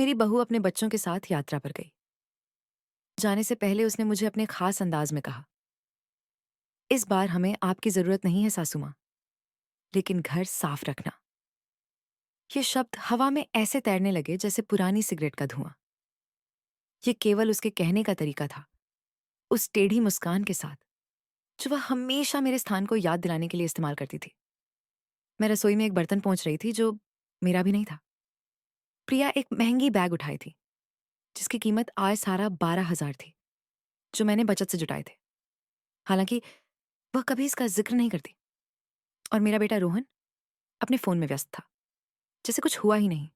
मेरी बहू अपने बच्चों के साथ यात्रा पर गई। जाने से पहले उसने मुझे अपने खास अंदाज में कहा, इस बार हमें आपकी जरूरत नहीं है सासू माँ, लेकिन घर साफ रखना। ये शब्द हवा में ऐसे तैरने लगे जैसे पुरानी सिगरेट का धुआं। ये केवल उसके कहने का तरीका था, उस टेढ़ी मुस्कान के साथ जो वह हमेशा मेरे स्थान को याद दिलाने के लिए इस्तेमाल करती थी। मैं रसोई में एक बर्तन पहुंच रही थी जो मेरा भी नहीं था। प्रिया एक महंगी बैग उठाई थी, जिसकी कीमत आय सारा 12,000 थी, जो मैंने बचत से जुटाए थे। हालांकि वह कभी इसका जिक्र नहीं करती। और मेरा बेटा रोहन अपने फोन में व्यस्त था, जैसे कुछ हुआ ही नहीं,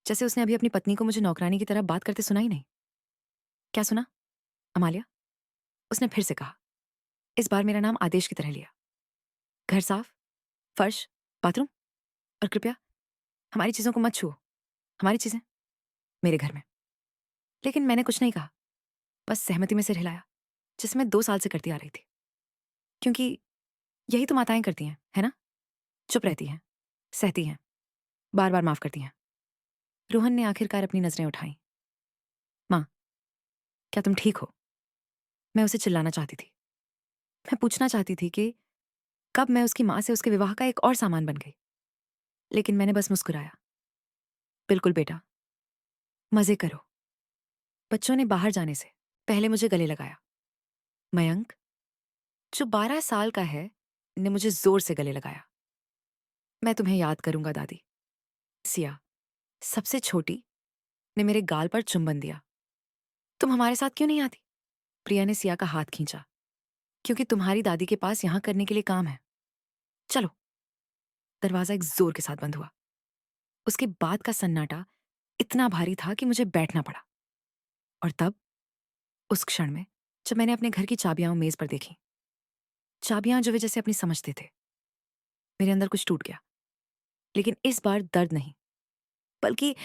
जैसे उसने अभी अपनी पत्नी को मुझे नौकरानी की तरह बात करते सुना ही नहीं। क्या सुना, अमाल्या? उसने फिर से कहा, इस बार मेरा नाम आदेश की तरह लिया। घर साफ, फर्श, बाथरूम, और कृपया हमारी चीजों को मत छुओ। हमारी चीजें मेरे घर में। लेकिन मैंने कुछ नहीं कहा, बस सहमति में सिर हिलाया, जिसे मैं 2 साल से करती आ रही थी। क्योंकि यही तो माताएं करती हैं, है ना? चुप रहती हैं, सहती हैं, बार बार माफ करती हैं। रोहन ने आखिरकार अपनी नजरें उठाई। माँ, क्या तुम ठीक हो? मैं उसे चिल्लाना चाहती थी। मैं पूछना चाहती थी कि कब मैं उसकी माँ से उसके विवाह का एक और सामान बन गई। लेकिन मैंने बस मुस्कुराया। बिल्कुल बेटा, मजे करो। बच्चों ने बाहर जाने से पहले मुझे गले लगाया। मयंक, जो 12 साल का है, ने मुझे जोर से गले लगाया। मैं तुम्हें याद करूंगा दादी। सिया, सबसे छोटी, ने मेरे गाल पर चुंबन दिया। तुम हमारे साथ क्यों नहीं आती? प्रिया ने सिया का हाथ खींचा। क्योंकि तुम्हारी दादी के पास यहां करने के लिए काम है। चलो। दरवाजा एक जोर के साथ बंद हुआ। उसके बाद का सन्नाटा इतना भारी था कि मुझे बैठना पड़ा। और तब, उस क्षण में, जब मैंने अपने घर की चाबियां मेज पर देखी, चाबियां जो वे जैसे अपनी समझते थे, मेरे अंदर कुछ टूट गया। लेकिन इस बार दर्द नहीं, बल्कि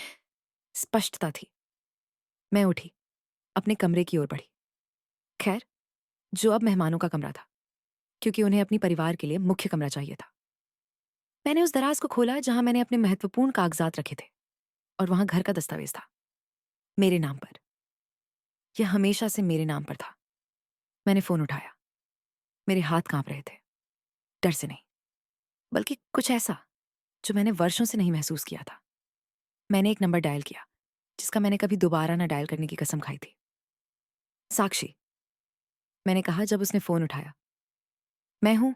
स्पष्टता थी। मैं उठी, अपने कमरे की ओर बढ़ी। खैर, जो अब मेहमानों का कमरा था, क्योंकि उन्हें अपनी परिवार के लिए मुख्य कमरा चाहिए था। मैंने उस दराज को खोला जहां मैंने अपने महत्वपूर्ण कागजात रखे थे, और वहां घर का दस्तावेज था, मेरे नाम पर। यह हमेशा से मेरे नाम पर था। मैंने फोन उठाया। मेरे हाथ कांप रहे थे, डर से नहीं, बल्कि कुछ ऐसा जो मैंने वर्षों से नहीं महसूस किया था। मैंने एक नंबर डायल किया, जिसका मैंने कभी दोबारा ना डायल करने की कसम खाई थी। साक्षी, मैंने कहा जब उसने फोन उठाया। मैं हूं,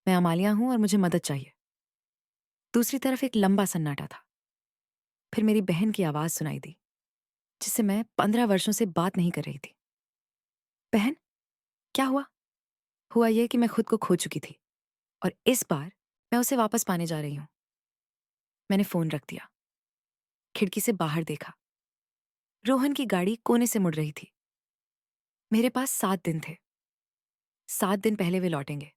मैं अमालिया हूं और मुझे मदद चाहिए। दूसरी तरफ एक लंबा सन्नाटा था। फिर मेरी बहन की आवाज सुनाई दी, जिससे मैं 15 वर्षों से बात नहीं कर रही थी। बहन, क्या हुआ? हुआ यह कि मैं खुद को खो चुकी थी, और इस बार मैं उसे वापस पाने जा रही हूं। मैंने फोन रख दिया, खिड़की से बाहर देखा। रोहन की गाड़ी कोने से मुड़ रही थी। मेरे पास 7 दिन थे। 7 दिन पहले वे लौटेंगे,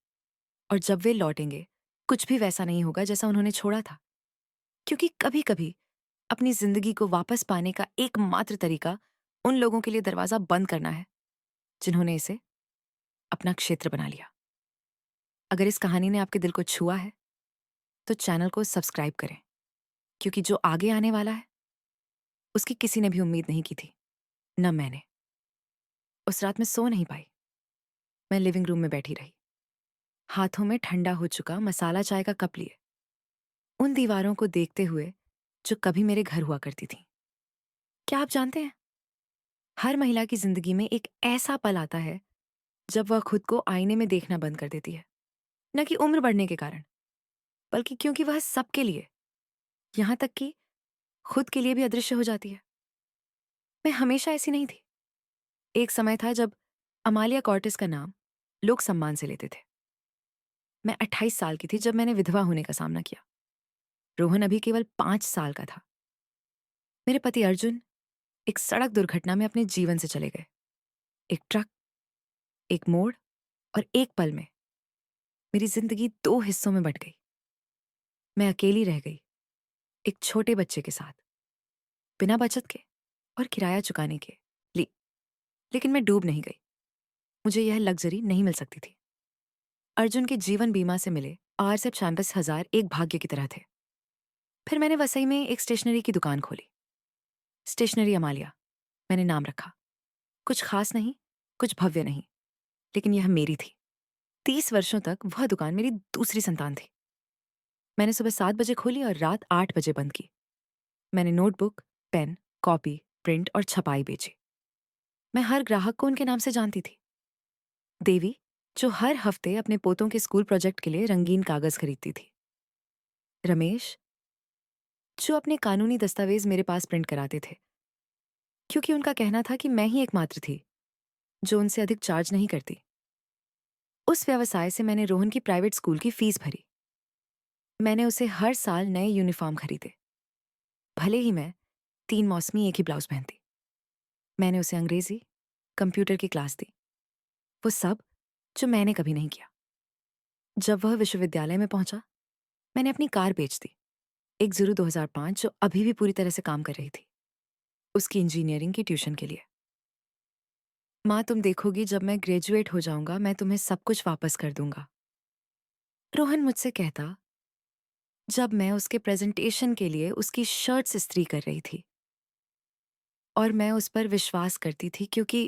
और जब वे लौटेंगे, कुछ भी वैसा नहीं होगा जैसा उन्होंने छोड़ा था। क्योंकि कभी कभी अपनी जिंदगी को वापस पाने का एकमात्र तरीका उन लोगों के लिए दरवाजा बंद करना है, जिन्होंने इसे अपना क्षेत्र बना लिया। अगर इस कहानी ने आपके दिल को छुआ है, तो चैनल को सब्सक्राइब करें, क्योंकि जो आगे आने वाला है, उसकी किसी ने भी उम्मीद नहीं की थी, न मैंने। उस रात में सो नहीं पाई। मैं लिविंग रूम में बैठी रही, हाथों में ठंडा हो चुका मसाला चाय का कप लिए, उन दीवारों को देखते हुए जो कभी मेरे घर हुआ करती थी। क्या आप जानते हैं, हर महिला की जिंदगी में एक ऐसा पल आता है जब वह खुद को आईने में देखना बंद कर देती है। न कि उम्र बढ़ने के कारण, बल्कि क्योंकि वह सबके लिए, यहां तक कि खुद के लिए भी अदृश्य हो जाती है। मैं हमेशा ऐसी नहीं थी। एक समय था जब अमालिया कॉर्टिस का नाम लोग सम्मान से लेते थे। मैं 28 साल की थी जब मैंने विधवा होने का सामना किया। रोहन अभी केवल 5 साल का था। मेरे पति अर्जुन एक सड़क दुर्घटना में अपने जीवन से चले गए। एक ट्रक, एक मोड़, और एक पल में मेरी जिंदगी 2 हिस्सों में बंट गई। मैं अकेली रह गई, एक छोटे बच्चे के साथ, बिना बचत के और किराया चुकाने के लिए। लेकिन मैं डूब नहीं गई। मुझे यह लग्जरी नहीं मिल सकती थी। अर्जुन के जीवन बीमा से मिले आरसेप 46,000 एक भाग्य की तरह थे। फिर मैंने वसई में एक स्टेशनरी की दुकान खोली। स्टेशनरी अमालिया, मैंने नाम रखा। कुछ खास नहीं, कुछ भव्य नहीं, लेकिन यह मेरी थी। 30 वर्षों तक वह दुकान मेरी दूसरी संतान थी। मैंने सुबह 7 बजे खोली और रात 8 बजे बंद की। मैंने नोटबुक, पेन, कॉपी, प्रिंट और छपाई बेची। मैं हर ग्राहक को उनके नाम से जानती थी। देवी, जो हर हफ्ते अपने पोतों के स्कूल प्रोजेक्ट के लिए रंगीन कागज खरीदती थी। रमेश, जो अपने कानूनी दस्तावेज मेरे पास प्रिंट कराते थे, क्योंकि उनका कहना था कि मैं ही एकमात्र थी जो उनसे अधिक चार्ज नहीं करती। उस व्यवसाय से मैंने रोहन की प्राइवेट स्कूल की फीस भरी। मैंने उसे हर साल नए यूनिफॉर्म खरीदे, भले ही मैं 3 मौसमी एक ही ब्लाउज पहनती। मैंने उसे अंग्रेजी, कंप्यूटर की क्लास दी, वो सब जो मैंने कभी नहीं किया। जब वह विश्वविद्यालय में पहुंचा, मैंने अपनी कार बेच दी, एक ज़ुरू 2005 जो अभी भी पूरी तरह से काम कर रही थी, उसकी इंजीनियरिंग की ट्यूशन के लिए। माँ, तुम देखोगी जब मैं ग्रेजुएट हो जाऊंगा मैं तुम्हें सब कुछ वापस कर दूंगा, रोहन मुझसे कहता जब मैं उसके प्रेजेंटेशन के लिए उसकी शर्ट्स इस्त्री कर रही थी। और मैं उस पर विश्वास करती थी क्योंकि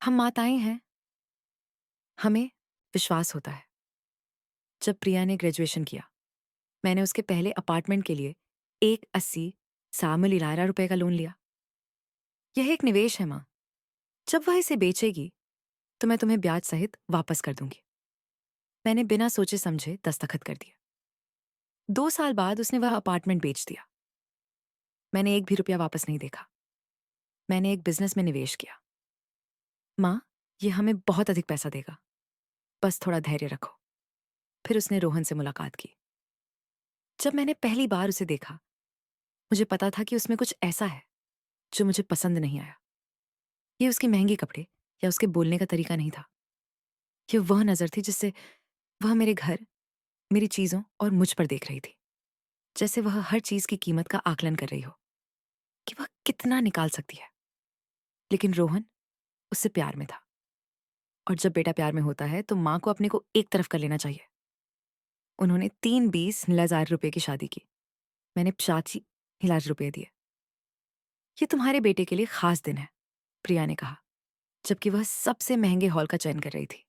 हम माताएं हैं, हमें विश्वास होता है। जब प्रिया ने ग्रेजुएशन किया, मैंने उसके पहले अपार्टमेंट के लिए 180 सामूल इलारा रुपए का लोन लिया। यह एक निवेश है माँ, जब वह इसे बेचेगी तो मैं तुम्हें ब्याज सहित वापस कर दूंगी। मैंने बिना सोचे समझे दस्तखत कर दिया। 2 साल बाद उसने वह अपार्टमेंट बेच दिया। मैंने एक भी रुपया वापस नहीं देखा। मैंने एक बिजनेस में निवेश किया। माँ, ये हमें बहुत अधिक पैसा देगा, बस थोड़ा धैर्य रखो। फिर उसने रोहन से मुलाकात की। जब मैंने पहली बार उसे देखा, मुझे पता था कि उसमें कुछ ऐसा है जो मुझे पसंद नहीं आया। ये उसके महंगे कपड़े या उसके बोलने का तरीका नहीं था। ये वह नजर थी जिससे वह मेरे घर, मेरी चीजों और मुझ पर देख रही थी, जैसे वह हर चीज की कीमत का आकलन कर रही हो कि वह कितना निकाल सकती है। लेकिन रोहन उससे प्यार में था, और जब बेटा प्यार में होता है तो माँ को अपने को एक तरफ कर लेना चाहिए। उन्होंने 3 20 हजार रुपए की शादी की। मैंने 85 हजार रुपए दिए। ये तुम्हारे बेटे के लिए खास दिन है, प्रिया ने कहा, जबकि वह सबसे महंगे हॉल का चयन कर रही थी।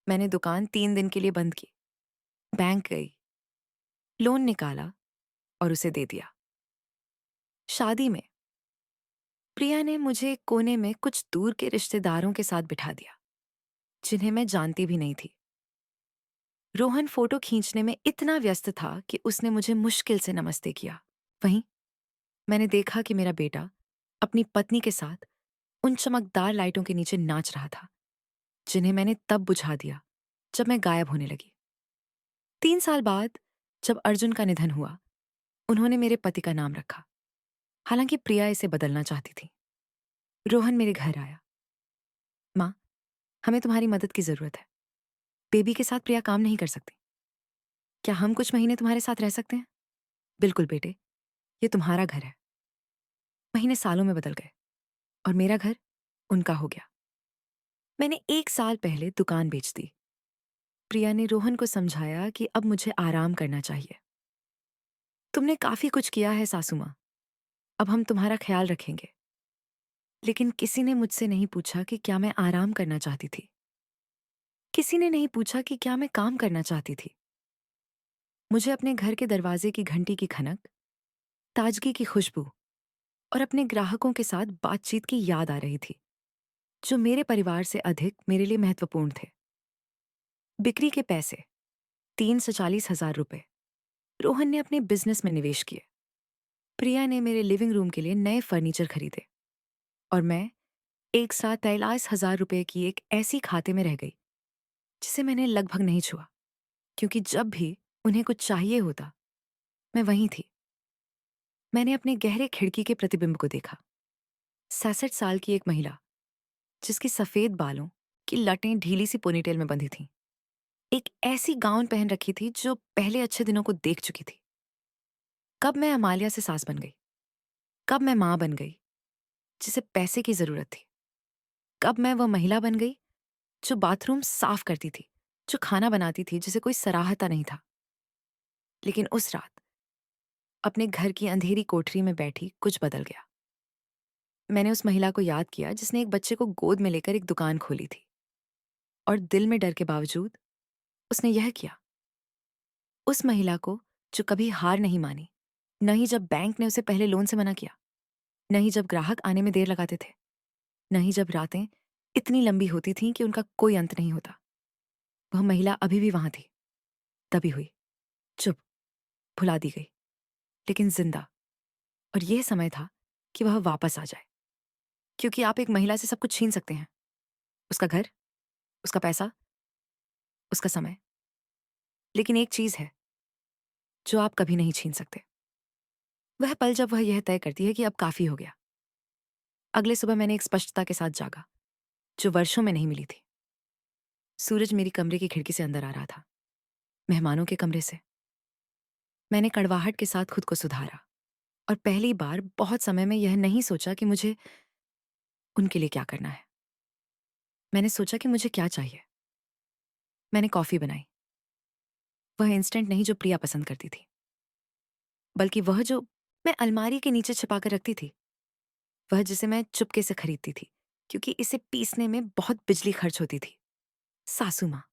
मैंने दुकान 3 दिन के लिए बंद की, बैंक गई, लोन निकाला और उसे दे दिया। शादी में प्रिया ने मुझे एक कोने में कुछ दूर के रिश्तेदारों के साथ बिठा दिया, जिन्हें मैं जानती भी नहीं थी। रोहन फोटो खींचने में इतना व्यस्त था कि उसने मुझे मुश्किल से नमस्ते किया। वहीं मैंने देखा कि मेरा बेटा अपनी पत्नी के साथ उन चमकदार लाइटों के नीचे नाच रहा था, जिन्हें मैंने तब बुझा दिया जब मैं गायब होने लगी। 3 साल बाद जब अर्जुन का निधन हुआ, उन्होंने मेरे पति का नाम रखा, हालांकि प्रिया इसे बदलना चाहती थी। रोहन मेरे घर आया। माँ, हमें तुम्हारी मदद की जरूरत है। बेबी के साथ प्रिया काम नहीं कर सकती। क्या हम कुछ महीने तुम्हारे साथ रह सकते हैं? बिल्कुल बेटे, ये तुम्हारा घर है। महीने सालों में बदल गए और मेरा घर उनका हो गया। मैंने 1 साल पहले दुकान बेच दी। प्रिया ने रोहन को समझाया कि अब मुझे आराम करना चाहिए। तुमने काफी कुछ किया है सासू माँ, अब हम तुम्हारा ख्याल रखेंगे। लेकिन किसी ने मुझसे नहीं पूछा कि क्या मैं आराम करना चाहती थी। किसी ने नहीं पूछा कि क्या मैं काम करना चाहती थी। मुझे अपने घर के दरवाजे की घंटी की खनक, ताजगी की खुशबू और अपने ग्राहकों के साथ बातचीत की याद आ रही थी, जो मेरे परिवार से अधिक मेरे लिए महत्वपूर्ण थे। बिक्री के पैसे, 340 हजार रुपए, रोहन ने अपने बिजनेस में निवेश किए। प्रिया ने मेरे लिविंग रूम के लिए नए फर्नीचर खरीदे, और मैं एक साथ 43 हजार रुपए की एक ऐसी खाते में रह गई जिसे मैंने लगभग नहीं छुआ, क्योंकि जब भी उन्हें कुछ चाहिए होता, मैं वहीं थी। मैंने अपने गहरे खिड़की के प्रतिबिंब को देखा। 66 साल की एक महिला, जिसकी सफेद बालों की लटें ढीली सी पोनीटेल में बंधी थीं, एक ऐसी गाउन पहन रखी थी जो पहले अच्छे दिनों को देख चुकी थी। कब मैं अमालिया से सास बन गई, कब मैं माँ बन गई जिसे पैसे की जरूरत थी, कब मैं वह महिला बन गई जो बाथरूम साफ करती थी, जो खाना बनाती थी जिसे कोई सराहता नहीं था। लेकिन उस रात अपने घर की अंधेरी कोठरी में बैठी कुछ बदल गया। मैंने उस महिला को याद किया जिसने एक बच्चे को गोद में लेकर एक दुकान खोली थी, और दिल में डर के बावजूद उसने यह किया। उस महिला को जो कभी हार नहीं मानी, न ही जब बैंक ने उसे पहले लोन से मना किया, न ही जब ग्राहक आने में देर लगाते थे, न ही जब रातें इतनी लंबी होती थीं कि उनका कोई अंत नहीं होता। वह महिला अभी भी वहां थी, दबी हुई, चुप, भुला दी गई, लेकिन जिंदा। और यह समय था कि वह वापस आ जाए, क्योंकि आप एक महिला से सब कुछ छीन सकते हैं, उसका घर, उसका पैसा, उसका समय, लेकिन एक चीज है जो आप कभी नहीं छीन सकते। वह पल जब वह यह तय करती है कि अब काफी हो गया। अगले सुबह मैंने एक स्पष्टता के साथ जागा, जो वर्षों में नहीं मिली थी। सूरज मेरी कमरे की खिड़की से अंदर आ रहा था, मेहमानों के कमरे से। मैंने कड़वाहट के साथ खुद को सुधारा, और पहली बार बहुत समय में यह नहीं सोचा कि मुझे उनके लिए क्या करना है। मैंने सोचा कि मुझे क्या चाहिए। मैंने कॉफी बनाई, वह इंस्टेंट नहीं जो प्रिया पसंद करती थी, बल्कि वह जो मैं अलमारी के नीचे छिपा कर रखती थी, वह जिसे मैं चुपके से खरीदती थी, क्योंकि इसे पीसने में बहुत बिजली खर्च होती थी। सासू माँ।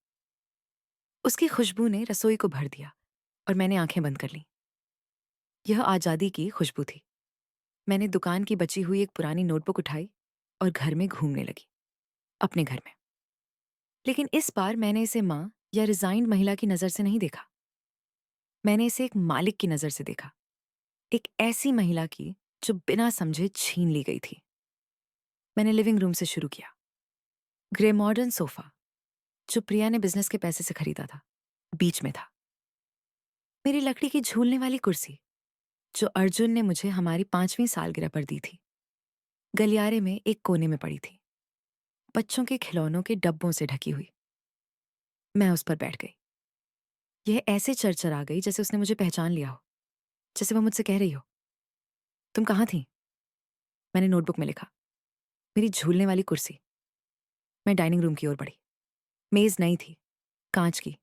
उसकी खुशबू ने रसोई को भर दिया, और मैंने आंखें बंद कर लीं। यह आजादी की खुशबू थी। मैंने दुकान की बची हुई एक पुरानी नोटबुक उठाई और घर में घूमने लगी, अपने घर में। लेकिन इस बार मैंने इसे माँ या रिजाइंड महिला की नजर से नहीं देखा। मैंने इसे एक मालिक की नजर से देखा, एक ऐसी महिला की जो बिना समझे छीन ली गई थी। मैंने लिविंग रूम से शुरू किया। ग्रे मॉडर्न सोफा, जो प्रिया ने बिजनेस के पैसे से खरीदा था, बीच में था। मेरी लकड़ी की झूलने वाली कुर्सी, जो अर्जुन ने मुझे हमारी 5वीं सालगिरह पर दी थी, गलियारे में एक कोने में पड़ी थी, बच्चों के खिलौनों के डब्बों से ढकी हुई। मैं उस पर बैठ गई। यह ऐसे चरचरा गई जैसे उसने मुझे पहचान लिया हो, जैसे वह मुझसे कह रही हो, तुम कहाँ थी? मैंने नोटबुक में लिखा, मेरी झूलने वाली कुर्सी। मैं डाइनिंग रूम की ओर बढ़ी। मेज नई थी, कांच की,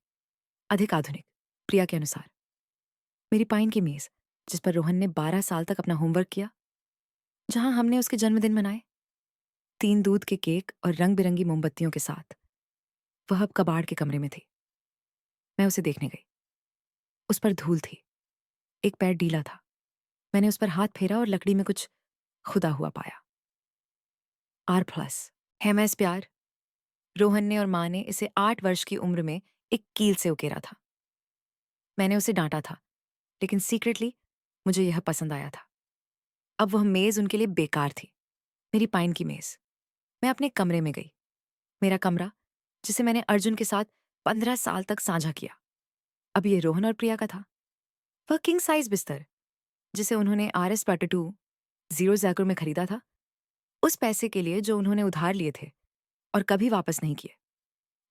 अधिक आधुनिक, प्रिया के अनुसार। मेरी पाइन की मेज, जिस पर रोहन ने 12 साल तक अपना होमवर्क किया, जहां हमने उसके जन्मदिन मनाए, 3 दूध के केक और रंग बिरंगी मोमबत्तियों के साथ। वह अब कबाड़ के कमरे में थी। मैं उसे देखने गई। उस पर धूल थी, एक पैर डीला था। मैंने उस पर हाथ फेरा और लकड़ी में कुछ खुदा हुआ पाया। R+, MS प्यार। रोहन ने और माँ ने इसे 8 वर्ष की उम्र में एक कील से उकेरा था। मैंने उसे डांटा था, लेकिन सीक्रेटली मुझे यह पसंद आया था। अब वह मेज उनके लिए बेकार थी, मेरी पाइन की मेज। मैं अपने कमरे में गई। मेरा कमरा, जिसे मैंने अर्जुन के साथ 15 साल तक साझा किया, अब ये रोहन और प्रिया का था। वह किंग साइज बिस्तर, जिसे उन्होंने RS-42 जीरो जैकुर में खरीदा था, उस पैसे के लिए जो उन्होंने उधार लिए थे और कभी वापस नहीं किए,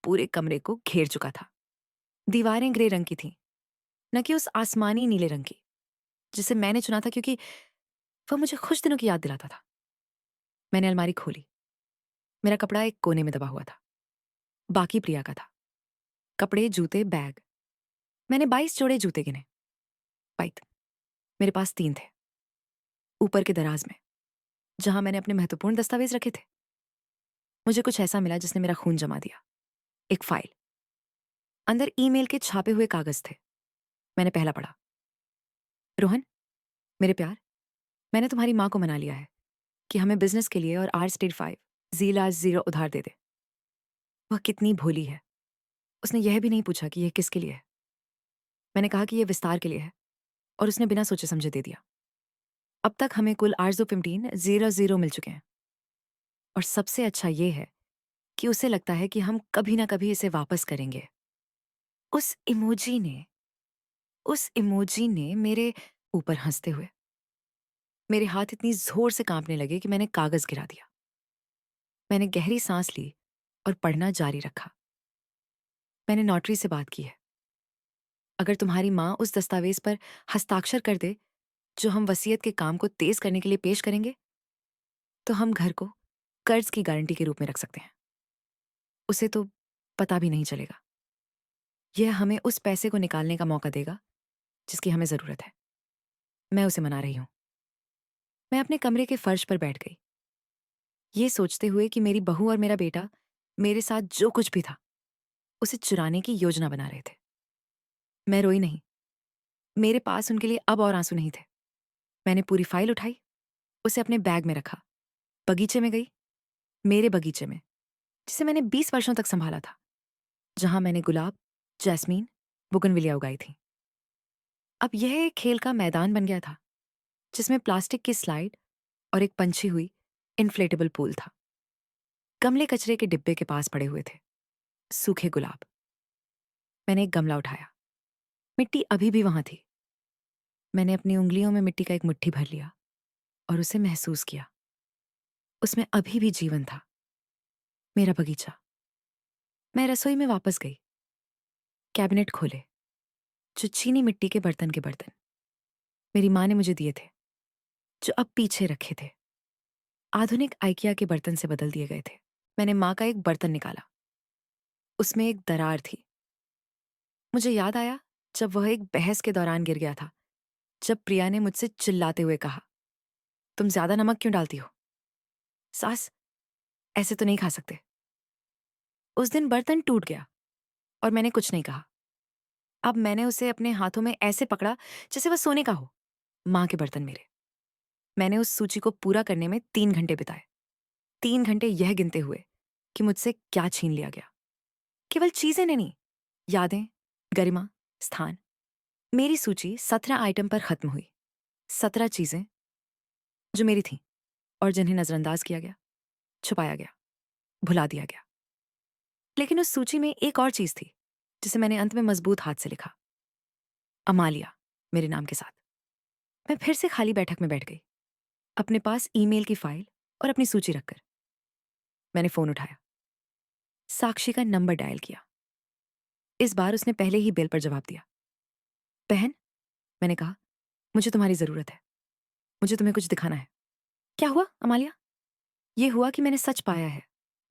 पूरे कमरे को घेर चुका था। दीवारें ग्रे रंग की थीं, न कि उस आसमानी नीले रंग की जिसे मैंने चुना था, क्योंकि वह मुझे खुश दिनों की याद दिलाता था। मैंने अलमारी खोली। मेरा कपड़ा एक कोने में दबा हुआ था, बाकी प्रिया का था। कपड़े, जूते, बैग। मैंने 22 जोड़े जूते गिने। पाइत। मेरे पास 3 थे, ऊपर के दराज में, जहां मैंने अपने महत्वपूर्ण दस्तावेज रखे थे। मुझे कुछ ऐसा मिला जिसने मेरा खून जमा दिया। एक फाइल, अंदर ईमेल के छापे हुए कागज थे। मैंने पहला पढ़ा। रोहन, मेरे प्यार, मैंने तुम्हारी माँ को मना लिया है कि हमें बिजनेस के लिए और R-5 ज़ीला ज़ीरो उधार दे दे। वह कितनी भोली है। उसने यह भी नहीं पूछा कि यह किसके लिए है। मैंने कहा कि यह विस्तार के लिए है, और उसने बिना सोचे समझे दे दिया। अब तक हमें कुल R-15 मिल चुके हैं, और सबसे अच्छा यह है कि उसे लगता है कि हम कभी ना कभी इसे वापस करेंगे। उस इमोजी ने मेरे ऊपर हंसते हुए मेरे हाथ इतनी जोर से कांपने लगे कि मैंने कागज गिरा दिया। मैंने गहरी सांस ली और पढ़ना जारी रखा। मैंने नॉटरी से बात की है। अगर तुम्हारी माँ उस दस्तावेज पर हस्ताक्षर कर दे जो हम वसीयत के काम को तेज करने के लिए पेश करेंगे, तो हम घर को कर्ज की गारंटी के रूप में रख सकते हैं। उसे तो पता भी नहीं चलेगा। यह हमें उस पैसे को निकालने का मौका देगा जिसकी हमें जरूरत है। मैं उसे मना रही हूँ। मैं अपने कमरे के फर्श पर बैठ गई, ये सोचते हुए कि मेरी बहू और मेरा बेटा मेरे साथ जो कुछ भी था, उसे चुराने की योजना बना रहे थे। मैं रोई नहीं, मेरे पास उनके लिए अब और आंसू नहीं थे। मैंने पूरी फाइल उठाई, उसे अपने बैग में रखा, बगीचे में गई, मेरे बगीचे में, जिसे मैंने 20 वर्षों तक संभाला था, जहां मैंने गुलाब, जैस्मीन, बुगनविलिया उगाई थी। अब यह एक खेल का मैदान बन गया था, जिसमें प्लास्टिक की स्लाइड और एक पंछी हुई इन्फ्लेटेबल पूल था। गमले कचरे के डिब्बे के पास पड़े हुए थे, सूखे गुलाब। मैंने एक गमला उठाया, मिट्टी अभी भी वहां थी। मैंने अपनी उंगलियों में मिट्टी का एक मुट्ठी भर लिया और उसे महसूस किया। उसमें अभी भी जीवन था। मेरा बगीचा। मैं रसोई में वापस गई, कैबिनेट खोले, जो चीनी मिट्टी के बर्तन मेरी माँ ने मुझे दिए थे, जो अब पीछे रखे थे, आधुनिक आइकिया के बर्तन से बदल दिए गए थे। मैंने माँ का एक बर्तन निकाला, उसमें एक दरार थी। मुझे याद आया जब वह एक बहस के दौरान गिर गया था, जब प्रिया ने मुझसे चिल्लाते हुए कहा, तुम ज्यादा नमक क्यों डालती हो? सास, ऐसे तो नहीं खा सकते। उस दिन बर्तन टूट गया और मैंने कुछ नहीं कहा। अब मैंने उसे अपने हाथों में ऐसे पकड़ा जैसे वह सोने का हो। माँ के बर्तन मेरे। मैंने उस सूची को पूरा करने में 3 घंटे बिताए। 3 घंटे यह गिनते हुए कि मुझसे क्या छीन लिया गया। केवल चीजें नहीं, यादें, गरिमा, स्थान। मेरी सूची 17 आइटम पर खत्म हुई। 17 चीजें जो मेरी थीं और जिन्हें नजरअंदाज किया गया, छुपाया गया, भुला दिया गया। लेकिन उस सूची में एक और चीज थी, जिसे मैंने अंत में मजबूत हाथ से लिखा, अमालिया, मेरे नाम के साथ। मैं फिर से खाली बैठक में बैठ गई, अपने पास ईमेल की फाइल और अपनी सूची रखकर। मैंने फोन उठाया, साक्षी का नंबर डायल किया। इस बार उसने पहले ही बेल पर जवाब दिया। बहन, मैंने कहा, मुझे तुम्हारी जरूरत है। मुझे तुम्हें कुछ दिखाना है। क्या हुआ अमालिया? ये हुआ कि मैंने सच पाया है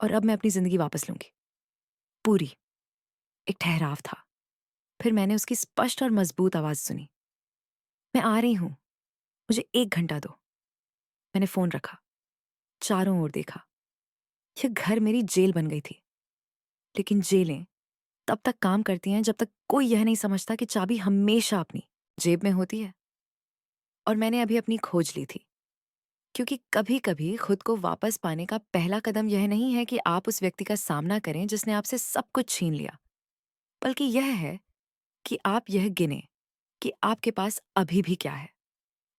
और अब मैं अपनी जिंदगी वापस लूंगी, पूरी। एक ठहराव था, फिर मैंने उसकी स्पष्ट और मजबूत आवाज सुनी। मैं आ रही हूं, मुझे 1 घंटा दो। मैंने फोन रखा, चारों ओर देखा। यह घर मेरी जेल बन गई थी। लेकिन जेलें तब तक काम करती हैं जब तक कोई यह नहीं समझता कि चाबी हमेशा अपनी जेब में होती है। और मैंने अभी अपनी खोज ली थी, क्योंकि कभी कभी खुद को वापस पाने का पहला कदम यह नहीं है कि आप उस व्यक्ति का सामना करें जिसने आपसे सब कुछ छीन लिया, बल्कि यह है कि आप यह गिने कि आपके पास अभी भी क्या है,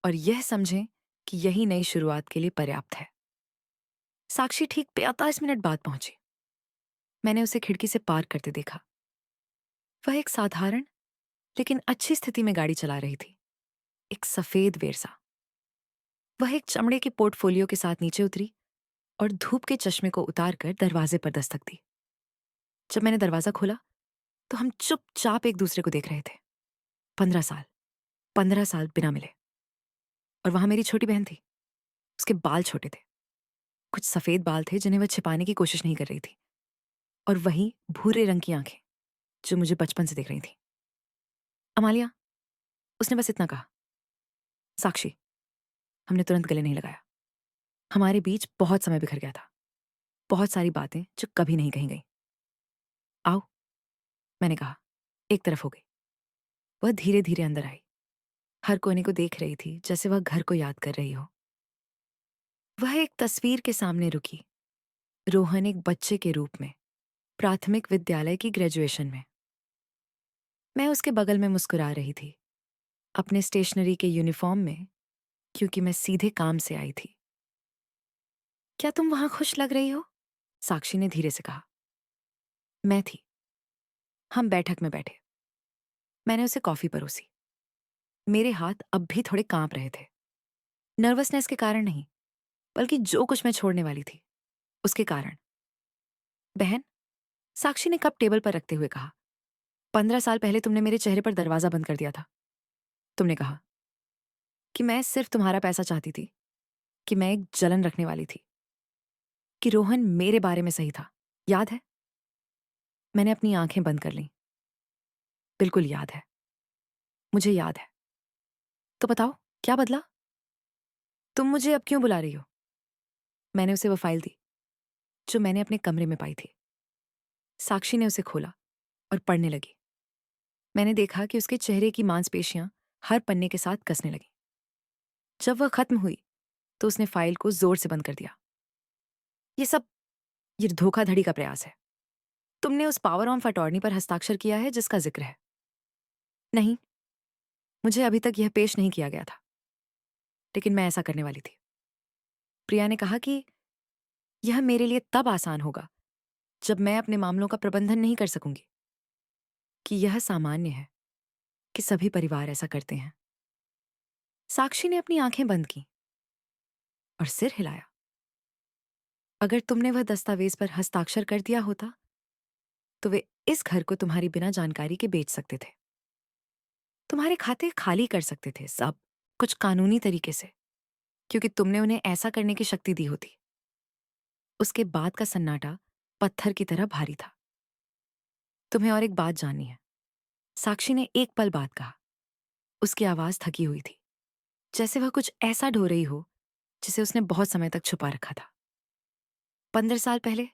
और यह समझें कि यही नई शुरुआत के लिए पर्याप्त है। साक्षी ठीक 45 मिनट बाद पहुंची। मैंने उसे खिड़की से पार करते देखा। वह एक साधारण लेकिन अच्छी स्थिति में गाड़ी चला रही थी, एक सफेद वेरसा। वह एक चमड़े के पोर्टफोलियो के साथ नीचे उतरी और धूप के चश्मे को उतारकर दरवाजे पर दस्तक दी। जब मैंने दरवाजा खोला तो हम चुपचाप एक दूसरे को देख रहे थे। 15 साल, 15 साल बिना मिले। और वहां मेरी छोटी बहन थी। उसके बाल छोटे थे, कुछ सफेद बाल थे जिन्हें वह छिपाने की कोशिश नहीं कर रही थी, और वही भूरे रंग की आंखें जो मुझे बचपन से देख रही थी। अमालिया, उसने बस इतना कहा। साक्षी, हमने तुरंत गले नहीं लगाया। हमारे बीच बहुत समय बिखर गया था, बहुत सारी बातें जो कभी नहीं कही गई। आओ, मैंने कहा। एक तरफ हो गई। वह धीरे धीरे अंदर आई, हर कोने को देख रही थी जैसे वह घर को याद कर रही हो। वह एक तस्वीर के सामने रुकी, रोहन एक बच्चे के रूप में, प्राथमिक विद्यालय की ग्रेजुएशन में। मैं उसके बगल में मुस्कुरा रही थी, अपने स्टेशनरी के यूनिफॉर्म में, क्योंकि मैं सीधे काम से आई थी। क्या तुम वहां खुश लग रही हो? साक्षी ने धीरे से कहा। मैं थी। हम बैठक में बैठे। मैंने उसे कॉफी परोसी। मेरे हाथ अब भी थोड़े कांप रहे थे, नर्वसनेस के कारण नहीं, बल्कि जो कुछ मैं छोड़ने वाली थी उसके कारण। बहन, साक्षी ने कप टेबल पर रखते हुए कहा, 15 साल पहले तुमने मेरे चेहरे पर दरवाजा बंद कर दिया था। तुमने कहा कि मैं सिर्फ तुम्हारा पैसा चाहती थी, कि मैं एक जलन रखने वाली थी, कि रोहन मेरे बारे में सही था। याद है? मैंने अपनी आंखें बंद कर लीं। बिल्कुल याद है, मुझे याद है। तो बताओ, क्या बदला? तुम मुझे अब क्यों बुला रही हो? मैंने उसे वो फाइल दी, जो मैंने अपने कमरे में पाई थी। साक्षी ने उसे खोला और पढ़ने लगी। मैंने देखा कि उसके चेहरे की मांसपेशियां हर पन्ने के साथ कसने लगी। जब वह खत्म हुई, तो उसने फाइल को जोर से बंद कर दिया। ये सब ये धोखाधड़ी का प्रयास है। तुमने उस पावर ऑफ अटॉर्नी पर हस्ताक्षर किया है जिसका जिक्र है। नहीं, मुझे अभी तक यह पेश नहीं किया गया था, लेकिन मैं ऐसा करने वाली थी। प्रिया ने कहा कि यह मेरे लिए तब आसान होगा जब मैं अपने मामलों का प्रबंधन नहीं कर सकूंगी, कि यह सामान्य है कि सभी परिवार ऐसा करते हैं। साक्षी ने अपनी आंखें बंद की और सिर हिलाया। अगर तुमने वह दस्तावेज पर हस्ताक्षर कर दिया होता, तो वे इस घर को तुम्हारी बिना जानकारी के बेच सकते थे। तुम्हारे खाते खाली कर सकते थे, सब कुछ कानूनी तरीके से, क्योंकि तुमने उन्हें ऐसा करने की शक्ति दी होती। उसके बाद का सन्नाटा पत्थर की तरह भारी था। तुम्हें और एक बात जाननी है। साक्षी ने एक पल बाद कहा। उसकी आवाज थकी हुई थी, जैसे वह कुछ ऐसा ढो रही हो जिसे उसने बहुत समय तक छुपा रखा था। 15 साल पहले,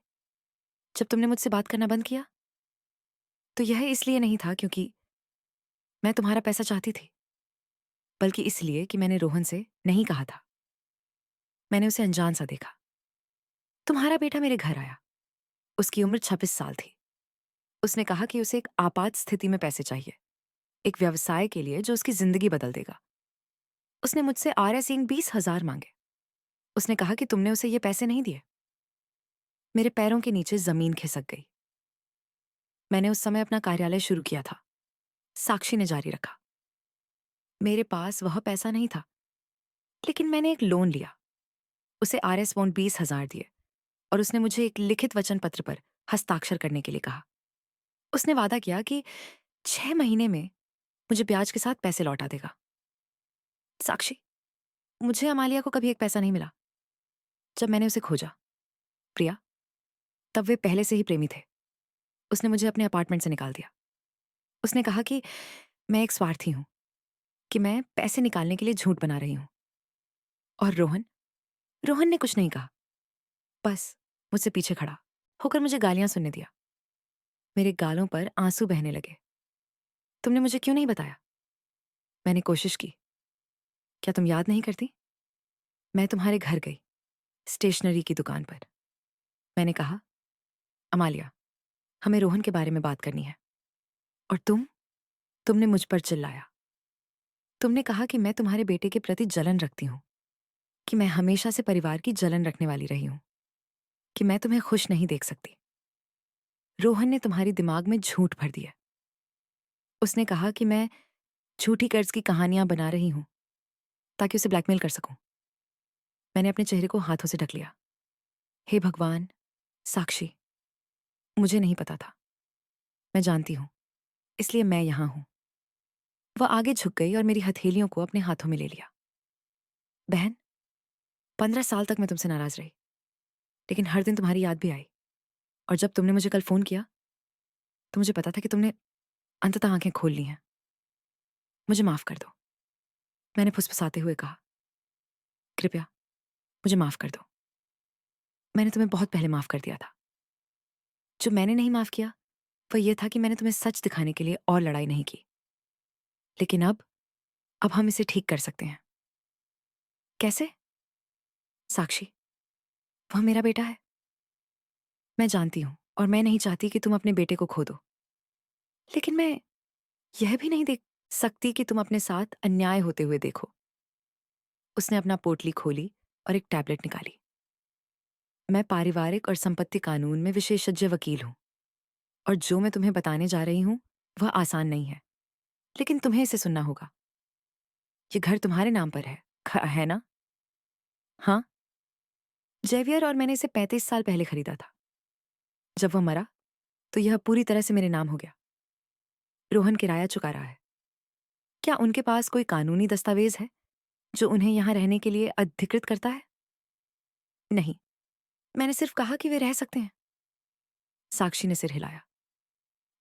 जब तुमने मुझसे बात करना बंद किया, तो यह इसलिए नहीं था क्योंकि मैं तुम्हारा पैसा चाहती थी, बल्कि इसलिए कि मैंने रोहन से नहीं कहा था। मैंने उसे अनजान सा देखा। तुम्हारा बेटा मेरे घर आया। उसकी उम्र 26 साल थी। उसने कहा कि उसे एक आपात स्थिति में पैसे चाहिए, एक व्यवसाय के लिए जो उसकी जिंदगी बदल देगा। उसने मुझसे आरएस 20,000 मांगे। उसने कहा कि तुमने उसे ये पैसे नहीं दिए। मेरे पैरों के नीचे जमीन खिसक गई। मैंने उस समय अपना कार्यालय शुरू किया था। साक्षी ने जारी रखा। मेरे पास वह पैसा नहीं था, लेकिन मैंने एक लोन लिया। उसे आरएस बॉन्ड 20,000 दिए और उसने मुझे एक लिखित वचन पत्र पर हस्ताक्षर करने के लिए कहा। उसने वादा किया कि 6 महीने में मुझे ब्याज के साथ पैसे लौटा देगा। साक्षी, मुझे अमालिया को कभी एक पैसा नहीं मिला। जब मैंने उसे खोजा, प्रिया, तब वे पहले से ही प्रेमी थे। उसने मुझे अपने अपार्टमेंट से निकाल दिया। उसने कहा कि मैं एक स्वार्थी हूं, कि मैं पैसे निकालने के लिए झूठ बना रही हूं। और रोहन रोहन ने कुछ नहीं कहा, बस मुझसे पीछे खड़ा होकर मुझे गालियां सुनने दिया। मेरे गालों पर आंसू बहने लगे। तुमने मुझे क्यों नहीं बताया? मैंने कोशिश की। क्या तुम याद नहीं करती? मैं तुम्हारे घर गई, स्टेशनरी की दुकान पर। मैंने कहा, अमालिया, हमें रोहन के बारे में बात करनी है। और तुमने मुझ पर चिल्लाया। तुमने कहा कि मैं तुम्हारे बेटे के प्रति जलन रखती हूं, कि मैं हमेशा से परिवार की जलन रखने वाली रही हूं, कि मैं तुम्हें खुश नहीं देख सकती। रोहन ने तुम्हारी दिमाग में झूठ भर दिया। उसने कहा कि मैं झूठी कर्ज की कहानियां बना रही हूं ताकि उसे ब्लैकमेल कर सकूं। मैंने अपने चेहरे को हाथों से ढक लिया। हे भगवान, साक्षी, मुझे नहीं पता था। मैं जानती हूं, इसलिए मैं यहां हूं। वह आगे झुक गई और मेरी हथेलियों को अपने हाथों में ले लिया। बहन, 15 साल तक मैं तुमसे नाराज रही, लेकिन हर दिन तुम्हारी याद भी आई। और जब तुमने मुझे कल फोन किया, तो मुझे पता था कि तुमने अंततः आंखें खोल ली हैं। मुझे माफ कर दो। मैंने फुसफुसाते हुए कहा, कृपया मुझे माफ कर दो। मैंने तुम्हें बहुत पहले माफ कर दिया था। जो मैंने नहीं माफ किया, वह यह था कि मैंने तुम्हें सच दिखाने के लिए और लड़ाई नहीं की। लेकिन अब हम इसे ठीक कर सकते हैं। कैसे? साक्षी, वह मेरा बेटा है। मैं जानती हूं, और मैं नहीं चाहती कि तुम अपने बेटे को खो दो। लेकिन मैं यह भी नहीं देख सकती कि तुम अपने साथ अन्याय होते हुए देखो। उसने अपना पोटली खोली और एक टैबलेट निकाली। मैं पारिवारिक और संपत्ति कानून में विशेषज्ञ वकील हूं, और जो मैं तुम्हें बताने जा रही हूं वह आसान नहीं है, लेकिन तुम्हें इसे सुनना होगा। ये घर तुम्हारे नाम पर है, है ना? हाँ। जेवियर और मैंने इसे 35 साल पहले खरीदा था। जब वह मरा, तो यह पूरी तरह से मेरे नाम हो गया। रोहन किराया चुका रहा है। क्या उनके पास कोई कानूनी दस्तावेज है जो उन्हें यहां रहने के लिए अधिकृत करता है? नहीं, मैंने सिर्फ कहा कि वे रह सकते हैं। साक्षी ने सिर हिलाया।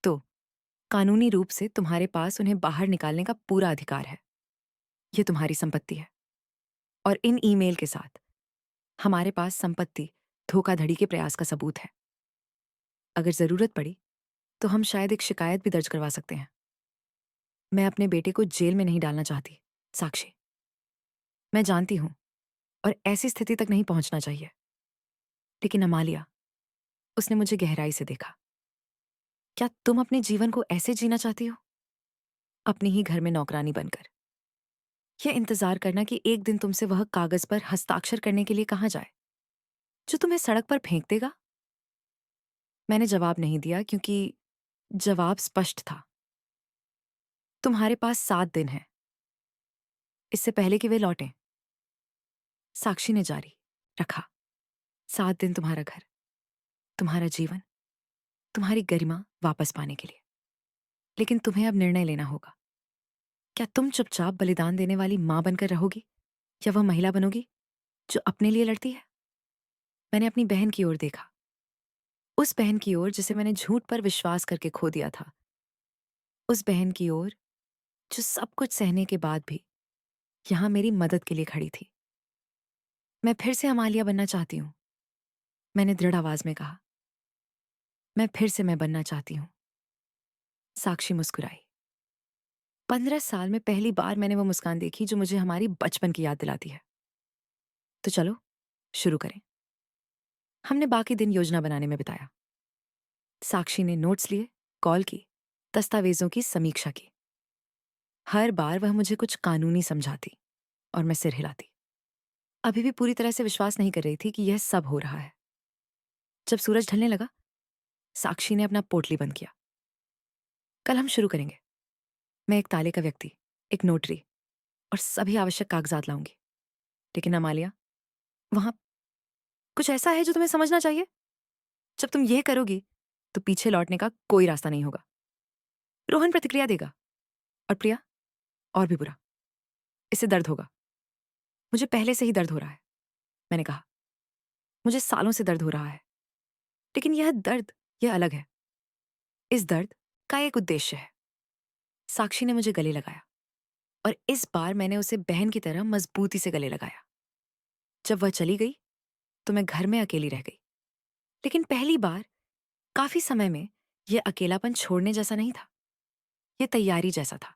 तो कानूनी रूप से तुम्हारे पास उन्हें बाहर निकालने का पूरा अधिकार है। ये तुम्हारी संपत्ति है और इन ईमेल के साथ हमारे पास संपत्ति धोखाधड़ी के प्रयास का सबूत है। अगर जरूरत पड़ी तो हम शायद एक शिकायत भी दर्ज करवा सकते हैं। मैं अपने बेटे को जेल में नहीं डालना चाहती, साक्षी। मैं जानती हूं और ऐसी स्थिति तक नहीं पहुंचना चाहिए। लेकिन अमालिया, उसने मुझे गहराई से देखा। क्या तुम अपने जीवन को ऐसे जीना चाहती हो? अपनी ही घर में नौकरानी बनकर यह इंतजार करना कि एक दिन तुमसे वह कागज पर हस्ताक्षर करने के लिए कहा जाए जो तुम्हें सड़क पर फेंक देगा? मैंने जवाब नहीं दिया क्योंकि जवाब स्पष्ट था। तुम्हारे पास 7 दिन हैं, इससे पहले कि वे लौटें। साक्षी ने जारी रखा। 7 दिन तुम्हारा घर, तुम्हारा जीवन, तुम्हारी गरिमा वापस पाने के लिए। लेकिन तुम्हें अब निर्णय लेना होगा। क्या तुम चुपचाप बलिदान देने वाली मां बनकर रहोगी या वह महिला बनोगी जो अपने लिए लड़ती है? मैंने अपनी बहन की ओर देखा, उस बहन की ओर जिसे मैंने झूठ पर विश्वास करके खो दिया था, उस बहन की ओर जो सब कुछ सहने के बाद भी यहां मेरी मदद के लिए खड़ी थी। मैं फिर से अमालिया बनना चाहती हूं, मैंने दृढ़ आवाज में कहा। मैं फिर से मैं बनना चाहती हूं। साक्षी मुस्कुराई। 15 साल में पहली बार मैंने वो मुस्कान देखी जो मुझे हमारी बचपन की याद दिलाती है। तो चलो शुरू करें। हमने बाकी दिन योजना बनाने में बिताया। साक्षी ने नोट्स लिए, कॉल की, दस्तावेजों की समीक्षा की। हर बार वह मुझे कुछ कानूनी समझाती और मैं सिर हिलाती। अभी भी पूरी तरह से विश्वास नहीं कर रही थी कि यह सब हो रहा है। जब सूरज ढलने लगा, साक्षी ने अपना पोटली बंद किया। कल हम शुरू करेंगे। मैं एक ताले का व्यक्ति, एक नोटरी और सभी आवश्यक कागजात लाऊंगी। लेकिन अमालिया, वहां कुछ ऐसा है जो तुम्हें समझना चाहिए। जब तुम ये करोगी तो पीछे लौटने का कोई रास्ता नहीं होगा। रोहन प्रतिक्रिया देगा और प्रिया और भी बुरा। इससे दर्द होगा। मुझे पहले से ही दर्द हो रहा है, मैंने कहा। मुझे सालों से दर्द हो रहा है। लेकिन यह दर्द, यह अलग है। इस दर्द का एक उद्देश्य है। साक्षी ने मुझे गले लगाया और इस बार मैंने उसे बहन की तरह मजबूती से गले लगाया। जब वह चली गई तो मैं घर में अकेली रह गई। लेकिन पहली बार काफी समय में यह अकेलापन छोड़ने जैसा नहीं था। यह तैयारी जैसा था,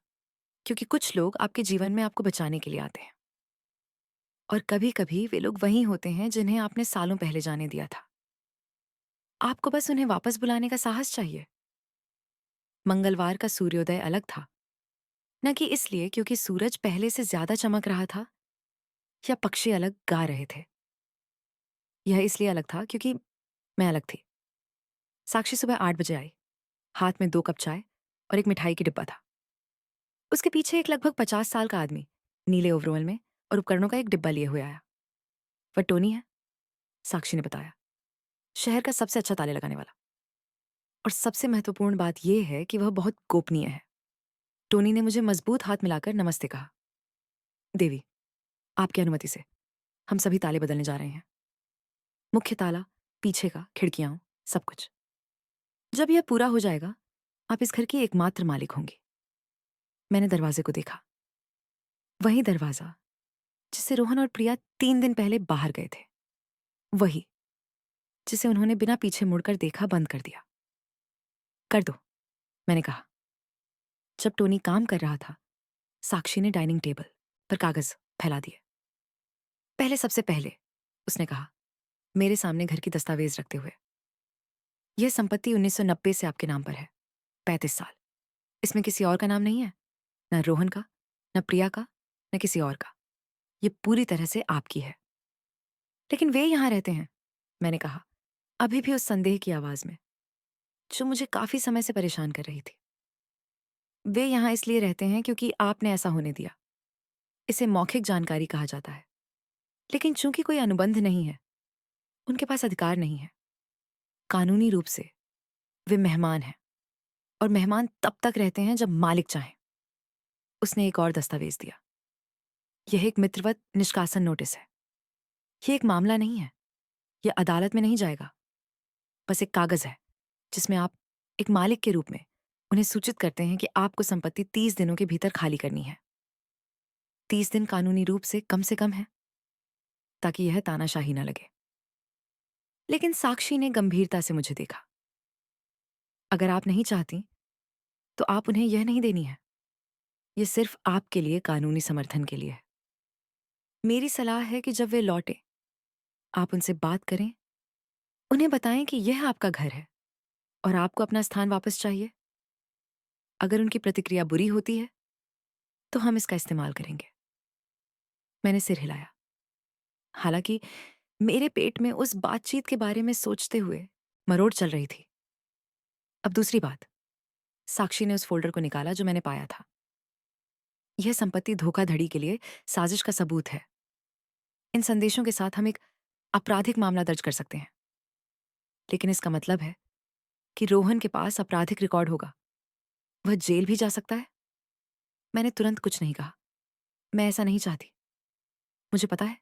क्योंकि कुछ लोग आपके जीवन में आपको बचाने के लिए आते हैं और कभी कभी वे लोग वही होते हैं जिन्हें आपने सालों पहले जाने दिया था। आपको बस उन्हें वापस बुलाने का साहस चाहिए। मंगलवार का सूर्योदय अलग था, न कि इसलिए क्योंकि सूरज पहले से ज्यादा चमक रहा था या पक्षी अलग गा रहे थे। यह इसलिए अलग था क्योंकि मैं अलग थी। साक्षी सुबह 8 बजे आई, हाथ में 2 कप चाय और एक मिठाई की डिब्बा था। उसके पीछे एक लगभग 50 साल का आदमी नीले ओवरऑल में और उपकरणों का एक डिब्बा लिए हुए आया। वह टोनी है, साक्षी ने बताया, शहर का सबसे अच्छा ताले लगाने वाला। और सबसे महत्वपूर्ण बात यह है कि वह बहुत गोपनीय है। टोनी ने मुझे मजबूत हाथ मिलाकर नमस्ते कहा। देवी, आपकी अनुमति से हम सभी ताले बदलने जा रहे हैं। मुख्य ताला, पीछे का, खिड़कियां, सब कुछ। जब यह पूरा हो जाएगा आप इस घर की एकमात्र मालिक होंगी। मैंने दरवाजे को देखा, वही दरवाजा जिसे रोहन और प्रिया 3 दिन पहले बाहर गए थे, वही जिसे उन्होंने बिना पीछे मुड़कर देखा बंद कर दिया। कर दो, मैंने कहा। जब टोनी काम कर रहा था, साक्षी ने डाइनिंग टेबल पर कागज फैला दिए। पहले सबसे पहले, उसने कहा, मेरे सामने घर की दस्तावेज रखते हुए, यह संपत्ति 1990 से आपके नाम पर है। 35 साल। इसमें किसी और का नाम नहीं है, न रोहन का, न प्रिया का, न किसी और का। यह पूरी तरह से आपकी है। लेकिन वे यहां रहते हैं, मैंने कहा, अभी भी उस संदेह की आवाज में जो मुझे काफी समय से परेशान कर रही थी। वे यहां इसलिए रहते हैं क्योंकि आपने ऐसा होने दिया। इसे मौखिक जानकारी कहा जाता है। लेकिन चूंकि कोई अनुबंध नहीं है, उनके पास अधिकार नहीं है। कानूनी रूप से वे मेहमान हैं और मेहमान तब तक रहते हैं जब मालिक चाहें। उसने एक और दस्तावेज दिया। यह एक मित्रवत निष्कासन नोटिस है। यह एक मामला नहीं है, यह अदालत में नहीं जाएगा। बस एक कागज है जिसमें आप एक मालिक के रूप में उन्हें सूचित करते हैं कि आपको संपत्ति 30 दिनों के भीतर खाली करनी है। 30 दिन कानूनी रूप से कम है, ताकि यह तानाशाही न लगे। लेकिन साक्षी ने गंभीरता से मुझे देखा। अगर आप नहीं चाहती, तो आप उन्हें यह नहीं देनी है। ये सिर्फ आपके लिए कानूनी समर्थन के लिए है। मेरी सलाह है कि जब वे लौटे, आप उनसे बात करें, उन्हें बताएं कि यह आपका घर है और आपको अपना स्थान वापस चाहिए। अगर उनकी प्रतिक्रिया बुरी होती है, तो हम इसका इस्तेमाल करेंगे। मैंने सिर हिलाया। हालांकि मेरे पेट में उस बातचीत के बारे में सोचते हुए मरोड़ चल रही थी। अब दूसरी बात, साक्षी ने उस फोल्डर को निकाला जो मैंने पाया था। यह संपत्ति धोखाधड़ी के लिए साजिश का सबूत है। इन संदेशों के साथ हम एक आपराधिक मामला दर्ज कर सकते हैं। लेकिन इसका मतलब है कि रोहन के पास आपराधिक रिकॉर्ड होगा। वह जेल भी जा सकता है। मैंने तुरंत कुछ नहीं कहा। मैं ऐसा नहीं चाहती, मुझे पता है।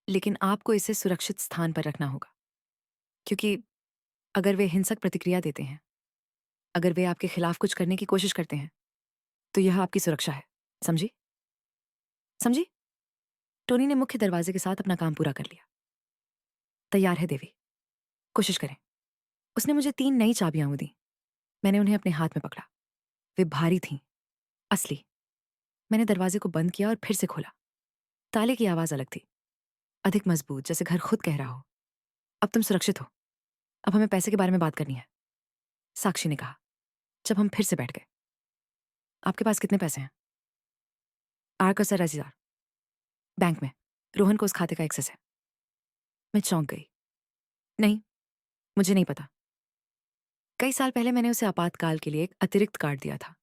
लेकिन आपको इसे सुरक्षित स्थान पर रखना होगा, क्योंकि अगर वे हिंसक प्रतिक्रिया देते हैं, अगर वे आपके खिलाफ कुछ करने की कोशिश करते हैं, तो यह आपकी सुरक्षा है। समझी? समझी? टोनी ने मुख्य दरवाजे के साथ अपना काम पूरा कर लिया। तैयार है देवी, कोशिश करें। उसने मुझे 3 नई चाबियां दी। मैंने उन्हें अपने हाथ में पकड़ा। वे भारी थीं, असली। मैंने दरवाजे को बंद किया और फिर से खोला। ताले की आवाज अलग थी, अधिक मजबूत, जैसे घर खुद कह रहा हो, अब तुम सुरक्षित हो। अब हमें पैसे के बारे में बात करनी है, साक्षी ने कहा जब हम फिर से बैठ गए। आपके पास कितने पैसे हैं? 8,000 बैंक में। रोहन को उस खाते का एक्सेस है। मैं चौंक गई। नहीं, मुझे नहीं पता। कई साल पहले मैंने उसे आपातकाल के लिए एक अतिरिक्त कार्ड दिया था।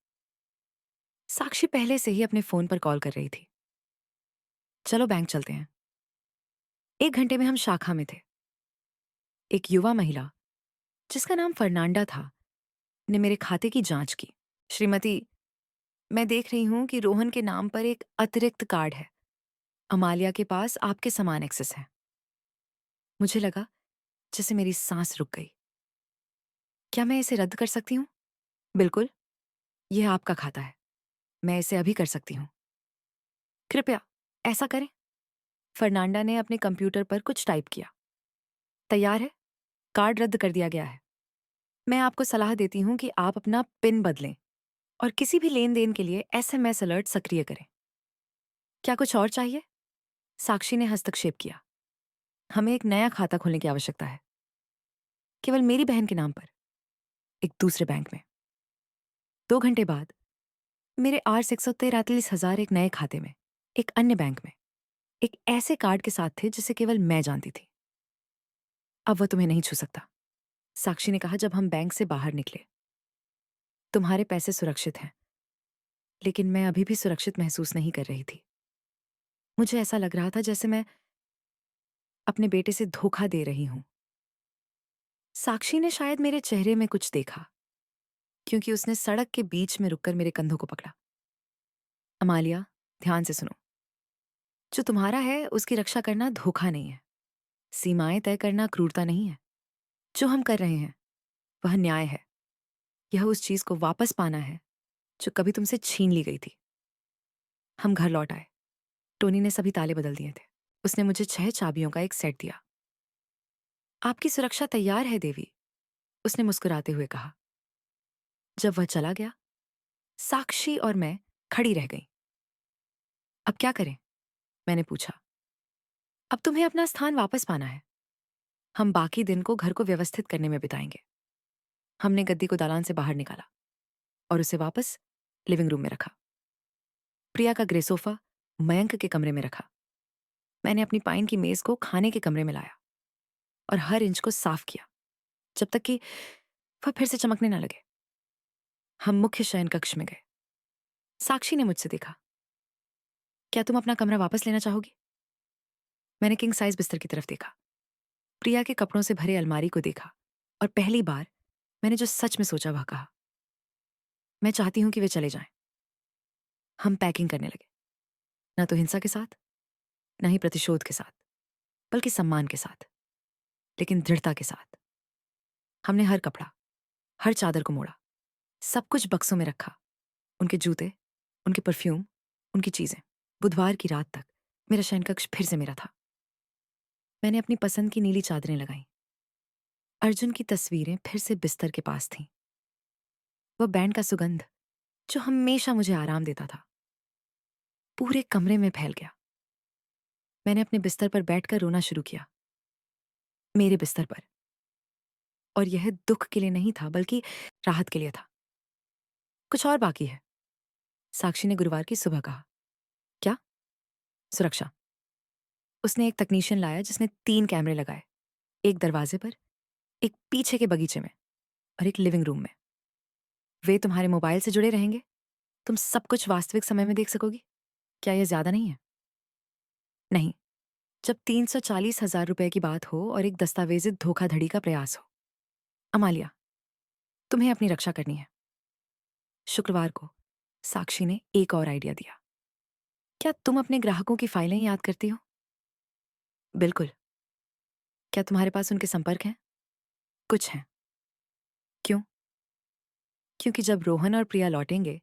साक्षी पहले से ही अपने फोन पर कॉल कर रही थी। चलो बैंक चलते हैं। 1 घंटे में हम शाखा में थे। एक युवा महिला, जिसका नाम फर्नांडा था, ने मेरे खाते की जांच की। श्रीमती, मैं देख रही हूं कि रोहन के नाम पर एक अतिरिक्त कार्ड है। अमालिया के पास आपके समान एक्सेस है। मुझे लगा जैसे मेरी सांस रुक गई। क्या मैं इसे रद्द कर सकती हूँ? बिल्कुल, यह आपका खाता है। मैं इसे अभी कर सकती हूँ। कृपया ऐसा करें। फर्नांडा ने अपने कंप्यूटर पर कुछ टाइप किया। तैयार है? कार्ड रद्द कर दिया गया है। मैं आपको सलाह देती हूँ कि आप अपना पिन बदलें और किसी भी लेन देन के लिए SMS अलर्ट सक्रिय करें। क्या कुछ और चाहिए? साक्षी ने हस्तक्षेप किया। हमें एक नया खाता खोलने की आवश्यकता है, केवल मेरी बहन के नाम पर, एक दूसरे बैंक में। 2 घंटे बाद मेरे R643,000 एक नए खाते में, एक अन्य बैंक में, एक ऐसे कार्ड के साथ थे जिसे केवल मैं जानती थी। अब वह तुम्हें नहीं छू सकता, साक्षी ने कहा जब हम बैंक से बाहर निकले। तुम्हारे पैसे सुरक्षित हैं, लेकिन मैं अभी भी सुरक्षित महसूस नहीं कर रही थी। मुझे ऐसा लग रहा था जैसे मैं अपने बेटे से धोखा दे रही हूं। साक्षी ने शायद मेरे चेहरे में कुछ देखा, क्योंकि उसने सड़क के बीच में रुककर मेरे कंधों को पकड़ा। अमालिया, ध्यान से सुनो। जो तुम्हारा है उसकी रक्षा करना धोखा नहीं है। सीमाएं तय करना क्रूरता नहीं है। जो हम कर रहे हैं वह न्याय है। यह उस चीज को वापस पाना है जो कभी तुमसे छीन ली गई थी। हम घर लौट आए। टोनी ने सभी ताले बदल दिए थे। उसने मुझे 6 चाबियों का एक सेट दिया। आपकी सुरक्षा तैयार है देवी, उसने मुस्कुराते हुए कहा। जब वह चला गया, साक्षी और मैं खड़ी रह गई। अब क्या करें? मैंने पूछा। अब तुम्हें अपना स्थान वापस पाना है। हम बाकी दिन को घर को व्यवस्थित करने में बिताएंगे। हमने गद्दी को दालान से बाहर निकाला और उसे वापस लिविंग रूम में रखा। प्रिया का ग्रे सोफा मयंक के कमरे में रखा। मैंने अपनी पाइन की मेज को खाने के कमरे में लाया और हर इंच को साफ किया, जब तक कि वह फिर से चमकने न लगे। हम मुख्य शयन कक्ष में गए। साक्षी ने मुझसे देखा। क्या तुम अपना कमरा वापस लेना चाहोगी? मैंने किंग साइज बिस्तर की तरफ देखा, प्रिया के कपड़ों से भरे अलमारी को देखा, और पहली बार मैंने जो सच में सोचा वह कहा। मैं चाहती हूं कि वे चले जाएं। हम पैकिंग करने लगे, न तो हिंसा के साथ, न ही प्रतिशोध के साथ, बल्कि सम्मान के साथ, लेकिन दृढ़ता के साथ। हमने हर कपड़ा, हर चादर को मोड़ा, सब कुछ बक्सों में रखा। उनके जूते, उनके परफ्यूम, उनकी चीजें। बुधवार की रात तक मेरा शयनकक्ष फिर से मेरा था। मैंने अपनी पसंद की नीली चादरें लगाईं। अर्जुन की तस्वीरें फिर से बिस्तर के पास थीं। वह बैंड का सुगंध जो हमेशा मुझे आराम देता था, पूरे कमरे में फैल गया। मैंने अपने बिस्तर पर बैठकर रोना शुरू किया। मेरे बिस्तर पर। और यह दुख के लिए नहीं था, बल्कि राहत के लिए था। कुछ और बाकी है, साक्षी ने गुरुवार की सुबह कहा। क्या? सुरक्षा। उसने एक तकनीशियन लाया जिसने 3 कैमरे लगाए, एक दरवाजे पर, एक पीछे के बगीचे में और एक लिविंग रूम में। वे तुम्हारे मोबाइल से जुड़े रहेंगे। तुम सब कुछ वास्तविक समय में देख सकोगी। क्या यह ज्यादा नहीं है? नहीं, जब 340,000 रुपए की बात हो और एक दस्तावेजित धोखाधड़ी का प्रयास हो। अमालिया, तुम्हें अपनी रक्षा करनी है। शुक्रवार को साक्षी ने एक और आइडिया दिया। क्या तुम अपने ग्राहकों की फाइलें याद करती हो? बिल्कुल। क्या तुम्हारे पास उनके संपर्क हैं? कुछ हैं। क्यों? क्योंकि जब रोहन और प्रिया लौटेंगे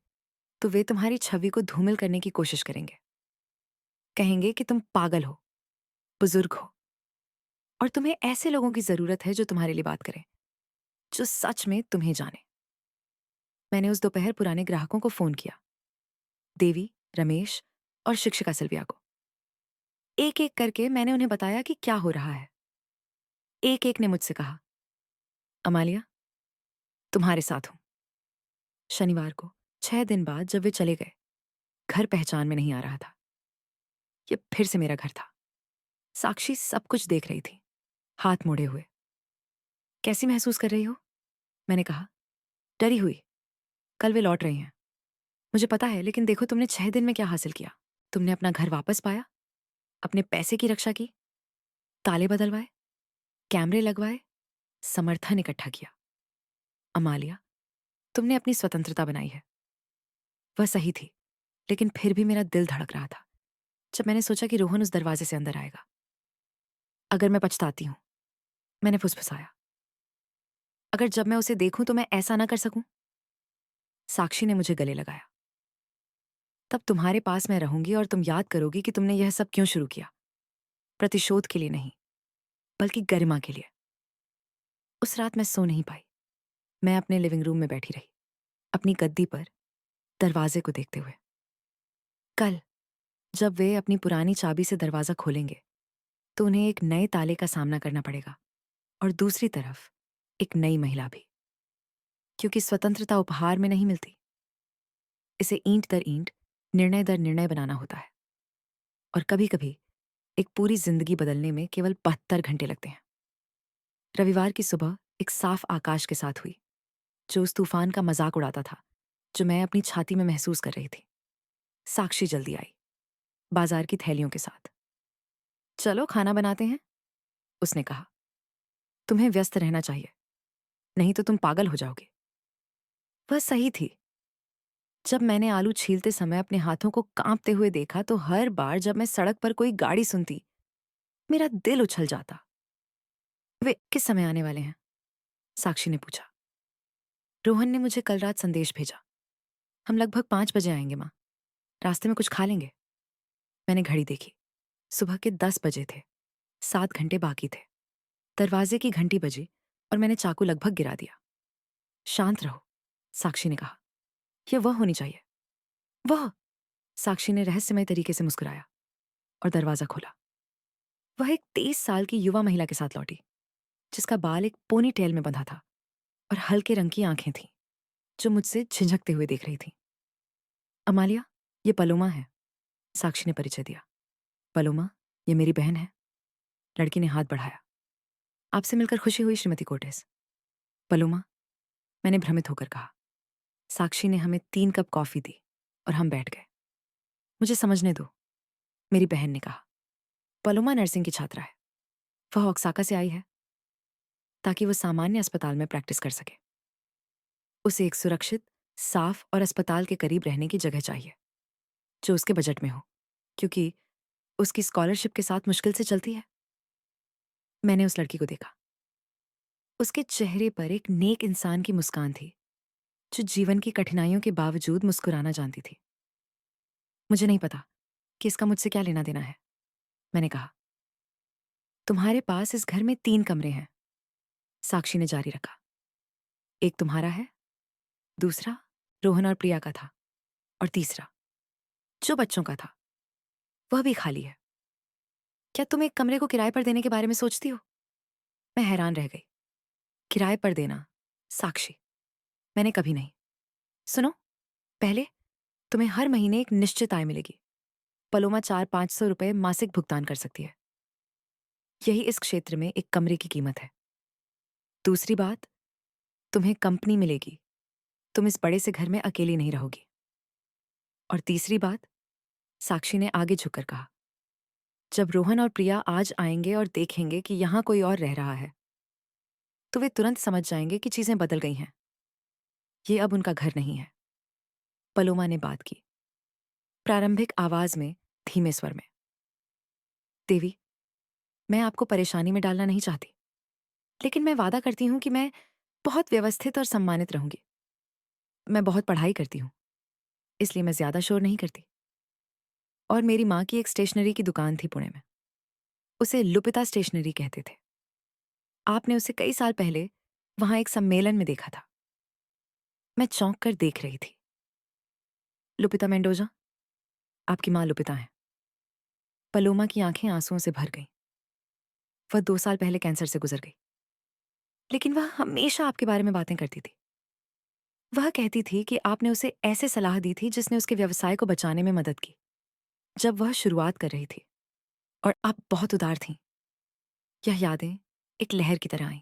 तो वे तुम्हारी छवि को धूमिल करने की कोशिश करेंगे। कहेंगे कि तुम पागल हो, बुजुर्ग हो और तुम्हें ऐसे लोगों की जरूरत है जो तुम्हारे लिए बात करें, जो सच में तुम्हें जाने। मैंने उस दोपहर पुराने ग्राहकों को फोन किया, देवी, रमेश और शिक्षिका सिल्विया को। एक एक करके मैंने उन्हें बताया कि क्या हो रहा है। एक एक ने मुझसे कहा, अमालिया, तुम्हारे साथ हूं। शनिवार को 6 दिन बाद जब वे चले गए, घर पहचान में नहीं आ रहा था। ये फिर से मेरा घर था। साक्षी सब कुछ देख रही थी, हाथ मोड़े हुए। कैसी महसूस कर रही हो? मैंने कहा, डरी हुई। कल वे लौट रही हैं। मुझे पता है, लेकिन देखो तुमने 6 दिन में क्या हासिल किया। तुमने अपना घर वापस पाया, अपने पैसे की रक्षा की, ताले बदलवाए, कैमरे लगवाए, समर्थन इकट्ठा किया। अमालिया, तुमने अपनी स्वतंत्रता बनाई है। वह सही थी, लेकिन फिर भी मेरा दिल धड़क रहा था जब मैंने सोचा कि रोहन उस दरवाजे से अंदर आएगा। अगर मैं पछताती हूं, मैंने फुसफुसाया। अगर जब मैं उसे देखूं तो मैं ऐसा ना कर सकूं। साक्षी ने मुझे गले लगाया। तब तुम्हारे पास मैं रहूंगी और तुम याद करोगी कि तुमने यह सब क्यों शुरू किया। प्रतिशोध के लिए नहीं, बल्कि गरिमा के लिए। उस रात मैं सो नहीं पाई। मैं अपने लिविंग रूम में बैठी रही, अपनी गद्दी पर, दरवाजे को देखते हुए। कल जब वे अपनी पुरानी चाबी से दरवाजा खोलेंगे तो उन्हें एक नए ताले का सामना करना पड़ेगा, और दूसरी तरफ एक नई महिला भी। क्योंकि स्वतंत्रता उपहार में नहीं मिलती, इसे ईंट दर ईंट, निर्णय दर निर्णय बनाना होता है। और कभी कभी एक पूरी जिंदगी बदलने में केवल 72 घंटे लगते हैं। रविवार की सुबह एक साफ आकाश के साथ हुई, जो उस तूफान का मजाक उड़ाता था जो मैं अपनी छाती में महसूस कर रही थी। साक्षी जल्दी आई, बाजार की थैलियों के साथ। चलो खाना बनाते हैं, उसने कहा। तुम्हें व्यस्त रहना चाहिए, नहीं तो तुम पागल हो जाओगे। वह सही थी। जब मैंने आलू छीलते समय अपने हाथों को कांपते हुए देखा तो हर बार जब मैं सड़क पर कोई गाड़ी सुनती, मेरा दिल उछल जाता। वे किस समय आने वाले हैं? साक्षी ने पूछा। रोहन ने मुझे कल रात संदेश भेजा। हम लगभग 5 बजे आएंगे माँ। रास्ते में कुछ खा लेंगे। मैंने घड़ी देखी। सुबह के 10 बजे थे। 7 घंटे बाकी थे। दरवाजे की घंटी बजी और मैंने चाकू लगभग गिरा दिया। शांत रहो, साक्षी ने कहा। यह वह होनी चाहिए। वह, साक्षी ने रहस्यमय तरीके से मुस्कुराया और दरवाजा खोला। वह एक 23 साल की युवा महिला के साथ लौटी, जिसका बाल एक पोनी टेल में बंधा था और हल्के रंग की आंखें थीं, जो मुझसे झिझकते हुए देख रही थी। अमालिया, ये पलोमा है, साक्षी ने परिचय दिया। पलोमा, ये मेरी बहन है। लड़की ने हाथ बढ़ाया। आपसे मिलकर खुशी हुई श्रीमती कोटेस। पलोमा, मैंने भ्रमित होकर कहा। साक्षी ने हमें 3 कप कॉफी दी और हम बैठ गए। मुझे समझने दो, मेरी बहन ने कहा। पलोमा नर्सिंग की छात्रा है। वह ओक्साका से आई है ताकि वो सामान्य अस्पताल में प्रैक्टिस कर सके। उसे एक सुरक्षित, साफ और अस्पताल के करीब रहने की जगह चाहिए, जो उसके बजट में हो, क्योंकि उसकी स्कॉलरशिप के साथ मुश्किल से चलती है। मैंने उस लड़की को देखा। उसके चेहरे पर एक नेक इंसान की मुस्कान थी, जो जीवन की कठिनाइयों के बावजूद मुस्कुराना जानती थी। मुझे नहीं पता कि इसका मुझसे क्या लेना देना है। मैंने कहा, तुम्हारे पास इस घर में 3 कमरे हैं। साक्षी ने जारी रखा। एक तुम्हारा है, दूसरा रोहन और प्रिया का था, और तीसरा जो बच्चों का था वह भी खाली है। क्या तुम एक कमरे को किराए पर देने के बारे में सोचती हो? मैं हैरान रह गई। किराए पर देना? साक्षी, मैंने कभी नहीं। सुनो, पहले तुम्हें हर महीने एक निश्चित आय मिलेगी। पलोमा 400-500 रुपए मासिक भुगतान कर सकती है। यही इस क्षेत्र में एक कमरे की कीमत है। दूसरी बात, तुम्हें कंपनी मिलेगी। तुम इस बड़े से घर में अकेली नहीं रहोगी। और तीसरी बात, साक्षी ने आगे झुककर कहा, जब रोहन और प्रिया आज आएंगे और देखेंगे कि यहां कोई और रह रहा है, तो वे तुरंत समझ जाएंगे कि चीजें बदल गई हैं। ये अब उनका घर नहीं है। पलोमा ने बात की, प्रारंभिक आवाज में, धीमे स्वर में। देवी, मैं आपको परेशानी में डालना नहीं चाहती, लेकिन मैं वादा करती हूं कि मैं बहुत व्यवस्थित और सम्मानित रहूंगी। मैं बहुत पढ़ाई करती हूं, इसलिए मैं ज्यादा शोर नहीं करती। और मेरी माँ की एक स्टेशनरी की दुकान थी पुणे में। उसे लुपिता स्टेशनरी कहते थे। आपने उसे कई साल पहले वहां एक सम्मेलन में देखा था। मैं चौंक कर देख रही थी। लुपिता मेंडोजा, आपकी माँ लुपिता है। पलोमा की आंखें आंसुओं से भर गईं। वह 2 साल पहले कैंसर से गुजर गई, लेकिन वह हमेशा आपके बारे में बातें करती थी। वह कहती थी कि आपने उसे ऐसे सलाह दी थी जिसने उसके व्यवसाय को बचाने में मदद की, जब वह शुरुआत कर रही थी। और आप बहुत उदार थीं। यह यादें एक लहर की तरह आईं।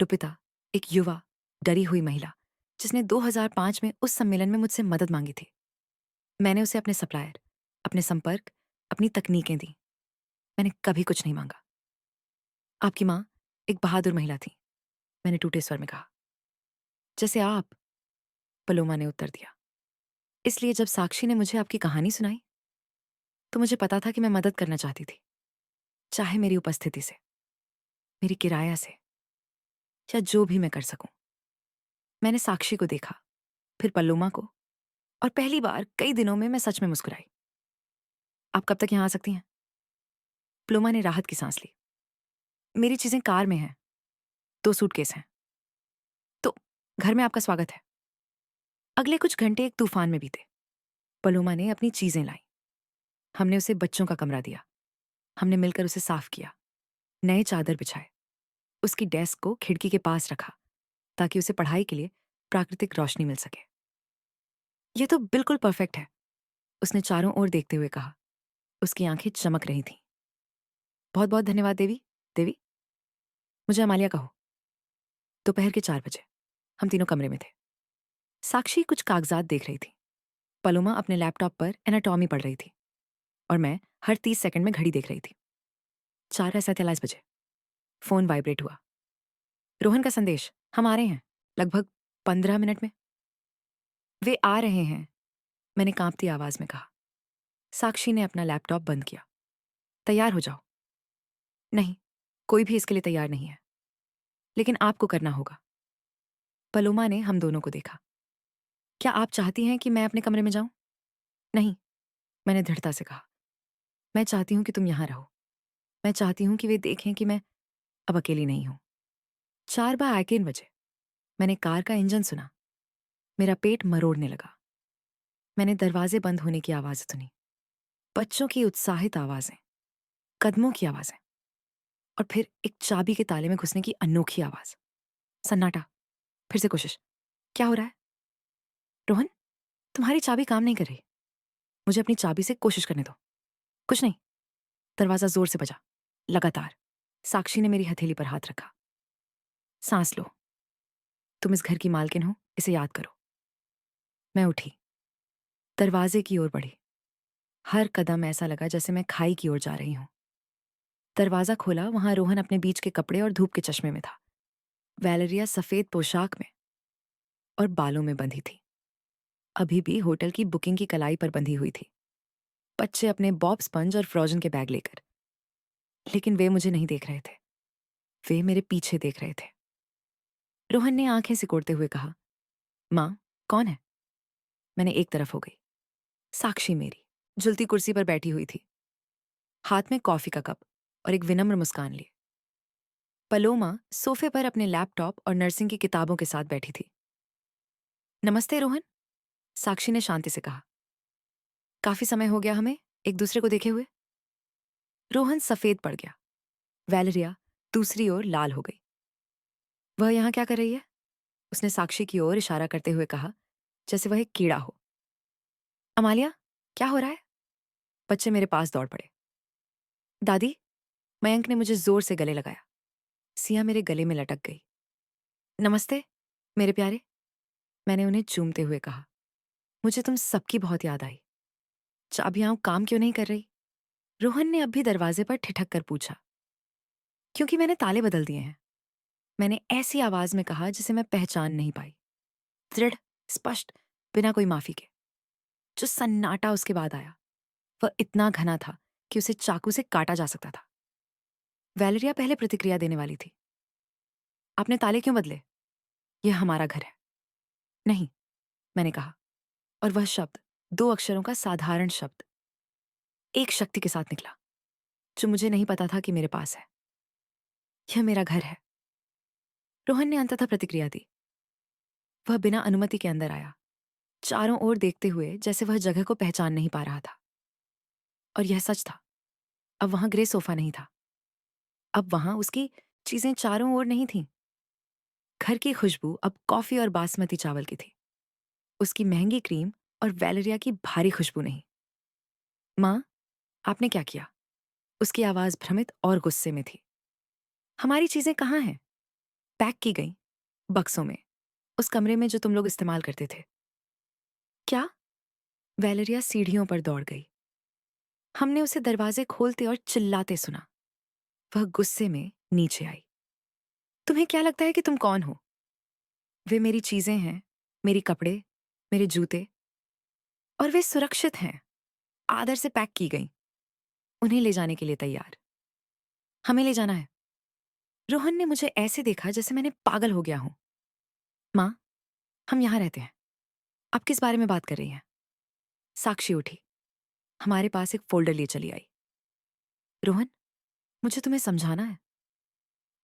लुपिता, एक युवा, डरी हुई महिला, जिसने 2005 में उस सम्मेलन में मुझसे मदद मांगी थी। मैंने उसे अपने सप्लायर, अपने संपर्क, अपनी तकनीकें दी। मैंने कभी कुछ नहीं मांगा। आपकी माँ एक बहादुर महिला थी, मैंने टूटे स्वर में कहा। जैसे आप, पलोमा ने उत्तर दिया। इसलिए जब साक्षी ने मुझे आपकी कहानी सुनाई, तो मुझे पता था कि मैं मदद करना चाहती थी, चाहे मेरी उपस्थिति से, मेरी किराया से, या जो भी मैं कर सकूं। मैंने साक्षी को देखा, फिर पलोमा को, और पहली बार कई दिनों में मैं सच में मुस्कुराई। आप कब तक यहां आ सकती हैं? पलोमा ने राहत की सांस ली। मेरी चीजें कार में हैं, 2 सूटकेस हैं, तो घर में आपका स्वागत है। अगले कुछ घंटे एक तूफान में बीते। पलोमा ने अपनी चीजें लाई। हमने उसे बच्चों का कमरा दिया। हमने मिलकर उसे साफ किया, नए चादर बिछाए, उसकी डेस्क को खिड़की के पास रखा ताकि उसे पढ़ाई के लिए प्राकृतिक रोशनी मिल सके। यह तो बिल्कुल परफेक्ट है, उसने चारों ओर देखते हुए कहा। उसकी आंखें चमक रही थीं। बहुत बहुत धन्यवाद देवी। देवी, मुझे अमालिया कहो। दोपहर के 4 बजे हम तीनों कमरे में थे। साक्षी कुछ कागजात देख रही थी। पलोमा अपने लैपटॉप पर एनाटॉमी पढ़ रही थी, और मैं हर 30 सेकंड में घड़ी देख रही थी। 4:47 फोन वाइब्रेट हुआ। रोहन का संदेश, हम आ रहे हैं, लगभग 15 मिनट में। वे आ रहे हैं, मैंने कांपती आवाज में कहा। साक्षी ने अपना लैपटॉप बंद किया। तैयार हो जाओ। नहीं, कोई भी इसके लिए तैयार नहीं है, लेकिन आपको करना होगा। पलोमा ने हम दोनों को देखा। क्या आप चाहती हैं कि मैं अपने कमरे में जाऊं? नहीं, मैंने दृढ़ता से कहा। मैं चाहती हूं कि तुम यहां रहो। मैं चाहती हूं कि वे देखें कि मैं अब अकेली नहीं हूं। 4:51 मैंने कार का इंजन सुना। मेरा पेट मरोड़ने लगा। मैंने दरवाजे बंद होने की आवाज सुनी, बच्चों की उत्साहित आवाजें, कदमों की आवाजें, और फिर एक चाबी के ताले में घुसने की अनोखी आवाज। सन्नाटा। फिर से कोशिश। क्या हो रहा है? रोहन, तुम्हारी चाबी काम नहीं कर रही। मुझे अपनी चाबी से कोशिश करने दो। कुछ नहीं। दरवाजा जोर से बजा, लगातार। साक्षी ने मेरी हथेली पर हाथ रखा। सांस लो। तुम इस घर की मालकिन हो, इसे याद करो। मैं उठी, दरवाजे की ओर बढ़ी। हर कदम ऐसा लगा जैसे मैं खाई की ओर जा रही हूं। दरवाजा खोला, वहां रोहन अपने बीच के कपड़े और धूप के चश्मे में था। वैलेरिया सफेद पोशाक में और बालों में बंधी थी, अभी भी होटल की बुकिंग की कलाई पर बंधी हुई थी। बच्चे अपने बॉब स्पंज और फ्रोजन के बैग लेकर। लेकिन वे मुझे नहीं देख रहे थे, वे मेरे पीछे देख रहे थे। रोहन ने आंखें सिकोड़ते हुए कहा, माँ, कौन है? मैंने एक तरफ हो गई। साक्षी मेरी, झुलती कुर्सी पर बैठी हुई थी, हाथ में कॉफी का कप और एक विनम्र मुस्कान लिए। पलोमा सोफे पर अपने लैपटॉप और नर्सिंग की किताबों के साथ बैठी थी। नमस्ते रोहन, साक्षी ने शांति से कहा। काफी समय हो गया हमें एक दूसरे को देखे हुए। रोहन सफेद पड़ गया। वैलेरिया दूसरी ओर लाल हो गई। वह यहाँ क्या कर रही है? उसने साक्षी की ओर इशारा करते हुए कहा, जैसे वह एक कीड़ा हो। अमालिया, क्या हो रहा है? बच्चे मेरे पास दौड़ पड़े। दादी, मयंक ने मुझे जोर से गले लगाया। सिया मेरे गले में लटक गई। नमस्ते मेरे प्यारे, मैंने उन्हें चूमते हुए कहा। मुझे तुम सबकी बहुत याद आई। चाबियां काम क्यों नहीं कर रही? रोहन ने अब भी दरवाजे पर ठिठक कर पूछा। क्योंकि मैंने ताले बदल दिए हैं, मैंने ऐसी आवाज में कहा जिसे मैं पहचान नहीं पाई। दृढ़, स्पष्ट, बिना कोई माफी के। जो सन्नाटा उसके बाद आया वह इतना घना था कि उसे चाकू से काटा जा सकता था। वैलेरिया पहले प्रतिक्रिया देने वाली थी। आपने ताले क्यों बदले? यह हमारा घर है। नहीं, मैंने कहा, और वह शब्द 2 अक्षरों का साधारण शब्द एक शक्ति के साथ निकला जो मुझे नहीं पता था कि मेरे पास है। यह मेरा घर है। रोहन ने अंततः प्रतिक्रिया दी। वह बिना अनुमति के अंदर आया, चारों ओर देखते हुए जैसे वह जगह को पहचान नहीं पा रहा था। और यह सच था, अब वहां ग्रे सोफा नहीं था। अब वहां उसकी चीजें चारों ओर नहीं थीं। घर की खुशबू अब कॉफी और बासमती चावल की थी, उसकी महंगी क्रीम और वैलेरिया की भारी खुशबू नहीं। माँ, आपने क्या किया? उसकी आवाज भ्रमित और गुस्से में थी। हमारी चीजें कहाँ हैं? पैक की गई, बक्सों में, उस कमरे में जो तुम लोग इस्तेमाल करते थे। क्या? वैलेरिया सीढ़ियों पर दौड़ गई। हमने उसे दरवाजे खोलते और चिल्लाते सुना। वह गुस्से में नीचे आई। तुम्हें क्या लगता है कि तुम कौन हो? वे मेरी चीजें हैं, मेरी कपड़े, मेरे जूते, और वे सुरक्षित हैं, आदर से पैक की गई, उन्हें ले जाने के लिए तैयार। हमें ले जाना है। रोहन ने मुझे ऐसे देखा जैसे मैंने पागल हो गया हूं। माँ, हम यहां रहते हैं। आप किस बारे में बात कर रही हैं? साक्षी उठी, हमारे पास एक फोल्डर लिए चली आई। रोहन, मुझे तुम्हें समझाना है,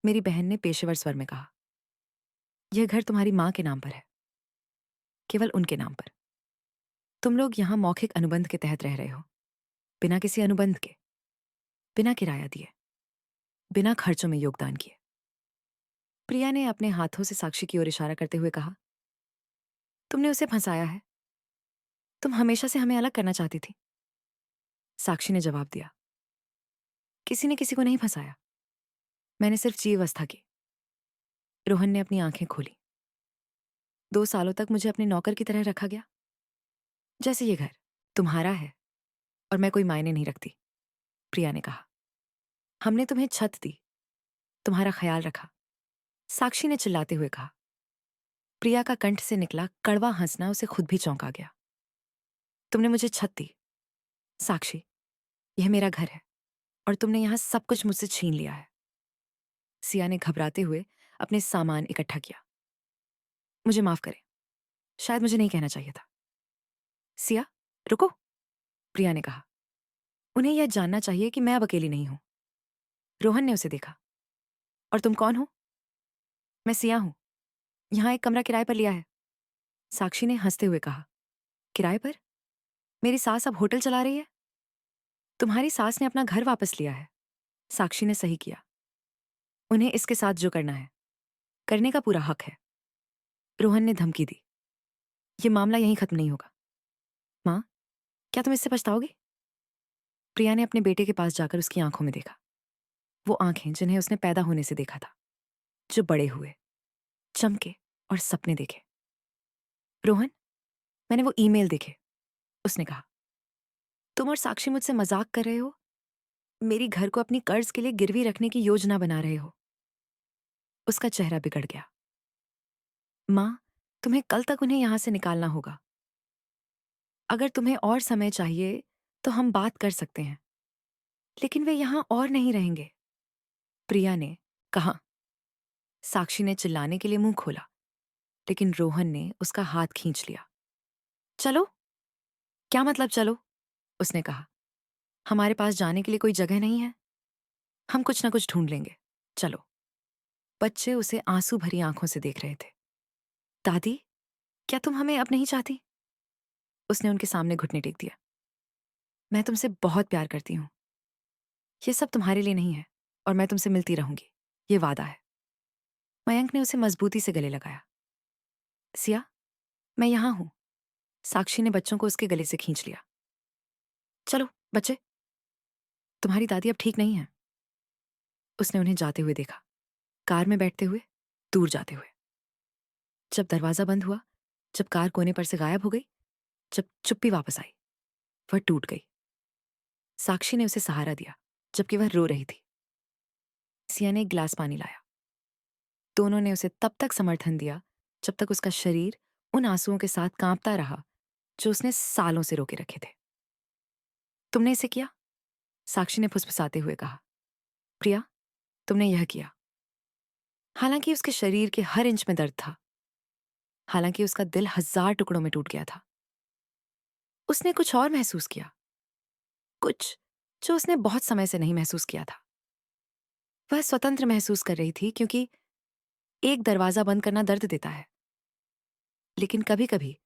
मेरी बहन ने पेशेवर स्वर में कहा। यह घर तुम्हारी माँ के नाम पर है, केवल उनके नाम पर। तुम लोग यहाँ मौखिक अनुबंध के तहत रह रहे हो, बिना किसी अनुबंध के, बिना किराया दिए, बिना खर्चों में योगदान किए। प्रिया ने अपने हाथों से साक्षी की ओर इशारा करते हुए कहा। तुमने उसे फंसाया है। तुम हमेशा से हमें अलग करना चाहती थी। साक्षी ने जवाब दिया। किसी ने किसी को नहीं फंसाया, मैंने सिर्फ जी अवस्था की। रोहन ने अपनी आंखें खोली। 2 सालों तक मुझे अपने नौकर की तरह रखा गया, जैसे ये घर तुम्हारा है और मैं कोई मायने नहीं रखती। प्रिया ने कहा। हमने तुम्हें छत दी, तुम्हारा ख्याल रखा, साक्षी ने चिल्लाते हुए कहा। प्रिया का कंठ से निकला कड़वा हंसना उसे खुद भी चौंका गया। तुमने मुझे छत दी, साक्षी, यह मेरा घर है और तुमने यहां सब कुछ मुझसे छीन लिया है। सिया ने घबराते हुए अपने सामान इकट्ठा किया। मुझे माफ करें, शायद मुझे नहीं कहना चाहिए था। सिया, रुको, प्रिया ने कहा। उन्हें यह जानना चाहिए कि मैं अब अकेली नहीं हूं। रोहन ने उसे देखा। और तुम कौन हो? मैं सिया हूं, यहां एक कमरा किराए पर लिया है। साक्षी ने हंसते हुए कहा। किराए पर? मेरी सास अब होटल चला रही है? तुम्हारी सास ने अपना घर वापस लिया है। साक्षी ने सही किया। उन्हें इसके साथ जो करना है करने का पूरा हक है। रोहन ने धमकी दी। ये मामला यहीं खत्म नहीं होगा। माँ, क्या तुम इससे पछताओगी? प्रिया ने अपने बेटे के पास जाकर उसकी आंखों में देखा, वो आंखें जिन्हें उसने पैदा होने से देखा था, जो बड़े हुए, चमके और सपने देखे। रोहन, मैंने वो ईमेल देखे, उसने कहा। तुम और साक्षी मुझसे मजाक कर रहे हो, मेरी घर को अपनी कर्ज के लिए गिरवी रखने की योजना बना रहे हो। उसका चेहरा बिगड़ गया। माँ, तुम्हें कल तक उन्हें यहां से निकालना होगा। अगर तुम्हें और समय चाहिए तो हम बात कर सकते हैं, लेकिन वे यहां और नहीं रहेंगे, प्रिया ने कहा। साक्षी ने चिल्लाने के लिए मुंह खोला, लेकिन रोहन ने उसका हाथ खींच लिया। चलो? क्या मतलब चलो? उसने कहा। हमारे पास जाने के लिए कोई जगह नहीं है। हम कुछ ना कुछ ढूंढ लेंगे। चलो। बच्चे उसे आंसू भरी आंखों से देख रहे थे। दादी, क्या तुम हमें अब नहीं चाहती? उसने उनके सामने घुटने टेक दिया। मैं तुमसे बहुत प्यार करती हूँ। ये सब तुम्हारे लिए नहीं है और मैं तुमसे मिलती रहूंगी। ये वादा है। मयंक ने उसे मजबूती से गले लगाया। सिया, मैं यहां हूं। साक्षी ने बच्चों को उसके गले से खींच लिया। चलो बच्चे, तुम्हारी दादी अब ठीक नहीं है। उसने उन्हें जाते हुए देखा, कार में बैठते हुए, दूर जाते हुए। जब दरवाजा बंद हुआ, जब कार कोने पर से गायब हो गई, जब चुप्पी वापस आई, वह टूट गई। साक्षी ने उसे सहारा दिया जबकि वह रो रही थी। सिया ने एक गिलास पानी लाया। दोनों ने उसे तब तक समर्थन दिया जब तक उसका शरीर उन आंसुओं के साथ कांपता रहा जो उसने सालों से रोके रखे थे। तुमने इसे किया? साक्षी ने फुसफुसाते हुए कहा। प्रिया, तुमने यह किया। हालांकि उसके शरीर के हर इंच में दर्द था, हालांकि उसका दिल 1000 टुकड़ों में टूट गया था, उसने कुछ और महसूस किया, कुछ जो उसने बहुत समय से नहीं महसूस किया था। वह स्वतंत्र महसूस कर रही थी क्योंकि एक दरवाजा बंद करना दर्द देता है, लेकिन कभी-कभी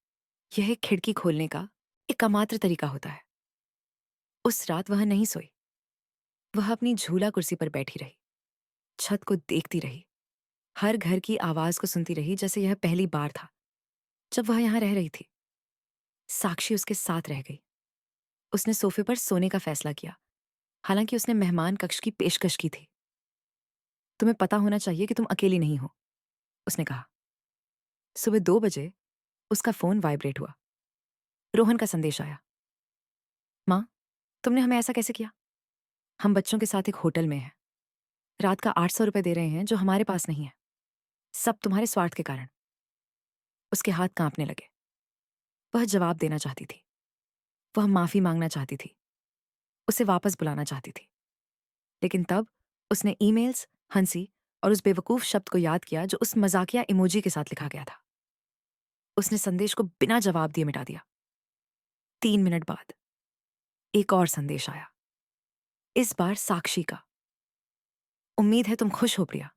यह एक खिड़की खोलने का एक अमात्र तरीका होता है। उस रात वह नहीं सोई। वह अपनी झूला कुर्सी पर बैठी रही, छत को देखती रही, हर घर की आवाज को सुनती रही जैसे यह पहली बार था जब वह यहां रह रही थी। साक्षी उसके साथ रह गई। उसने सोफे पर सोने का फैसला किया, हालांकि उसने मेहमान कक्ष की पेशकश की थी। तुम्हें पता होना चाहिए कि तुम अकेली नहीं हो, उसने कहा। सुबह 2 बजे उसका फोन वाइब्रेट हुआ। रोहन का संदेश आया। माँ, तुमने हमें ऐसा कैसे किया? हम बच्चों के साथ एक होटल में हैं। रात का 800 रुपए दे रहे हैं जो हमारे पास नहीं है। सब तुम्हारे स्वार्थ के कारण। उसके हाथ कांपने लगे। वह जवाब देना चाहती थी। वह माफी मांगना चाहती थी। उसे वापस बुलाना चाहती थी। लेकिन तब उसने ईमेल्स, हंसी और उस बेवकूफ शब्द को याद किया जो उस मजाकिया इमोजी के साथ लिखा गया था। उसने संदेश को बिना जवाब दिए मिटा दिया। 3 मिनट बाद एक और संदेश आया, इस बार साक्षी का। उम्मीद है तुम खुश हो प्रिया।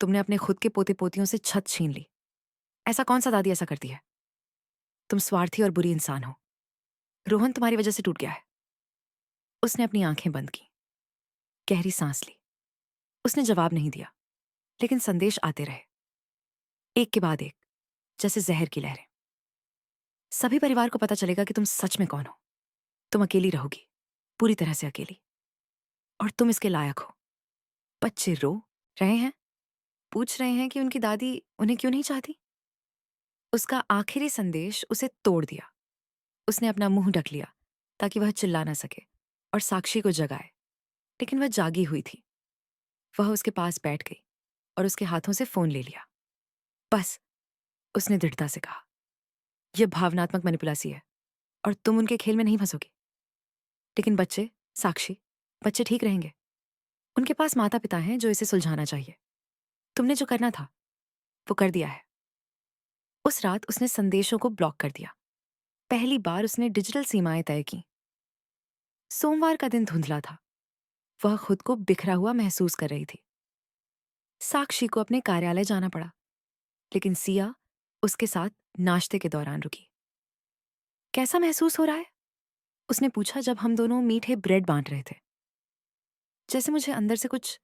तुमने अपने खुद के पोते पोतियों से छत छीन ली। ऐसा कौन सा दादी ऐसा करती है? तुम स्वार्थी और बुरी इंसान हो। रोहन तुम्हारी वजह से टूट गया है। उसने अपनी आंखें बंद की, गहरी सांस ली। उसने जवाब नहीं दिया, लेकिन संदेश आते रहे, एक के बाद एक, जैसे जहर की लहरें। सभी परिवार को पता चलेगा कि तुम सच में कौन हो। तुम अकेली रहोगी, पूरी तरह से अकेली, और तुम इसके लायक हो। बच्चे रो रहे हैं, पूछ रहे हैं कि उनकी दादी उन्हें क्यों नहीं चाहती। उसका आखिरी संदेश उसे तोड़ दिया। उसने अपना मुंह ढक लिया ताकि वह चिल्ला ना सके और साक्षी को जगाए, लेकिन वह जागी हुई थी। वह उसके पास बैठ गई और उसके हाथों से फोन ले लिया। बस, उसने दृढ़ता से कहा, यह भावनात्मक मैनिपुलेसी है और तुम उनके खेल में नहीं फंसोगी। लेकिन बच्चे, साक्षी, बच्चे ठीक रहेंगे। उनके पास माता पिता हैं जो इसे सुलझाना चाहिए। तुमने जो करना था वो कर दिया है। उस रात उसने संदेशों को ब्लॉक कर दिया। पहली बार उसने डिजिटल सीमाएं तय की। सोमवार का दिन धुंधला था। वह खुद को बिखरा हुआ महसूस कर रही थी। साक्षी को अपने कार्यालय जाना पड़ा, लेकिन सिया उसके साथ नाश्ते के दौरान रुकी। कैसा महसूस हो रहा है? उसने पूछा जब हम दोनों मीठे ब्रेड बांट रहे थे। जैसे मुझे अंदर से कुछ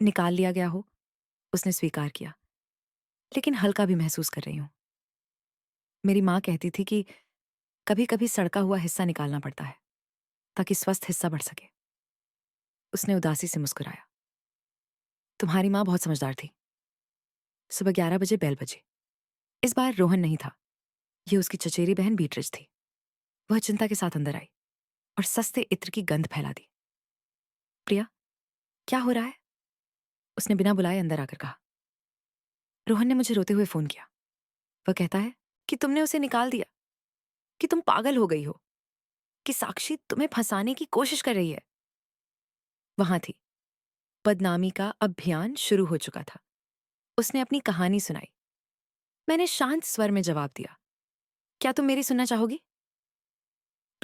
निकाल लिया गया हो, उसने स्वीकार किया। लेकिन हल्का भी महसूस कर रही हूं। मेरी माँ कहती थी कि कभी कभी सड़का हुआ हिस्सा निकालना पड़ता है ताकि स्वस्थ हिस्सा बढ़ सके। उसने उदासी से मुस्कुराया। तुम्हारी माँ बहुत समझदार थी। सुबह 11 बजे बेल बजी। इस बार रोहन नहीं था, यह उसकी चचेरी बहन बीटरिज थी। वह चिंता के साथ अंदर आई और सस्ते इत्र की गंध फैला दी। प्रिया, क्या हो रहा है? उसने बिना बुलाए अंदर आकर कहा। रोहन ने मुझे रोते हुए फोन किया। वह कहता है कि तुमने उसे निकाल दिया, कि तुम पागल हो गई हो, कि साक्षी तुम्हें फंसाने की कोशिश कर रही है। वहां थी, बदनामी का अभियान शुरू हो चुका था। उसने अपनी कहानी सुनाई। मैंने शांत स्वर में जवाब दिया, क्या तुम मेरी सुनना चाहोगी?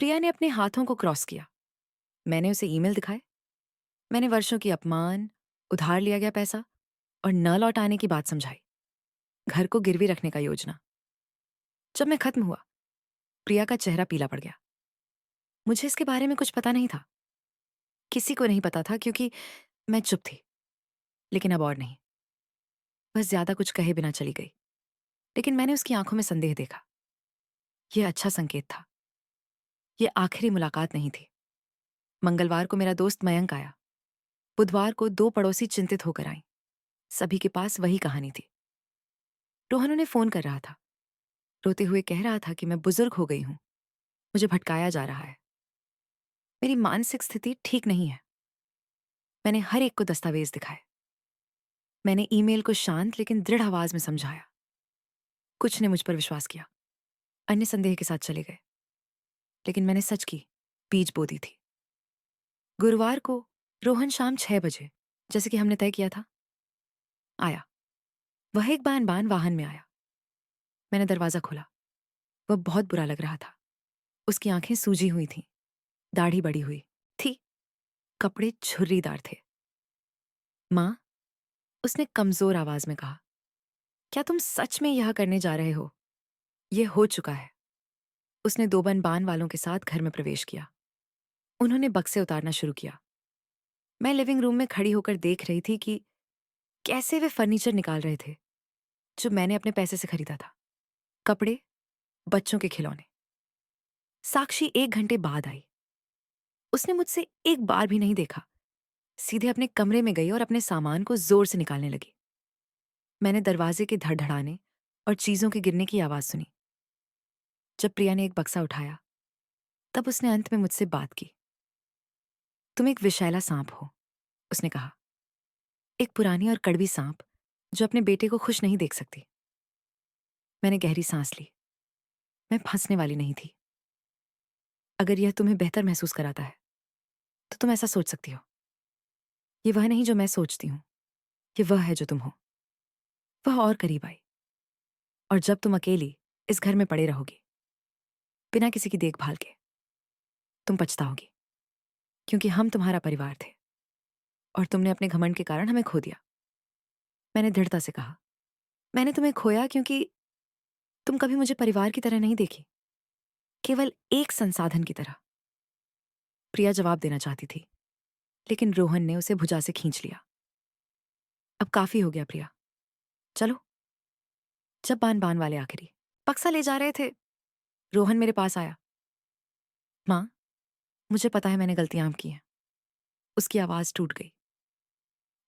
प्रिया ने अपने हाथों को क्रॉस किया। मैंने उसे ईमेल दिखाए। मैंने वर्षों की अपमान, उधार लिया गया पैसा और न लौट आने की बात समझाई। घर को गिरवी रखने का योजना। जब मैं खत्म हुआ, प्रिया का चेहरा पीला पड़ गया। मुझे इसके बारे में कुछ पता नहीं था। किसी को नहीं पता था क्योंकि मैं चुप थी। लेकिन अब और नहीं। बस ज्यादा कुछ कहे बिना चली गई। लेकिन मैंने उसकी आंखों में संदेह देखा। यह अच्छा संकेत था। ये आखिरी मुलाकात नहीं थी। मंगलवार को मेरा दोस्त मयंक आया। बुधवार को 2 पड़ोसी चिंतित होकर आईं। सभी के पास वही कहानी थी। रोहन उन्हें फोन कर रहा था। रोते हुए कह रहा था कि मैं बुजुर्ग हो गई हूं। मुझे भटकाया जा रहा है। मेरी मानसिक स्थिति ठीक नहीं है। मैंने हर एक को दस्तावेज दिखाए। मैंने ईमेल को शांत लेकिन दृढ़ आवाज में समझाया। कुछ ने मुझ पर विश्वास किया। अन्य संदेह के साथ चले गए। लेकिन मैंने सच की बीज बो दी थी। गुरुवार को रोहन शाम 6 बजे, जैसे कि हमने तय किया था, आया। वह एक बान बान वाहन में आया। मैंने दरवाजा खोला। वह बहुत बुरा लग रहा था। उसकी आंखें सूजी हुई थीं। दाढ़ी बड़ी हुई थी। कपड़े झुर्रीदार थे। मां, उसने कमजोर आवाज में कहा, क्या तुम सच में यह करने जा रहे हो? यह हो चुका है। उसने 2 बन बान वालों के साथ घर में प्रवेश किया। उन्होंने बक्से उतारना शुरू किया। मैं लिविंग रूम में खड़ी होकर देख रही थी कि कैसे वे फर्नीचर निकाल रहे थे जो मैंने अपने पैसे से खरीदा था। कपड़े, बच्चों के खिलौने। साक्षी 1 घंटे बाद आई। उसने मुझसे एक बार भी नहीं देखा। सीधे अपने कमरे में गई और अपने सामान को जोर से निकालने लगी। मैंने दरवाजे के धड़धड़ाने और चीजों के गिरने की आवाज सुनी। जब प्रिया ने एक बक्सा उठाया, तब उसने अंत में मुझसे बात की। तुम एक विषैला सांप हो, उसने कहा। एक पुरानी और कड़वी सांप जो अपने बेटे को खुश नहीं देख सकती। मैंने गहरी सांस ली। मैं फंसने वाली नहीं थी। अगर यह तुम्हें बेहतर महसूस कराता है तो तुम ऐसा सोच सकती हो। ये वह नहीं जो मैं सोचती हूँ। ये वह है जो तुम हो। वह और करीब आई। और जब तुम अकेली इस घर में पड़े रहोगी, बिना किसी की देखभाल के, तुम पछताओगी। क्योंकि हम तुम्हारा परिवार थे और तुमने अपने घमंड के कारण हमें खो दिया। मैंने दृढ़ता से कहा, मैंने तुम्हें खोया क्योंकि तुम कभी मुझे परिवार की तरह नहीं देखी, केवल एक संसाधन की तरह। प्रिया जवाब देना चाहती थी, लेकिन रोहन ने उसे भुजा से खींच लिया। अब काफी हो गया प्रिया, चलो। जब बान बान वाले आखिरी बक्सा ले जा रहे थे, रोहन मेरे पास आया। मां, मुझे पता है मैंने गलतियां की हैं। उसकी आवाज टूट गई।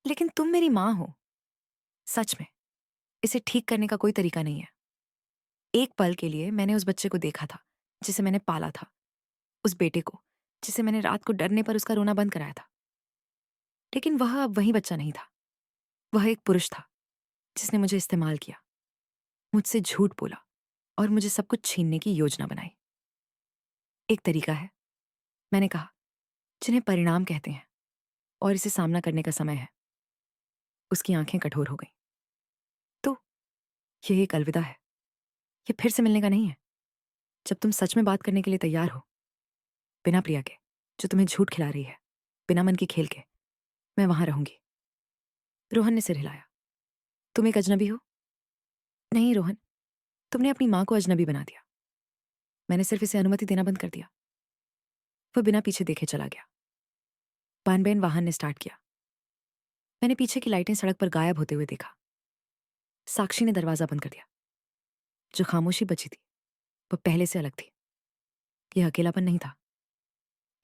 लेकिन तुम मेरी मां हो। सच में इसे ठीक करने का कोई तरीका नहीं है। एक पल के लिए मैंने उस बच्चे को देखा था जिसे मैंने पाला था। उस बेटे को जिसे मैंने रात को डरने पर उसका रोना बंद कराया था। लेकिन वह अब वही बच्चा नहीं था। वह एक पुरुष था जिसने मुझे इस्तेमाल किया, मुझसे झूठ बोला और मुझे सब कुछ छीनने की योजना बनाई। एक तरीका है, मैंने कहा, जिन्हें परिणाम कहते हैं, और इसे सामना करने का समय है। उसकी आंखें कठोर हो गईं। तो यह एक अलविदा है। ये फिर से मिलने का नहीं है। जब तुम सच में बात करने के लिए तैयार हो, बिना प्रिया के, जो तुम्हें झूठ खिला रही है, बिना मन की खेल के, मैं वहां रहूंगी। रोहन ने सिर हिलाया। तुम एक अजनबी हो? नहीं रोहन, तुमने अपनी मां को अजनबी बना दिया। मैंने सिर्फ इसे अनुमति देना बंद कर दिया। वह बिना पीछे देखे चला गया। बानबेन वाहन ने स्टार्ट किया। मैंने पीछे की लाइटें सड़क पर गायब होते हुए देखा। साक्षी ने दरवाजा बंद कर दिया। जो खामोशी बची थी वह पहले से अलग थी। यह अकेलापन नहीं था,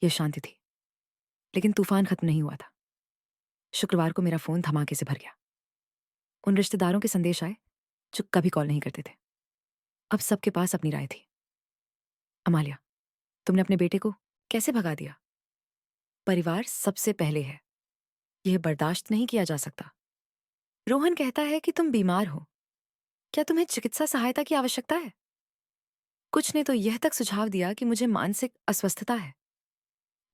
यह शांति थी। लेकिन तूफान खत्म नहीं हुआ था। शुक्रवार को मेरा फोन धमाके से भर गया। उन रिश्तेदारों के संदेश आए जो कभी कॉल नहीं करते थे। अब सबके पास अपनी राय थी। अमालिया, तुमने अपने बेटे को कैसे भगा दिया? परिवार सबसे पहले है। यह बर्दाश्त नहीं किया जा सकता। रोहन कहता है कि तुम बीमार हो। क्या तुम्हें चिकित्सा सहायता की आवश्यकता है? कुछ ने तो यह तक सुझाव दिया कि मुझे मानसिक अस्वस्थता है,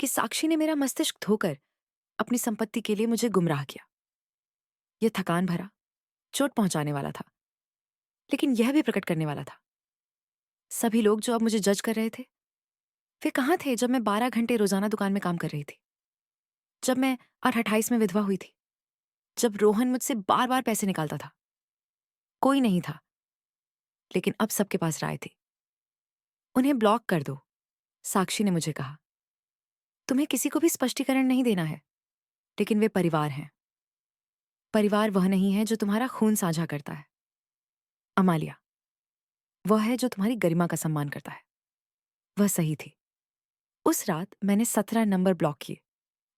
कि साक्षी ने मेरा मस्तिष्क धोकर अपनी संपत्ति के लिए मुझे गुमराह किया। यह थकान भरा, चोट पहुंचाने वाला था, लेकिन यह भी प्रकट करने वाला था। सभी लोग जो अब मुझे जज कर रहे थे, वे कहाँ थे जब मैं 12 घंटे रोजाना दुकान में काम कर रही थी? जब मैं 28 में विधवा हुई थी? जब रोहन मुझसे बार-बार पैसे निकालता था? कोई नहीं था, लेकिन अब सबके पास राय थी। उन्हें ब्लॉक कर दो, साक्षी ने मुझे कहा। तुम्हें किसी को भी स्पष्टीकरण नहीं देना है, लेकिन वे परिवार हैं। परिवार वह नहीं है जो तुम्हारा खून साझा करता है। अमालिया, वह है जो तुम्हारी गरिमा का सम्मान करता है। वह सही थी। उस रात मैंने 17 नंबर ब्लॉक किए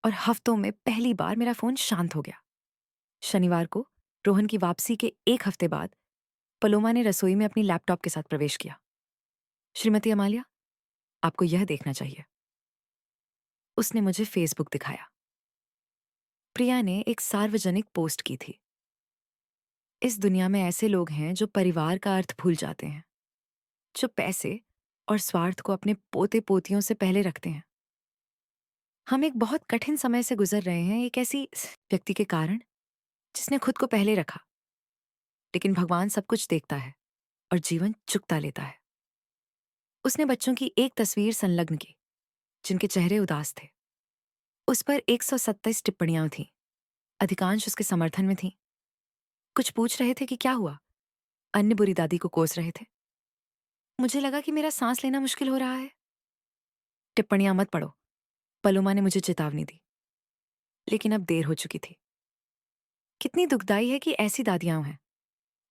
और हफ्तों में पहली बार मेरा फोन शांत हो गया। शनिवार को रोहन की वापसी के 1 हफ्ते बाद पलोमा ने रसोई में अपनी लैपटॉप के साथ प्रवेश किया। श्रीमती अमालिया, आपको यह देखना चाहिए। उसने मुझे फेसबुक दिखाया। प्रिया ने एक सार्वजनिक पोस्ट की थी। इस दुनिया में ऐसे लोग हैं जो परिवार का अर्थ भूल जाते हैं, जो पैसे और स्वार्थ को अपने पोते पोतियों से पहले रखते हैं। हम एक बहुत कठिन समय से गुजर रहे हैं, एक ऐसी व्यक्ति के कारण जिसने खुद को पहले रखा। लेकिन भगवान सब कुछ देखता है और जीवन चुकता लेता है। उसने बच्चों की एक तस्वीर संलग्न की जिनके चेहरे उदास थे। उस पर 127 टिप्पणियां थीं। अधिकांश उसके समर्थन में थीं। कुछ पूछ रहे थे कि क्या हुआ, अन्य बुरी दादी को कोस रहे थे। मुझे लगा कि मेरा सांस लेना मुश्किल हो रहा है। टिप्पणियां मत पढ़ो, पलोमा ने मुझे चेतावनी दी। लेकिन अब देर हो चुकी थी। कितनी दुखदाई है कि ऐसी दादियां हैं।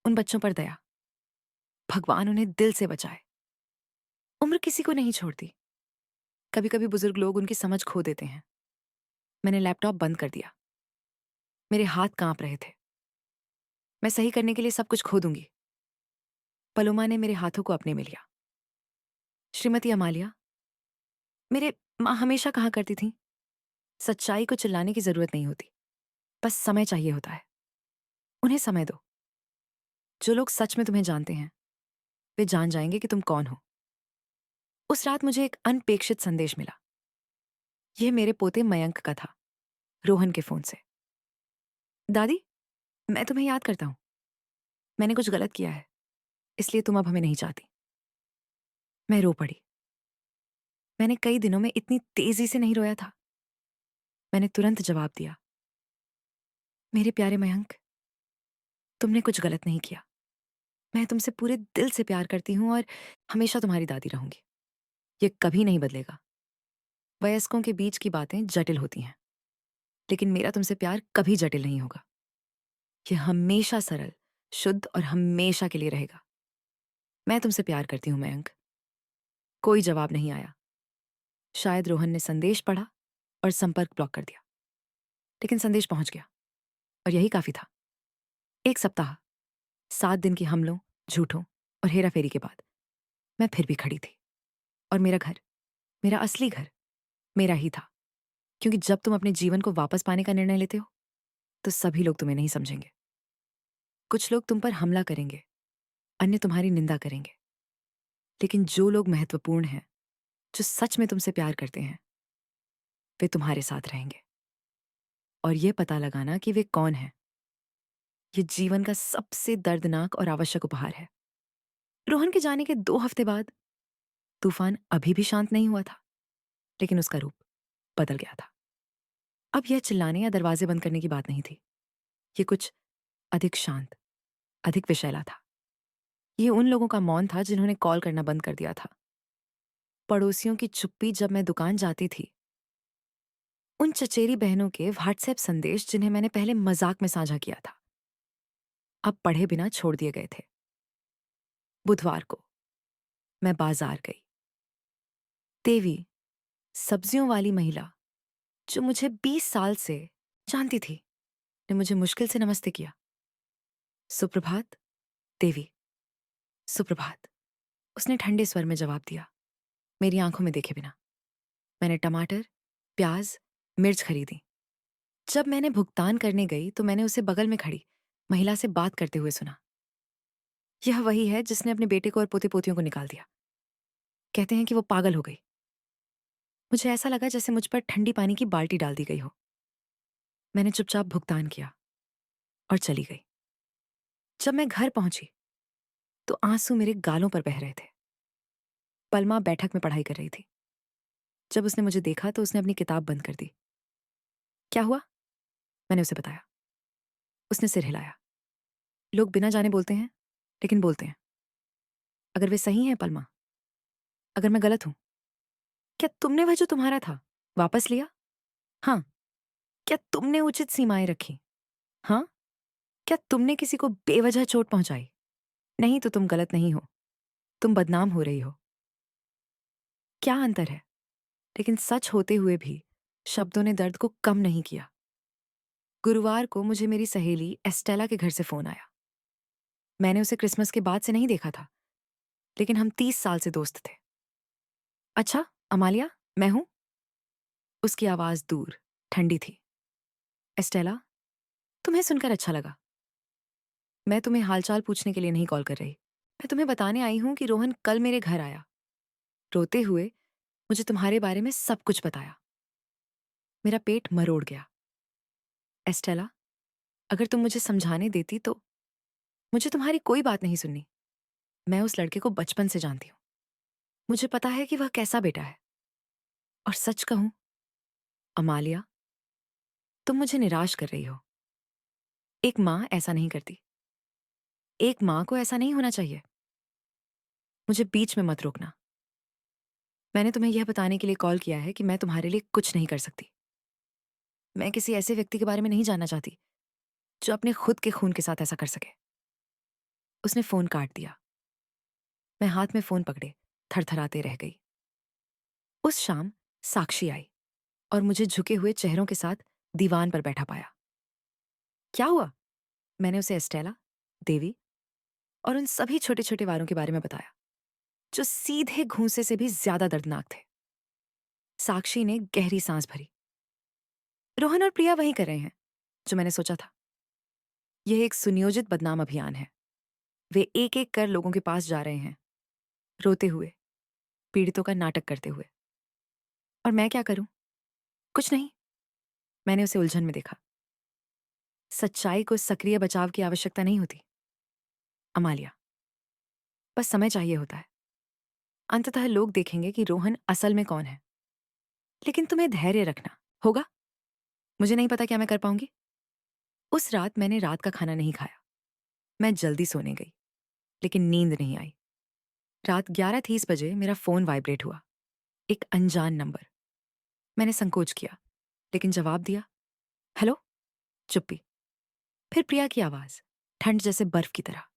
उन बच्चों पर दया। भगवान उन्हें दिल से बचाए। उम्र किसी को नहीं छोड़ती। कभी कभी बुजुर्ग लोग उनकी समझ खो देते हैं। मैंने लैपटॉप बंद कर दिया। मेरे हाथ कांप रहे थे। मैं सही करने के लिए सब कुछ खो दूंगी। पलोमा ने मेरे हाथों को अपने में लिया। श्रीमती अमालिया, मेरे माँ हमेशा कहा करती थी, सच्चाई को चिल्लाने की जरूरत नहीं होती, बस समय चाहिए होता है। उन्हें समय दो। जो लोग सच में तुम्हें जानते हैं वे जान जाएंगे कि तुम कौन हो। उस रात मुझे एक अनपेक्षित संदेश मिला। यह मेरे पोते मयंक का था, रोहन के फोन से। दादी, मैं तुम्हें याद करता हूं। मैंने कुछ गलत किया है, इसलिए तुम अब हमें नहीं चाहती। मैं रो पड़ी। मैंने कई दिनों में इतनी तेजी से नहीं रोया था। मैंने तुरंत जवाब दिया, मेरे प्यारे मयंक, तुमने कुछ गलत नहीं किया। मैं तुमसे पूरे दिल से प्यार करती हूं और हमेशा तुम्हारी दादी रहूंगी। ये कभी नहीं बदलेगा। वयस्कों के बीच की बातें जटिल होती हैं, लेकिन मेरा तुमसे प्यार कभी जटिल नहीं होगा। ये हमेशा सरल, शुद्ध और हमेशा के लिए रहेगा। मैं तुमसे प्यार करती हूं मयंक। कोई जवाब नहीं आया। शायद रोहन ने संदेश पढ़ा और संपर्क ब्लॉक कर दिया। लेकिन संदेश पहुंच गया और यही काफी था। 1 सप्ताह, 7 दिन की हमलों, झूठों और हेराफेरी के बाद मैं फिर भी खड़ी थी। और मेरा घर, मेरा असली घर, मेरा ही था। क्योंकि जब तुम अपने जीवन को वापस पाने का निर्णय लेते हो, तो सभी लोग तुम्हें नहीं समझेंगे। कुछ लोग तुम पर हमला करेंगे, अन्य तुम्हारी निंदा करेंगे। लेकिन जो लोग महत्वपूर्ण हैं, जो सच में तुमसे प्यार करते हैं, वे तुम्हारे साथ रहेंगे। और ये पता लगाना कि वे कौन हैं, ये जीवन का सबसे दर्दनाक और आवश्यक उपहार है। रोहन के जाने के 2 हफ्ते बाद तूफान अभी भी शांत नहीं हुआ था, लेकिन उसका रूप बदल गया था। अब यह चिल्लाने या दरवाजे बंद करने की बात नहीं थी। ये कुछ अधिक शांत, अधिक विषैला था। ये उन लोगों का मौन था जिन्होंने कॉल करना बंद कर दिया था। पड़ोसियों की चुप्पी जब मैं दुकान जाती थी। उन चचेरी बहनों के व्हाट्सएप संदेश जिन्हें मैंने पहले मजाक में साझा किया था, अब पढ़े बिना छोड़ दिए गए थे। बुधवार को मैं बाजार गई। देवी, सब्जियों वाली महिला जो मुझे 20 साल से जानती थी, ने मुझे मुश्किल से नमस्ते किया। सुप्रभात देवी, सुप्रभात, उसने ठंडे स्वर में जवाब दिया, मेरी आंखों में देखे बिना। मैंने टमाटर, प्याज, मिर्च खरीदी। जब मैंने भुगतान करने गई तो मैंने उसे बगल में खड़ी महिला से बात करते हुए सुना। यह वही है जिसने अपने बेटे को और पोते पोतियों को निकाल दिया। कहते हैं कि वो पागल हो गई। मुझे ऐसा लगा जैसे मुझ पर ठंडी पानी की बाल्टी डाल दी गई हो। मैंने चुपचाप भुगतान किया और चली गई। जब मैं घर पहुंची तो आंसू मेरे गालों पर बह रहे थे। पलमा बैठक में पढ़ाई कर रही थी। जब उसने मुझे देखा तो उसने अपनी किताब बंद कर दी। क्या हुआ? मैंने उसे बताया। उसने सिर हिलाया। लोग बिना जाने बोलते हैं, लेकिन बोलते हैं। अगर वे सही हैं पलमा, अगर मैं गलत हूं, क्या तुमने वह जो तुम्हारा था वापस लिया? हाँ। क्या तुमने उचित सीमाएं रखी? हाँ। क्या तुमने किसी को बेवजह चोट पहुंचाई? नहीं तो तुम गलत नहीं हो, तुम बदनाम हो रही हो। क्या अंतर है? लेकिन सच होते हुए भी शब्दों ने दर्द को कम नहीं किया। गुरुवार को मुझे मेरी सहेली एस्टेला के घर से फोन आया। मैंने उसे क्रिसमस के बाद से नहीं देखा था, लेकिन हम 30 साल से दोस्त थे। अच्छा, अमालिया, मैं हूं। उसकी आवाज दूर, ठंडी थी। एस्टेला, तुम्हें सुनकर अच्छा लगा। मैं तुम्हें हालचाल पूछने के लिए नहीं कॉल कर रही। मैं तुम्हें बताने आई हूं कि रोहन कल मेरे घर आया। रोते हुए मुझे तुम्हारे बारे में सब कुछ बताया। मेरा पेट मरोड़ गया। एस्टेला, अगर तुम मुझे समझाने देती तो। मुझे तुम्हारी कोई बात नहीं सुननी। मैं उस लड़के को बचपन से जानती हूँ। मुझे पता है कि वह कैसा बेटा है। और सच कहूं, अमालिया, तुम मुझे निराश कर रही हो। एक माँ ऐसा नहीं करती। एक माँ को ऐसा नहीं होना चाहिए। मुझे बीच में मत रोकना। मैंने तुम्हें यह बताने के लिए कॉल किया है कि मैं तुम्हारे लिए कुछ नहीं कर सकती। मैं किसी ऐसे व्यक्ति के बारे में नहीं जानना चाहती जो अपने खुद के खून के साथ ऐसा कर सके। उसने फोन काट दिया। मैं हाथ में फोन पकड़े थरथराते रह गई। उस शाम साक्षी आई और मुझे झुके हुए चेहरों के साथ दीवान पर बैठा पाया। क्या हुआ? मैंने उसे एस्टेला, देवी और उन सभी छोटे छोटे वारों के बारे में बताया जो सीधे घूंसे से भी ज्यादा दर्दनाक थे। साक्षी ने गहरी सांस भरी। रोहन और प्रिया वही कर रहे हैं जो मैंने सोचा था। यह एक सुनियोजित बदनाम अभियान है। वे एक एक कर लोगों के पास जा रहे हैं, रोते हुए, पीड़ितों का नाटक करते हुए। और मैं क्या करूं? कुछ नहीं। मैंने उसे उलझन में देखा। सच्चाई को सक्रिय बचाव की आवश्यकता नहीं होती अमालिया। बस समय चाहिए होता है। अंततः लोग देखेंगे कि रोहन असल में कौन है। लेकिन तुम्हें धैर्य रखना होगा। मुझे नहीं पता क्या मैं कर पाऊंगी। उस रात मैंने रात का खाना नहीं खाया। मैं जल्दी सोने गई, लेकिन नींद नहीं आई। रात 11:30 बजे मेरा फोन वाइब्रेट हुआ। एक अनजान नंबर। मैंने संकोच किया, लेकिन जवाब दिया। हेलो। चुप्पी। फिर प्रिया की आवाज, ठंड जैसे बर्फ की तरह।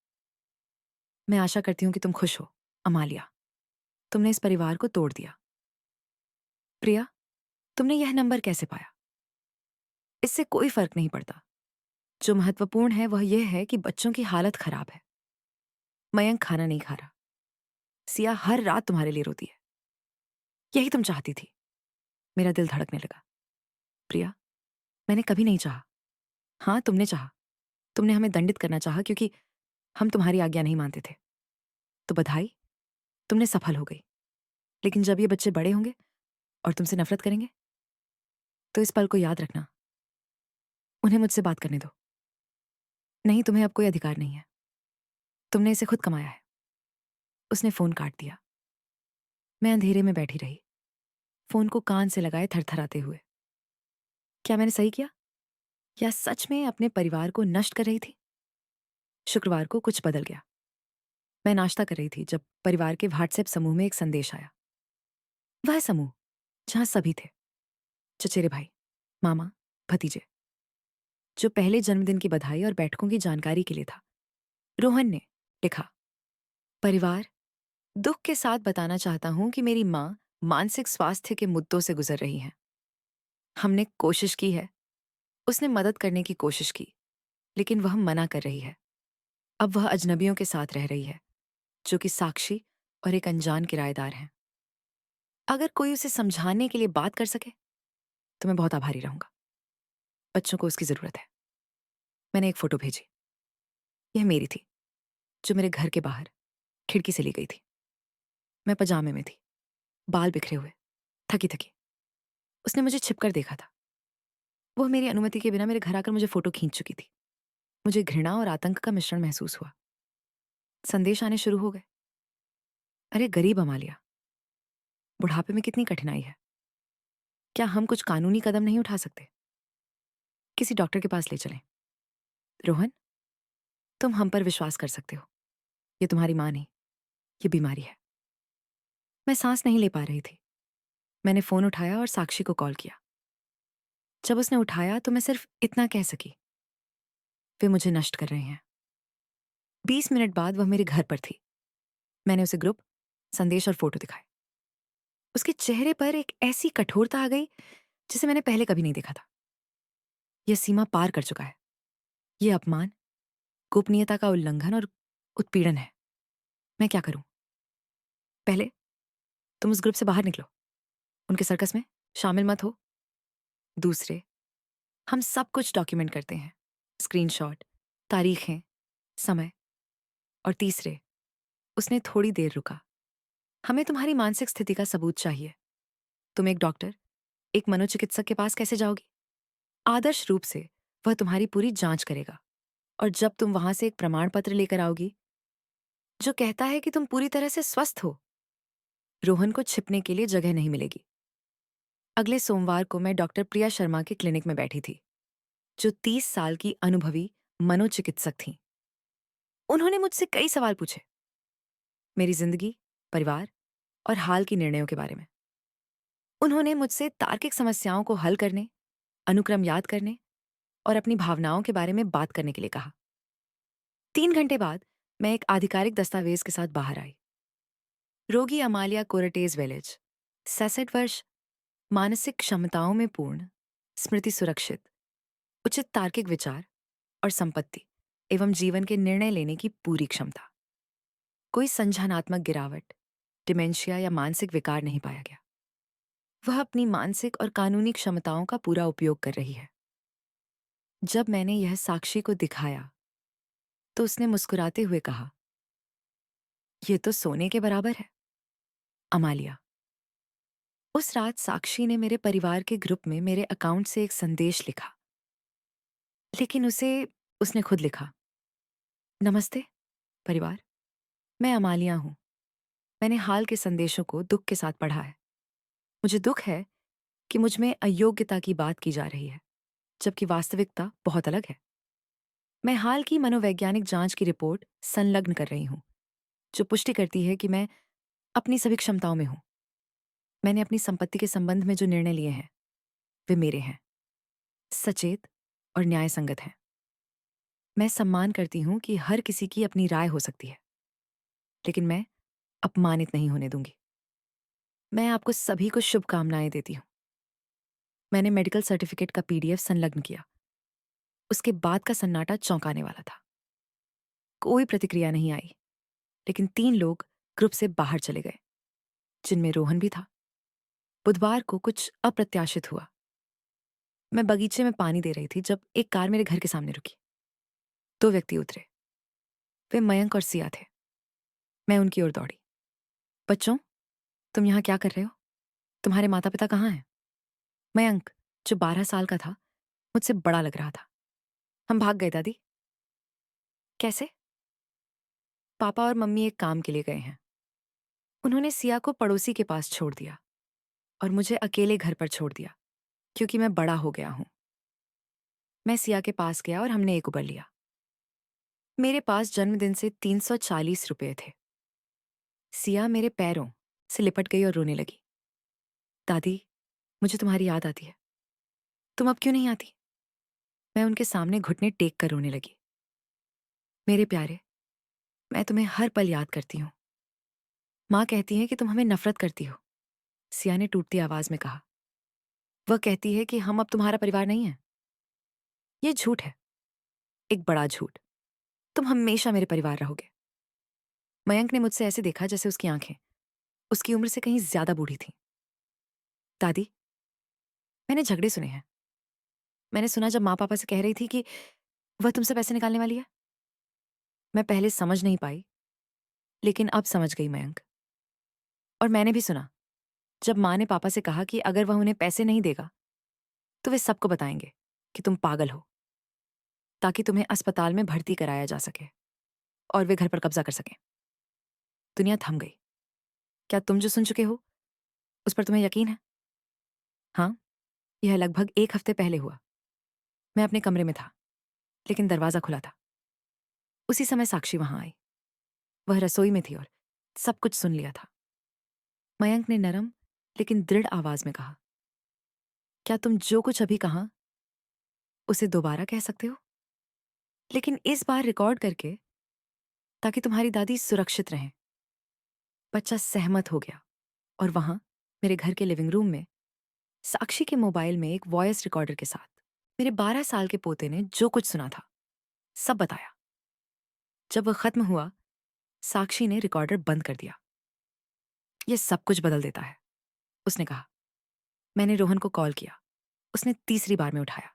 मैं आशा करती हूं कि तुम खुश हो अमालिया। तुमने इस परिवार को तोड़ दिया। प्रिया, तुमने यह नंबर कैसे पाया? इससे कोई फर्क नहीं पड़ता। जो महत्वपूर्ण है वह यह है कि बच्चों की हालत खराब है। मयंक खाना नहीं खा रहा। सिया हर रात तुम्हारे लिए रोती है। यही तुम चाहती थी। मेरा दिल धड़कने लगा। प्रिया, मैंने कभी नहीं चाहा। हाँ, तुमने चाहा। तुमने हमें दंडित करना चाहा क्योंकि हम तुम्हारी आज्ञा नहीं मानते थे। तो बधाई, तुमने सफल हो गई। लेकिन जब ये बच्चे बड़े होंगे और तुमसे नफरत करेंगे, तो इस पल को याद रखना। उन्हें मुझसे बात करने दो। नहीं, तुम्हें अब कोई अधिकार नहीं है। तुमने इसे खुद कमाया है। उसने फोन काट दिया। मैं अंधेरे में बैठी रही, फोन को कान से लगाए थरथराते हुए। क्या मैंने सही किया, या सच में अपने परिवार को नष्ट कर रही थी? शुक्रवार को कुछ बदल गया। मैं नाश्ता कर रही थी जब परिवार के व्हाट्सएप समूह में एक संदेश आया। वह समूह जहां सभी थे, चचेरे भाई, मामा, भतीजे। जो पहले जन्मदिन की बधाई और बैठकों की जानकारी के लिए था। रोहन ने लिखा, परिवार, दुख के साथ बताना चाहता हूं कि मेरी मां मानसिक स्वास्थ्य के मुद्दों से गुजर रही हैं। हमने कोशिश की है। उसने मदद करने की कोशिश की, लेकिन वह मना कर रही है। अब वह अजनबियों के साथ रह रही है, जो कि साक्षी और एक अनजान किराएदार हैं। अगर कोई उसे समझाने के लिए बात कर सके तो मैं बहुत आभारी रहूंगा। बच्चों को उसकी जरूरत है। मैंने एक फोटो भेजी। यह मेरी थी, जो मेरे घर के बाहर खिड़की से ली गई थी। मैं पजामे में थी, बाल बिखरे हुए, थकी थकी। उसने मुझे छिपकर देखा था। वह मेरी अनुमति के बिना मेरे घर आकर मुझे फोटो खींच चुकी थी। मुझे घृणा और आतंक का मिश्रण महसूस हुआ। संदेश आने शुरू हो गए। अरे गरीब अमालिया, बुढ़ापे में कितनी कठिनाई है। क्या हम कुछ कानूनी कदम नहीं उठा सकते? किसी डॉक्टर के पास ले चलें। रोहन, तुम हम पर विश्वास कर सकते हो। ये तुम्हारी माँ नहीं, ये बीमारी है। मैं सांस नहीं ले पा रही थी। मैंने फ़ोन उठाया और साक्षी को कॉल किया। जब उसने उठाया तो मैं सिर्फ इतना कह सकी, वे मुझे नष्ट कर रहे हैं। 20 मिनट बाद वह मेरे घर पर थी। मैंने उसे ग्रुप, संदेश और फ़ोटो दिखाए। उसके चेहरे पर एक ऐसी कठोरता आ गई जिसे मैंने पहले कभी नहीं देखा था। यह सीमा पार कर चुका है। ये अपमान, गोपनीयता का उल्लंघन और उत्पीड़न है। मैं क्या करूं? पहले, तुम उस ग्रुप से बाहर निकलो। उनके सर्कस में शामिल मत हो। दूसरे, हम सब कुछ डॉक्यूमेंट करते हैं। स्क्रीनशॉट, तारीखें, समय। और तीसरे, उसने थोड़ी देर रुका। हमें तुम्हारी मानसिक स्थिति का सबूत चाहिए। तुम एक डॉक्टर, एक मनोचिकित्सक के पास कैसे जाओगी? आदर्श रूप से वह तुम्हारी पूरी जांच करेगा। और जब तुम वहां से एक प्रमाण पत्र लेकर आओगी जो कहता है कि तुम पूरी तरह से स्वस्थ हो, रोहन को छिपने के लिए जगह नहीं मिलेगी। अगले सोमवार को मैं डॉक्टर प्रिया शर्मा के क्लिनिक में बैठी थी, जो 30 साल की अनुभवी मनोचिकित्सक थीं। उन्होंने मुझसे कई सवाल पूछे, मेरी जिंदगी, परिवार और हाल की निर्णयों के बारे में। उन्होंने मुझसे तार्किक समस्याओं को हल करने, अनुक्रम याद करने और अपनी भावनाओं के बारे में बात करने के लिए कहा। 3 घंटे बाद मैं एक आधिकारिक दस्तावेज के साथ बाहर आई। रोगी अमालिया कोरटेज वेलेज, 66 वर्ष, मानसिक क्षमताओं में पूर्ण, स्मृति सुरक्षित, उचित तार्किक विचार और संपत्ति एवं जीवन के निर्णय लेने की पूरी क्षमता। कोई संज्ञानात्मक गिरावट, डिमेंशिया या मानसिक विकार नहीं पाया गया। वह अपनी मानसिक और कानूनी क्षमताओं का पूरा उपयोग कर रही है। जब मैंने यह साक्षी को दिखाया तो उसने मुस्कुराते हुए कहा, यह तो सोने के बराबर है। अमालिया। उस रात साक्षी ने मेरे परिवार के ग्रुप में मेरे अकाउंट से एक संदेश लिखा, लेकिन उसे उसने खुद लिखा। नमस्ते परिवार, मैं अमालिया हूं। मैंने हाल के संदेशों को दुख के साथ पढ़ा है। मुझे दुख है कि मुझ में अयोग्यता की बात की जा रही है, जबकि वास्तविकता बहुत अलग है। मैं हाल की मनोवैज्ञानिक जांच की रिपोर्ट संलग्न कर रही हूं, जो पुष्टि करती है कि मैं अपनी सभी क्षमताओं में हूं। मैंने अपनी संपत्ति के संबंध में जो निर्णय लिए हैं वे मेरे हैं, सचेत और न्याय संगत हैं। मैं सम्मान करती हूं कि हर किसी की अपनी राय हो सकती है, लेकिन मैं अपमानित नहीं होने दूंगी। मैं आपको सभी को शुभकामनाएं देती हूं। मैंने मेडिकल सर्टिफिकेट का पीडीएफ संलग्न किया। उसके बाद का सन्नाटा चौंकाने वाला था। कोई प्रतिक्रिया नहीं आई, लेकिन 3 लोग ग्रुप से बाहर चले गए, जिनमें रोहन भी था। बुधवार को कुछ अप्रत्याशित हुआ। मैं बगीचे में पानी दे रही थी जब एक कार मेरे घर के सामने रुकी। 2 व्यक्ति उतरे। वे मयंक और सिया थे। मैं उनकी ओर दौड़ी। बच्चों, तुम यहाँ क्या कर रहे हो? तुम्हारे माता पिता कहाँ हैं? मयंक, जो 12 साल का था, मुझसे बड़ा लग रहा था। हम भाग गए दादी। कैसे? पापा और मम्मी एक काम के लिए गए हैं। उन्होंने सिया को पड़ोसी के पास छोड़ दिया और मुझे अकेले घर पर छोड़ दिया, क्योंकि मैं बड़ा हो गया हूं। मैं सिया के पास गया और हमने एक उबर लिया। मेरे पास जन्मदिन से 340 रुपए थे। सिया मेरे पैरों से लिपट गई और रोने लगी। दादी, मुझे तुम्हारी याद आती है। तुम अब क्यों नहीं आती? मैं उनके सामने घुटने टेक कर रोने लगी। मेरे प्यारे, मैं तुम्हें हर पल याद करती हूँ। माँ कहती है कि तुम हमें नफरत करती हो, सिया ने टूटती आवाज में कहा। वह कहती है कि हम अब तुम्हारा परिवार नहीं है। ये झूठ है, एक बड़ा झूठ। तुम हमेशा मेरे परिवार रहोगे। मयंक ने मुझसे ऐसे देखा जैसे उसकी आंखें उसकी उम्र से कहीं ज्यादा बूढ़ी थीं। दादी, मैंने झगड़े सुने हैं। मैंने सुना जब माँ पापा से कह रही थी कि वह तुमसे पैसे निकालने वाली है। मैं पहले समझ नहीं पाई, लेकिन अब समझ गई मयंक। और मैंने भी सुना जब माँ ने पापा से कहा कि अगर वह उन्हें पैसे नहीं देगा तो वे सबको बताएंगे कि तुम पागल हो, ताकि तुम्हें अस्पताल में भर्ती कराया जा सके और वे घर पर कब्जा कर सकें। दुनिया थम गई। क्या तुम जो सुन चुके हो उस पर तुम्हें यकीन है? हाँ, यह लगभग 1 हफ्ते पहले हुआ। मैं अपने कमरे में था, लेकिन दरवाज़ा खुला था। उसी समय साक्षी वहाँ आई। वह रसोई में थी और सब कुछ सुन लिया था। मयंक ने नरम लेकिन दृढ़ आवाज़ में कहा, "क्या तुम जो कुछ अभी कहा, उसे दोबारा कह सकते हो? लेकिन इस बार रिकॉर्ड करके, ताकि तुम्हारी दादी सुरक्षित रहें।" बच्चा सहमत हो गया और वहाँ, मेरे घर के लिविंग रूम में, साक्षी के मोबाइल में एक वॉइस रिकॉर्डर के साथ मेरे 12 साल के पोते ने जो कुछ सुना था, सब बताया। जब वह खत्म हुआ, साक्षी ने रिकॉर्डर बंद कर दिया। "यह सब कुछ बदल देता है," उसने कहा। मैंने रोहन को कॉल किया। उसने तीसरी बार में उठाया।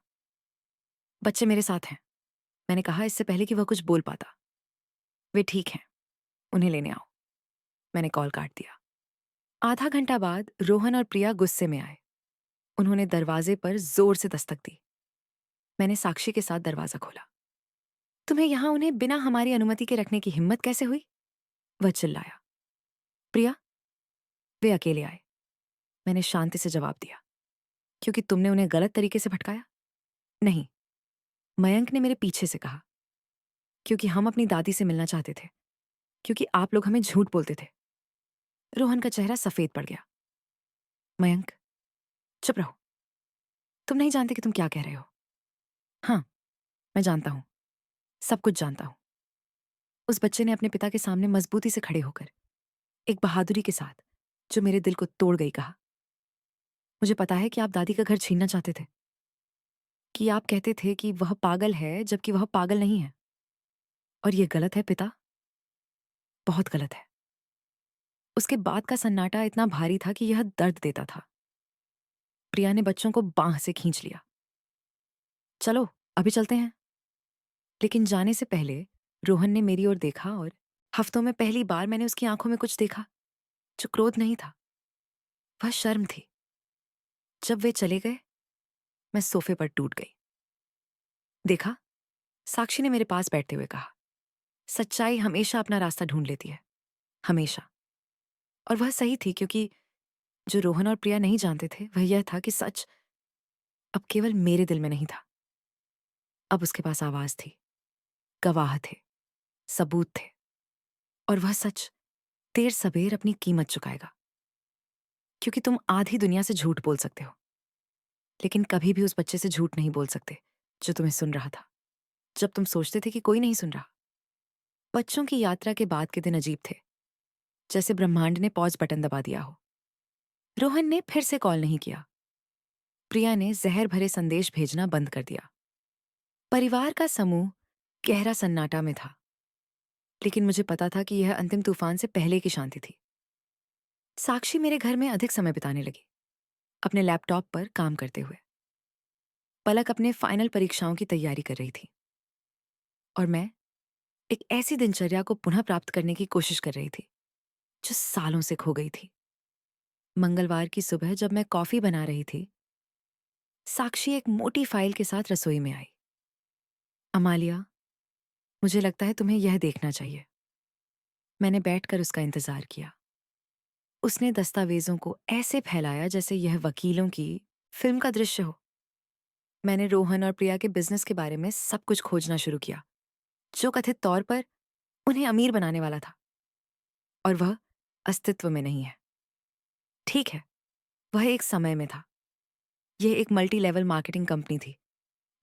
"बच्चे मेरे साथ हैं," मैंने कहा इससे पहले कि वह कुछ बोल पाता। "वे ठीक हैं, उन्हें लेने आओ।" मैंने कॉल काट दिया। आधा घंटा बाद रोहन और प्रिया गुस्से में आए। उन्होंने दरवाजे पर जोर से दस्तक दी। मैंने साक्षी के साथ दरवाजा खोला। "तुम्हें यहां उन्हें बिना हमारी अनुमति के रखने की हिम्मत कैसे हुई?" वह चिल्लाया। "प्रिया, वे अकेले आए," मैंने शांति से जवाब दिया। "क्योंकि तुमने उन्हें गलत तरीके से भटकाया?" "नहीं," मयंक ने मेरे पीछे से कहा। "क्योंकि हम अपनी दादी से मिलना चाहते थे, क्योंकि आप लोग हमें झूठ बोलते थे।" रोहन का चेहरा सफेद पड़ गया। "मयंक, चुप रहो। तुम नहीं जानते कि तुम क्या कह रहे हो।" "हाँ, मैं जानता हूं, सब कुछ जानता हूं।" उस बच्चे ने अपने पिता के सामने मजबूती से खड़े होकर, एक बहादुरी के साथ, जो मेरे दिल को तोड़ गई, कहा, "मुझे पता है कि आप दादी का घर छीनना चाहते थे, कि आप कहते थे कि वह पागल है, जबकि वह पागल नहीं है। और यह गलत है पिता, बहुत गलत है।" उसके बाद का सन्नाटा इतना भारी था कि यह दर्द देता था। प्रिया ने बच्चों को बांह से खींच लिया। "चलो, अभी चलते हैं।" लेकिन जाने से पहले रोहन ने मेरी ओर देखा और हफ्तों में पहली बार मैंने उसकी आंखों में कुछ देखा, जो क्रोध नहीं था, वह शर्म थी। जब वे चले गए, मैं सोफे पर टूट गई। "देखा," साक्षी ने मेरे पास बैठते हुए कहा, "सच्चाई हमेशा अपना रास्ता ढूंढ लेती है, हमेशा।" और वह सही थी, क्योंकि जो रोहन और प्रिया नहीं जानते थे, वह यह था कि सच अब केवल मेरे दिल में नहीं था। अब उसके पास आवाज थी, गवाह थे, सबूत थे, और वह सच देर सबेर अपनी कीमत चुकाएगा। क्योंकि तुम आधी दुनिया से झूठ बोल सकते हो, लेकिन कभी भी उस बच्चे से झूठ नहीं बोल सकते, जो तुम्हें सुन रहा था, जब तुम सोचते थे कि कोई नहीं सुन रहा। बच्चों की यात्रा के बाद के दिन अजीब थे, जैसे ब्रह्मांड ने पॉज बटन दबा दिया हो। रोहन ने फिर से कॉल नहीं किया। प्रिया ने जहर भरे संदेश भेजना बंद कर दिया। परिवार का समूह गहरा सन्नाटा में था, लेकिन मुझे पता था कि यह अंतिम तूफान से पहले की शांति थी। साक्षी मेरे घर में अधिक समय बिताने लगी, अपने लैपटॉप पर काम करते हुए। पलक अपने फाइनल परीक्षाओं की तैयारी कर रही थी, और मैं एक ऐसी दिनचर्या को पुनः प्राप्त करने की कोशिश कर रही थी, जो सालों से खो गई थी। मंगलवार की सुबह जब मैं कॉफी बना रही थी, साक्षी एक मोटी फाइल के साथ रसोई में आई। "अमालिया, मुझे लगता है तुम्हें यह देखना चाहिए।" मैंने बैठकर उसका इंतजार किया। उसने दस्तावेजों को ऐसे फैलाया जैसे यह वकीलों की फिल्म का दृश्य हो। मैंने रोहन और प्रिया के बिजनेस के बारे में सब कुछ खोजना शुरू किया, जो कथित तौर पर उन्हें अमीर बनाने वाला था, और वह अस्तित्व में नहीं है। ठीक है, वह एक समय में था। यह एक मल्टी लेवल मार्केटिंग कंपनी थी,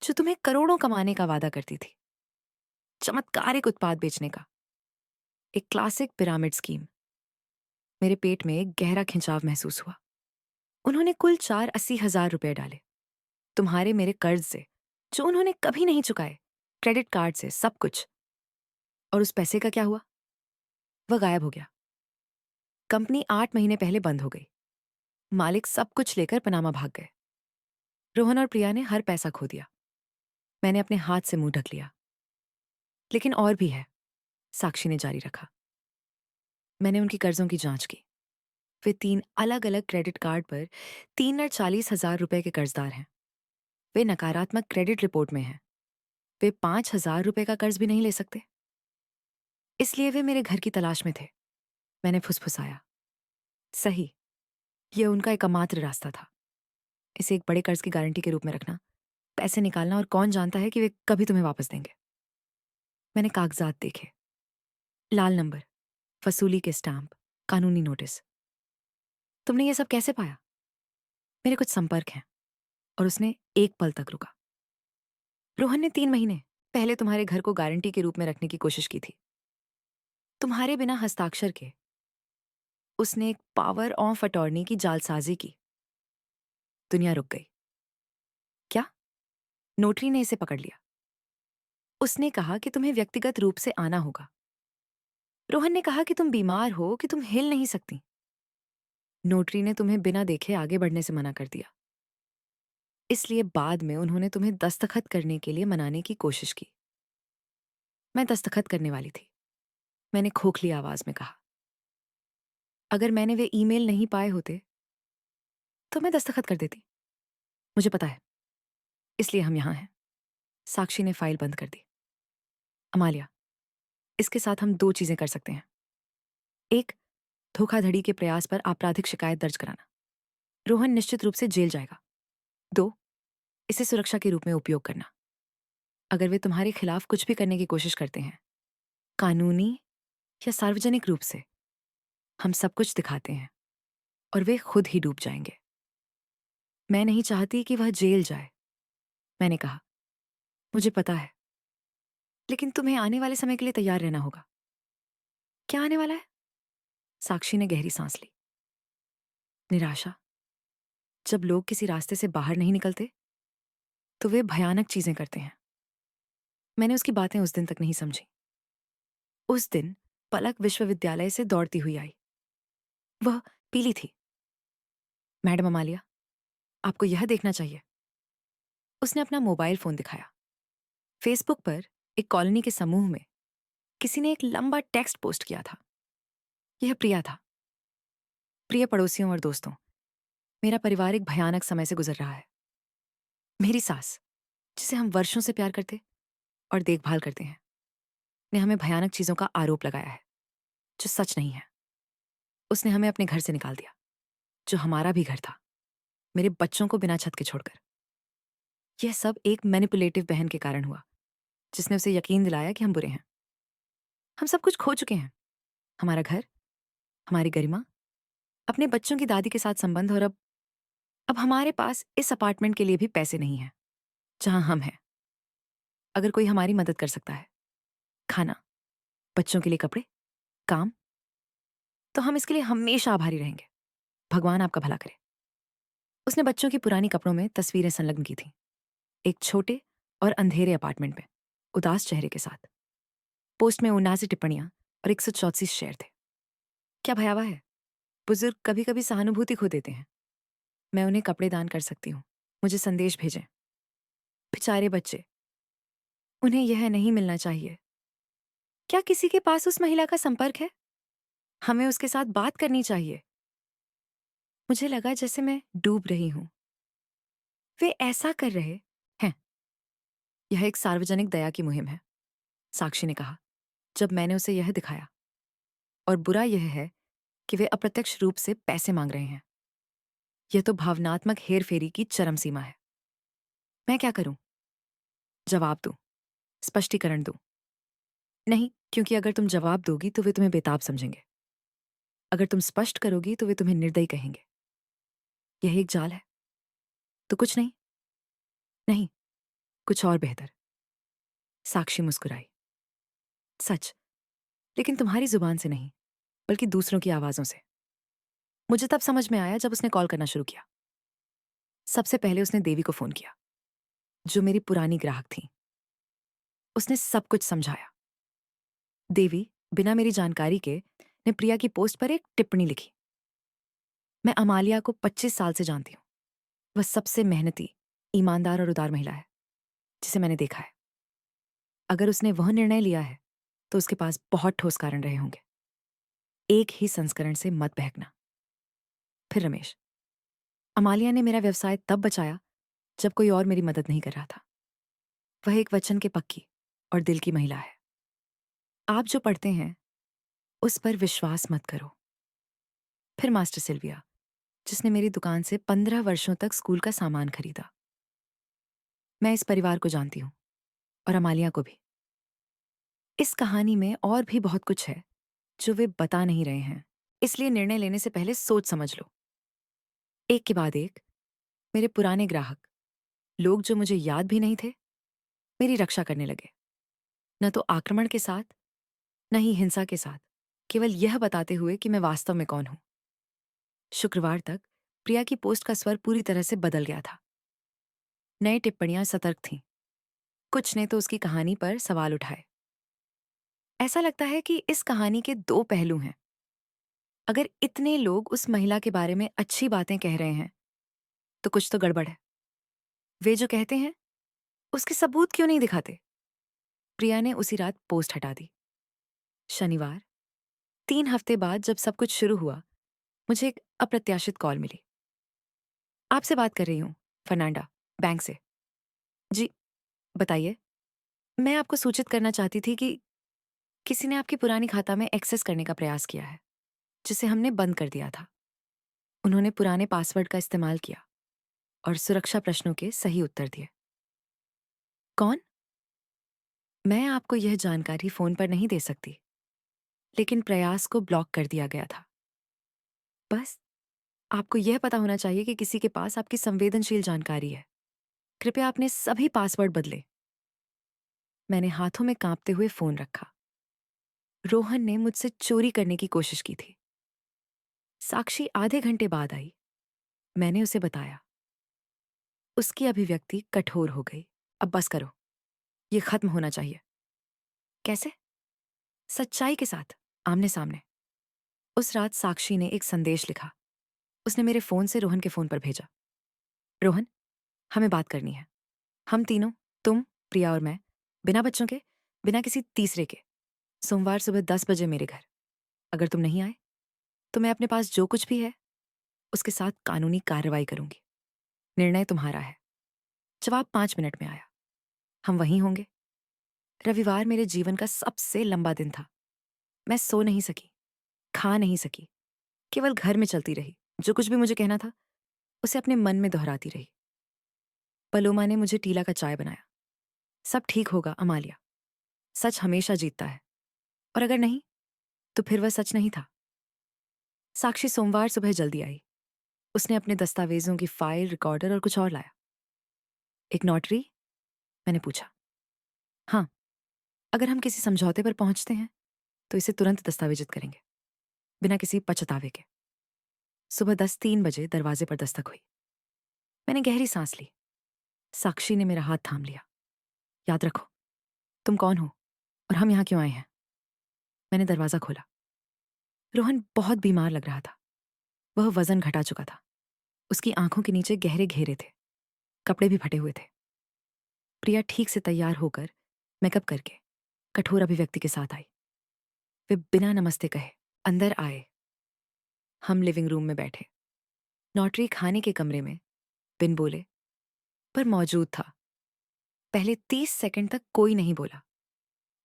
जो तुम्हें करोड़ों कमाने का वादा करती थी। चमत्कारिक उत्पाद बेचने का, एक क्लासिक पिरामिड स्कीम। मेरे पेट में एक गहरा खिंचाव महसूस हुआ। उन्होंने कुल 4 80 हज़ार रुपए डाले, तुम्हारे मेरे कर्ज से, जो उन्होंने कभी नहीं चुकाए, क्रेडिट कार्ड से, सब कुछ। और उस पैसे का क्या हुआ? वह गायब हो गया। कंपनी 8 महीने पहले बंद हो गई। मालिक सब कुछ लेकर पनामा भाग गए। रोहन और प्रिया ने हर पैसा खो दिया। मैंने अपने हाथ से मुंह ढक लिया। "लेकिन और भी है," साक्षी ने जारी रखा। "मैंने उनकी कर्जों की जांच की। वे 3 अलग-अलग क्रेडिट कार्ड पर 3 40 हज़ार रुपए के कर्जदार हैं। वे नकारात्मक क्रेडिट रिपोर्ट में हैं। वे 5 हज़ार रुपए का कर्ज भी नहीं ले सकते। इसलिए वे मेरे घर की तलाश में थे।" मैंने फुसफुसाया। "सही, यह उनका एकमात्र रास्ता था। इसे एक बड़े कर्ज की गारंटी के रूप में रखना, पैसे निकालना और कौन जानता है कि वे कभी तुम्हें वापस देंगे। मैंने कागजात देखे, लाल नंबर, वसूली के स्टैम्प, कानूनी नोटिस। तुमने ये सब कैसे पाया? मेरे कुछ संपर्क हैं। और उसने एक पल तक रुका। रोहन ने 3 महीने पहले तुम्हारे घर को गारंटी के रूप में रखने की कोशिश की थी, तुम्हारे बिना हस्ताक्षर के। उसने एक पावर ऑफ अटॉर्नी की जालसाजी की। दुनिया रुक गई। क्या? नोटरी ने इसे पकड़ लिया। उसने कहा कि तुम्हें व्यक्तिगत रूप से आना होगा। रोहन ने कहा कि तुम बीमार हो, कि तुम हिल नहीं सकती। नोटरी ने तुम्हें बिना देखे आगे बढ़ने से मना कर दिया। इसलिए बाद में उन्होंने तुम्हें दस्तखत करने के लिए मनाने की कोशिश की। मैं दस्तखत करने वाली थी, मैंने खोखली आवाज में कहा। अगर मैंने वे ईमेल नहीं पाए होते तो मैं दस्तखत कर देती। मुझे पता है, इसलिए हम यहां हैं। साक्षी ने फाइल बंद कर दी। अमालिया, इसके साथ हम 2 चीजें कर सकते हैं। एक, धोखाधड़ी के प्रयास पर आपराधिक शिकायत दर्ज कराना। रोहन निश्चित रूप से जेल जाएगा। 2, इसे सुरक्षा के रूप में उपयोग करना। अगर वे तुम्हारे खिलाफ कुछ भी करने की कोशिश करते हैं, कानूनी या सार्वजनिक रूप से, हम सब कुछ दिखाते हैं और वे खुद ही डूब जाएंगे। मैं नहीं चाहती कि वह जेल जाए, मैंने कहा। मुझे पता है, लेकिन तुम्हें आने वाले समय के लिए तैयार रहना होगा। क्या आने वाला है? साक्षी ने गहरी सांस ली। निराशा। जब लोग किसी रास्ते से बाहर नहीं निकलते तो वे भयानक चीजें करते हैं। मैंने उसकी बातें उस दिन तक नहीं समझी। उस दिन पलक विश्वविद्यालय से दौड़ती हुई आई। वह पीली थी। मैडम अमालिया, आपको यह देखना चाहिए। उसने अपना मोबाइल फोन दिखाया। फेसबुक पर एक कॉलोनी के समूह में किसी ने एक लंबा टेक्स्ट पोस्ट किया था। यह प्रिया था। प्रिय पड़ोसियों और दोस्तों, मेरा परिवार एक भयानक समय से गुजर रहा है। मेरी सास, जिसे हम वर्षों से प्यार करते और देखभाल करते हैं, ने हमें भयानक चीजों का आरोप लगाया है जो सच नहीं है। उसने हमें अपने घर से निकाल दिया, जो हमारा भी घर था, मेरे बच्चों को बिना छत के छोड़कर। यह सब एक मैनिपुलेटिव बहन के कारण हुआ, जिसने उसे यकीन दिलाया कि हम बुरे हैं। हम सब कुछ खो चुके हैं, हमारा घर, हमारी गरिमा, अपने बच्चों की दादी के साथ संबंध, और अब हमारे पास इस अपार्टमेंट के लिए भी पैसे नहीं हैं जहां हम हैं। अगर कोई हमारी मदद कर सकता है, खाना, बच्चों के लिए कपड़े, काम, तो हम इसके लिए हमेशा आभारी रहेंगे। भगवान आपका भला करे। उसने बच्चों की पुरानी कपड़ों में तस्वीरें संलग्न की थीं, एक छोटे और अंधेरे अपार्टमेंट में, उदास चेहरे के साथ। पोस्ट में 79 टिप्पणियां और 134 शेयर थे। क्या भयावह है। बुजुर्ग कभी कभी सहानुभूति खो देते हैं। मैं उन्हें कपड़े दान कर सकती हूँ, मुझे संदेश भेजें। बेचारे बच्चे, उन्हें यह नहीं मिलना चाहिए। क्या किसी के पास उस महिला का संपर्क है? हमें उसके साथ बात करनी चाहिए। मुझे लगा जैसे मैं डूब रही हूं। वे ऐसा कर रहे हैं। यह एक सार्वजनिक दया की मुहिम है, साक्षी ने कहा जब मैंने उसे यह दिखाया। और बुरा यह है कि वे अप्रत्यक्ष रूप से पैसे मांग रहे हैं। यह तो भावनात्मक हेरफेरी की चरम सीमा है। मैं क्या करूं? जवाब दूं? स्पष्टीकरण दूं? नहीं, क्योंकि अगर तुम जवाब दोगी तो वे तुम्हें बेताब समझेंगे। अगर तुम स्पष्ट करोगी तो वे तुम्हें निर्दयी कहेंगे। यह एक जाल है। तो कुछ नहीं। नहीं, कुछ और बेहतर। साक्षी मुस्कुराई। सच, लेकिन तुम्हारी जुबान से नहीं, बल्कि दूसरों की आवाजों से। मुझे तब समझ में आया जब उसने कॉल करना शुरू किया। सबसे पहले उसने देवी को फोन किया, जो मेरी पुरानी ग्राहक थी। उसने सब कुछ समझाया। देवी, बिना मेरी जानकारी के, ने प्रिया की पोस्ट पर एक टिप्पणी लिखी। मैं अमालिया को 25 साल से जानती हूँ। वह सबसे मेहनती, ईमानदार और उदार महिला है जिसे मैंने देखा है। अगर उसने वह निर्णय लिया है तो उसके पास बहुत ठोस कारण रहे होंगे। एक ही संस्करण से मत बहकना। फिर रमेश, अमालिया ने मेरा व्यवसाय तब बचाया जब कोई और मेरी मदद नहीं कर रहा था। वह एक वचन के पक्की और दिल की महिला है। आप जो पढ़ते हैं उस पर विश्वास मत करो। फिर मास्टर सिल्विया, जिसने मेरी दुकान से 15 वर्षों तक स्कूल का सामान खरीदा। मैं इस परिवार को जानती हूँ और अमालिया को भी। इस कहानी में और भी बहुत कुछ है जो वे बता नहीं रहे हैं। इसलिए निर्णय लेने से पहले सोच समझ लो। एक के बाद एक मेरे पुराने ग्राहक, लोग जो मुझे याद भी नहीं थे, मेरी रक्षा करने लगे। न तो आक्रमण के साथ, न ही हिंसा के साथ, केवल यह बताते हुए कि मैं वास्तव में कौन हूं। शुक्रवार तक प्रिया की पोस्ट का स्वर पूरी तरह से बदल गया था। नई टिप्पणियां सतर्क थीं। कुछ ने तो उसकी कहानी पर सवाल उठाए। ऐसा लगता है कि इस कहानी के दो पहलू हैं। अगर इतने लोग उस महिला के बारे में अच्छी बातें कह रहे हैं, तो कुछ तो गड़बड़ है। वे जो कहते हैं, उसके सबूत क्यों नहीं दिखाते? प्रिया ने उसी रात पोस्ट हटा दी। शनिवार, 3 हफ्ते बाद जब सब कुछ शुरू हुआ, मुझे एक अप्रत्याशित कॉल मिली। आपसे बात कर रही हूँ, फर्नांडा, बैंक से। जी, बताइए। मैं आपको सूचित करना चाहती थी कि किसी ने आपकी पुरानी खाता में एक्सेस करने का प्रयास किया है, जिसे हमने बंद कर दिया था। उन्होंने पुराने पासवर्ड का इस्तेमाल किया और सुरक्षा प्रश्नों के सही उत्तर दिए। कौन? मैं आपको यह जानकारी फोन पर नहीं दे सकती, लेकिन प्रयास को ब्लॉक कर दिया गया था। बस आपको यह पता होना चाहिए कि किसी के पास आपकी संवेदनशील जानकारी है। कृपया अपने सभी पासवर्ड बदलें। मैंने हाथों में कांपते हुए फोन रखा। रोहन ने मुझसे चोरी करने की कोशिश की थी। साक्षी आधे घंटे बाद आई। मैंने उसे बताया। उसकी अभिव्यक्ति कठोर हो गई। अब बस करो, ये खत्म होना चाहिए। कैसे? सच्चाई के साथ, आमने सामने। उस रात साक्षी ने एक संदेश लिखा। उसने मेरे फोन से रोहन के फोन पर भेजा। रोहन, हमें बात करनी है। हम तीनों, तुम, प्रिया और मैं, बिना बच्चों के, बिना किसी तीसरे के, सोमवार सुबह 10 बजे मेरे घर। अगर तुम नहीं आए, तो मैं अपने पास जो कुछ भी है, उसके साथ कानूनी कार्रवाई करूंगी। निर्णय तुम्हारा है। जवाब 5 मिनट में आया। हम वहीं होंगे। रविवार मेरे जीवन का सबसे लंबा दिन था। मैं सो नहीं सकी, खा नहीं सकी, केवल घर में चलती रही। जो कुछ भी मुझे कहना था, उसे अपने मन में दोहराती रही। पलोमा ने मुझे टीला का चाय बनाया। सब ठीक होगा अमालिया। सच हमेशा जीतता है। और अगर नहीं, तो फिर वह सच नहीं था। साक्षी सोमवार सुबह जल्दी आई। उसने अपने दस्तावेजों की फाइल, रिकॉर्डर और कुछ और लाया। एक नोटरी? मैंने पूछा। हाँ, अगर हम किसी समझौते पर पहुंचते हैं, तो इसे तुरंत दस्तावेजित करेंगे, बिना किसी पछतावे के। सुबह 10:03 बजे दरवाजे पर दस्तक हुई। मैंने गहरी सांस ली। साक्षी ने मेरा हाथ थाम लिया। याद रखो, तुम कौन हो और हम यहाँ क्यों आए हैं। मैंने दरवाजा खोला। रोहन बहुत बीमार लग रहा था। वह वजन घटा चुका था। उसकी आंखों के नीचे गहरे घेरे थे। कपड़े भी फटे हुए थे। प्रिया ठीक से तैयार होकर, मेकअप करके, कठोर अभिव्यक्ति के साथ आई। वे बिना नमस्ते कहे अंदर आए। हम लिविंग रूम में बैठे। नोटरी खाने के कमरे में, बिन बोले, पर मौजूद था। पहले 30 सेकंड तक कोई नहीं बोला।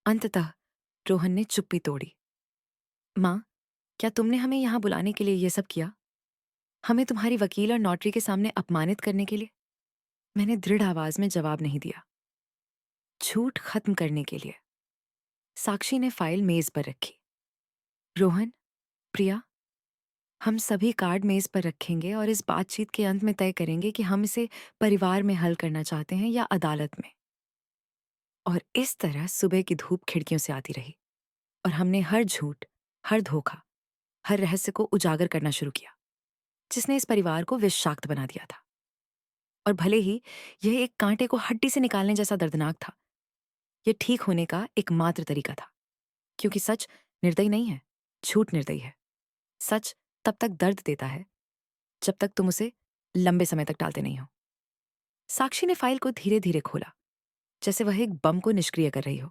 अंततः रोहन ने चुप्पी तोड़ी। माँ, क्या तुमने हमें यहाँ बुलाने के लिए ये सब किया? हमें तुम्हारी वकील और नोटरी के सामने अपमानित करने के लिए? मैंने दृढ़ आवाज में जवाब नहीं दिया। झूठ खत्म करने के लिए। साक्षी ने फाइल मेज पर रखी। रोहन, प्रिया, हम सभी कार्ड मेज पर रखेंगे और इस बातचीत के अंत में तय करेंगे कि हम इसे परिवार में हल करना चाहते हैं या अदालत में। और इस तरह सुबह की धूप खिड़कियों से आती रही और हमने हर झूठ, हर धोखा, हर रहस्य को उजागर करना शुरू किया, जिसने इस परिवार को विषाक्त बना दिया था। और भले ही यह एक कांटे को हड्डी से निकालने जैसा दर्दनाक था, यह ठीक होने का एकमात्र तरीका था। क्योंकि सच निर्दयी नहीं है, झूठ निर्दयी है। सच तब तक दर्द देता है जब तक तुम उसे लंबे समय तक टालते नहीं हो। साक्षी ने फाइल को धीरे धीरे खोला, जैसे वह एक बम को निष्क्रिय कर रही हो।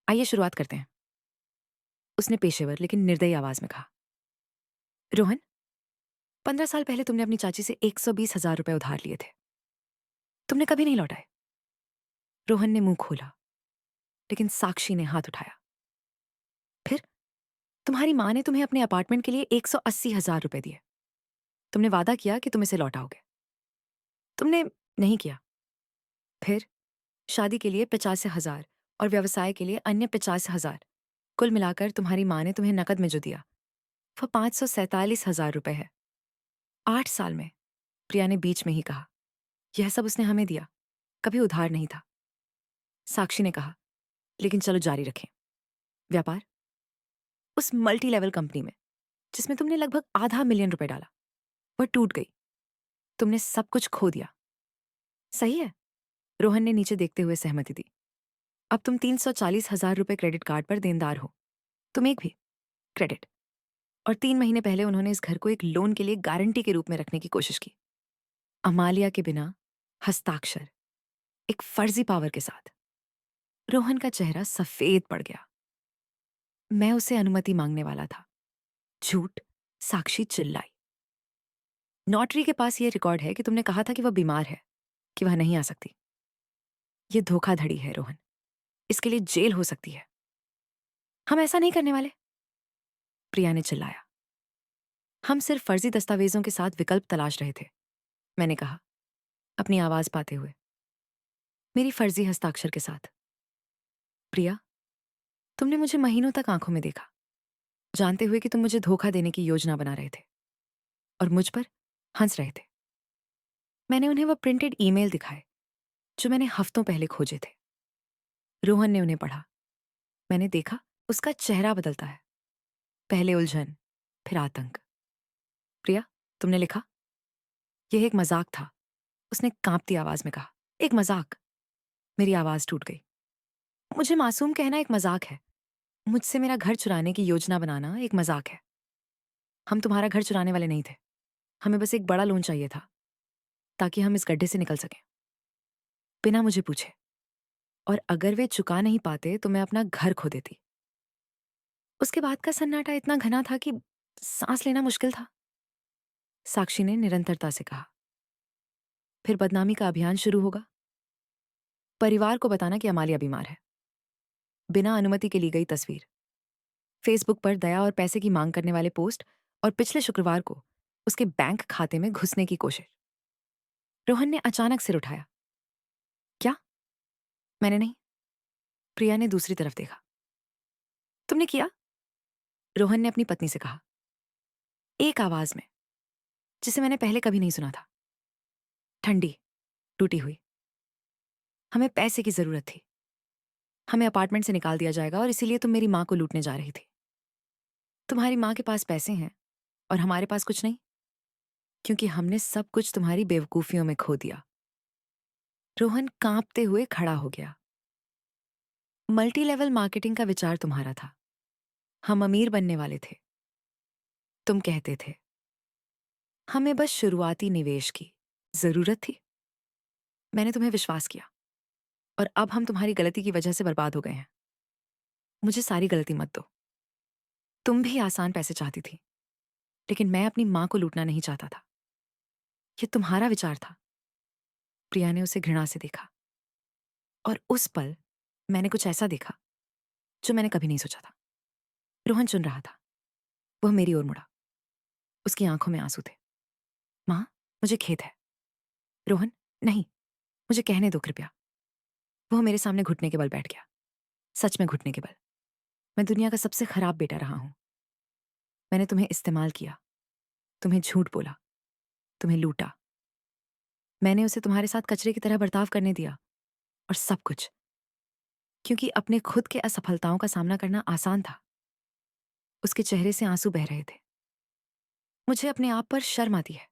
आइए शुरुआत करते हैं, उसने पेशेवर लेकिन निर्दयी आवाज में कहा। रोहन, 15 साल पहले तुमने अपनी चाची से 120,000 रुपए उधार लिए थे। तुमने कभी नहीं लौटाए। रोहन ने मुंह खोला, लेकिन साक्षी ने हाथ उठाया। फिर तुम्हारी माँ ने तुम्हें अपने अपार्टमेंट के लिए 180,000 रुपए दिए। तुमने वादा किया कि तुम इसे लौटाओगे। तुमने नहीं किया। फिर शादी के लिए 85,000 और व्यवसाय के लिए अन्य 50,000। कुल मिलाकर तुम्हारी माँ ने तुम्हें नकद में जो दिया, वह 547,000 रुपए है। 8 साल में, प्रिया ने बीच में ही कहा। यह सब उसने हमें दिया, कभी उधार नहीं था। साक्षी ने कहा, लेकिन चलो जारी रखें। व्यापार? उस मल्टी लेवल कंपनी में, जिसमें तुमने लगभग ₹500,000 डाला, वह टूट गई। तुमने सब कुछ खो दिया। सही है? रोहन ने नीचे देखते हुए सहमति दी। अब तुम 340,000 रुपए क्रेडिट कार्ड पर देनदार हो। तुम एक भी क्रेडिट। और 3 महीने पहले उन्होंने इस घर को एक लोन के लिए गारंटी के रूप में रखने की कोशिश की। अमालिया के बिना, हस्ताक्षर, एक फर्जी पावर के साथ। रोहन का चेहरा सफेद पड़ गया। मैं उसे अनुमति मांगने वाला था। झूठ। साक्षी चिल्लाई। नॉटरी के पास यह रिकॉर्ड है कि तुमने कहा था कि वह बीमार है, कि वह नहीं आ सकती। यह धोखाधड़ी है रोहन। इसके लिए जेल हो सकती है। हम ऐसा नहीं करने वाले, प्रिया ने चिल्लाया। हम सिर्फ फर्जी दस्तावेजों के साथ विकल्प तलाश रहे थे, मैंने कहा, अपनी आवाज पाते हुए। मेरी फर्जी हस्ताक्षर के साथ। प्रिया, तुमने मुझे महीनों तक आंखों में देखा, जानते हुए कि तुम मुझे धोखा देने की योजना बना रहे थे और मुझ पर हंस रहे थे। मैंने उन्हें वह प्रिंटेड ईमेल दिखाए जो मैंने हफ्तों पहले खोजे थे। रोहन ने उन्हें पढ़ा। मैंने देखा उसका चेहरा बदलता है। पहले उलझन, फिर आतंक। प्रिया, तुमने लिखा? यह एक मजाक था, उसने कांपती आवाज में कहा। एक मजाक। मेरी आवाज टूट गई। मुझे मासूम कहना एक मजाक है। मुझसे मेरा घर चुराने की योजना बनाना एक मजाक है। हम तुम्हारा घर चुराने वाले नहीं थे। हमें बस एक बड़ा लोन चाहिए था, ताकि हम इस गड्ढे से निकल सकें, बिना मुझे पूछे। और अगर वे चुका नहीं पाते तो मैं अपना घर खो देती। उसके बाद का सन्नाटा इतना घना था कि सांस लेना मुश्किल था। साक्षी ने निरंतरता से कहा। फिर बदनामी का अभियान शुरू होगा। परिवार को बताना कि अमालिया बीमार है। बिना अनुमति के ली गई तस्वीर। फेसबुक पर दया और पैसे की मांग करने वाले पोस्ट और पिछले शुक्रवार को उसके बैंक खाते में घुसने की कोशिश। रोहन ने अचानक सिर उठाया। क्या? मैंने नहीं। प्रिया ने दूसरी तरफ देखा। तुमने किया? रोहन ने अपनी पत्नी से कहा, एक आवाज में जिसे मैंने पहले कभी नहीं सुना था। ठंडी, टूटी हुई। हमें पैसे की जरूरत थी। हमें अपार्टमेंट से निकाल दिया जाएगा और इसीलिए तुम मेरी मां को लूटने जा रही थी। तुम्हारी मां के पास पैसे हैं और हमारे पास कुछ नहीं, क्योंकि हमने सब कुछ तुम्हारी बेवकूफियों में खो दिया। रोहन कांपते हुए खड़ा हो गया। मल्टी लेवल मार्केटिंग का विचार तुम्हारा था। हम अमीर बनने वाले थे। तुम कहते थे हमें बस शुरुआती निवेश की जरूरत थी। मैंने तुम्हें विश्वास किया और अब हम तुम्हारी गलती की वजह से बर्बाद हो गए हैं। मुझे सारी गलती मत दो। तुम भी आसान पैसे चाहती थी, लेकिन मैं अपनी मां को लूटना नहीं चाहता था। यह तुम्हारा विचार था। प्रिया ने उसे घृणा से देखा और उस पल मैंने कुछ ऐसा देखा जो मैंने कभी नहीं सोचा था। रोहन चुन रहा था। वह मेरी ओर मुड़ा। उसकी आंखों में आंसू थे। मां, मुझे खेद है। रोहन, नहीं, मुझे कहने दो कृपया। वह मेरे सामने घुटने के बल बैठ गया। सच में घुटने के बल। मैं दुनिया का सबसे खराब बेटा रहा हूं। मैंने तुम्हें इस्तेमाल किया, तुम्हें झूठ बोला, तुम्हें लूटा। मैंने उसे तुम्हारे साथ कचरे की तरह बर्ताव करने दिया, और सब कुछ क्योंकि अपने खुद के असफलताओं का सामना करना आसान था। उसके चेहरे से आंसू बह रहे थे। मुझे अपने आप पर शर्म आती है,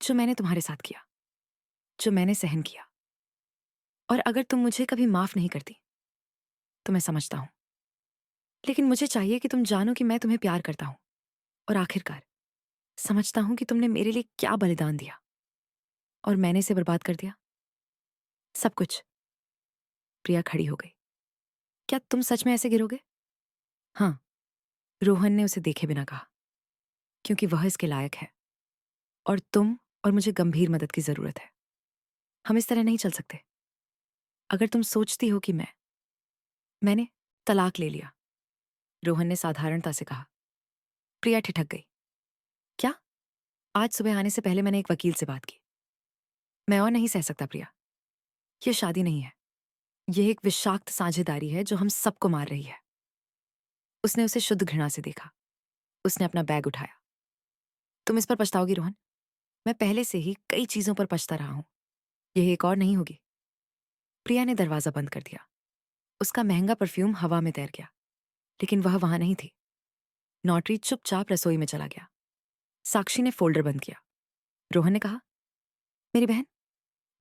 जो मैंने तुम्हारे साथ किया, जो मैंने सहन किया। और अगर तुम मुझे कभी माफ नहीं करती तो मैं समझता हूं, लेकिन मुझे चाहिए कि तुम जानो कि मैं तुम्हें प्यार करता हूं, और आखिरकार समझता हूं कि तुमने मेरे लिए क्या बलिदान दिया और मैंने इसे बर्बाद कर दिया। सब कुछ। प्रिया खड़ी हो गई। क्या तुम सच में ऐसे गिरोगे? हाँ, रोहन ने उसे देखे बिना कहा, क्योंकि वह इसके लायक है। और तुम और मुझे गंभीर मदद की जरूरत है। हम इस तरह नहीं चल सकते। अगर तुम सोचती हो कि मैंने तलाक ले लिया, रोहन ने साधारणता से कहा। प्रिया ठिठक गई। क्या? आज सुबह आने से पहले मैंने एक वकील से बात की। मैं और नहीं सह सकता प्रिया। ये शादी नहीं है। ये एक विषाक्त साझेदारी है जो हम सबको मार रही है। उसने उसे शुद्ध घृणा से देखा। उसने अपना बैग उठाया। तुम इस पर पछताओगी रोहन। मैं पहले से ही कई चीजों पर पछता रहा हूं। यह एक और नहीं होगी। प्रिया ने दरवाजा बंद कर दिया। उसका महंगा परफ्यूम हवा में तैर गया। लेकिन वह वहां नहीं थी। नौटरी चुपचाप रसोई में चला गया। साक्षी ने फोल्डर बंद किया। रोहन ने कहा, मेरी बहन,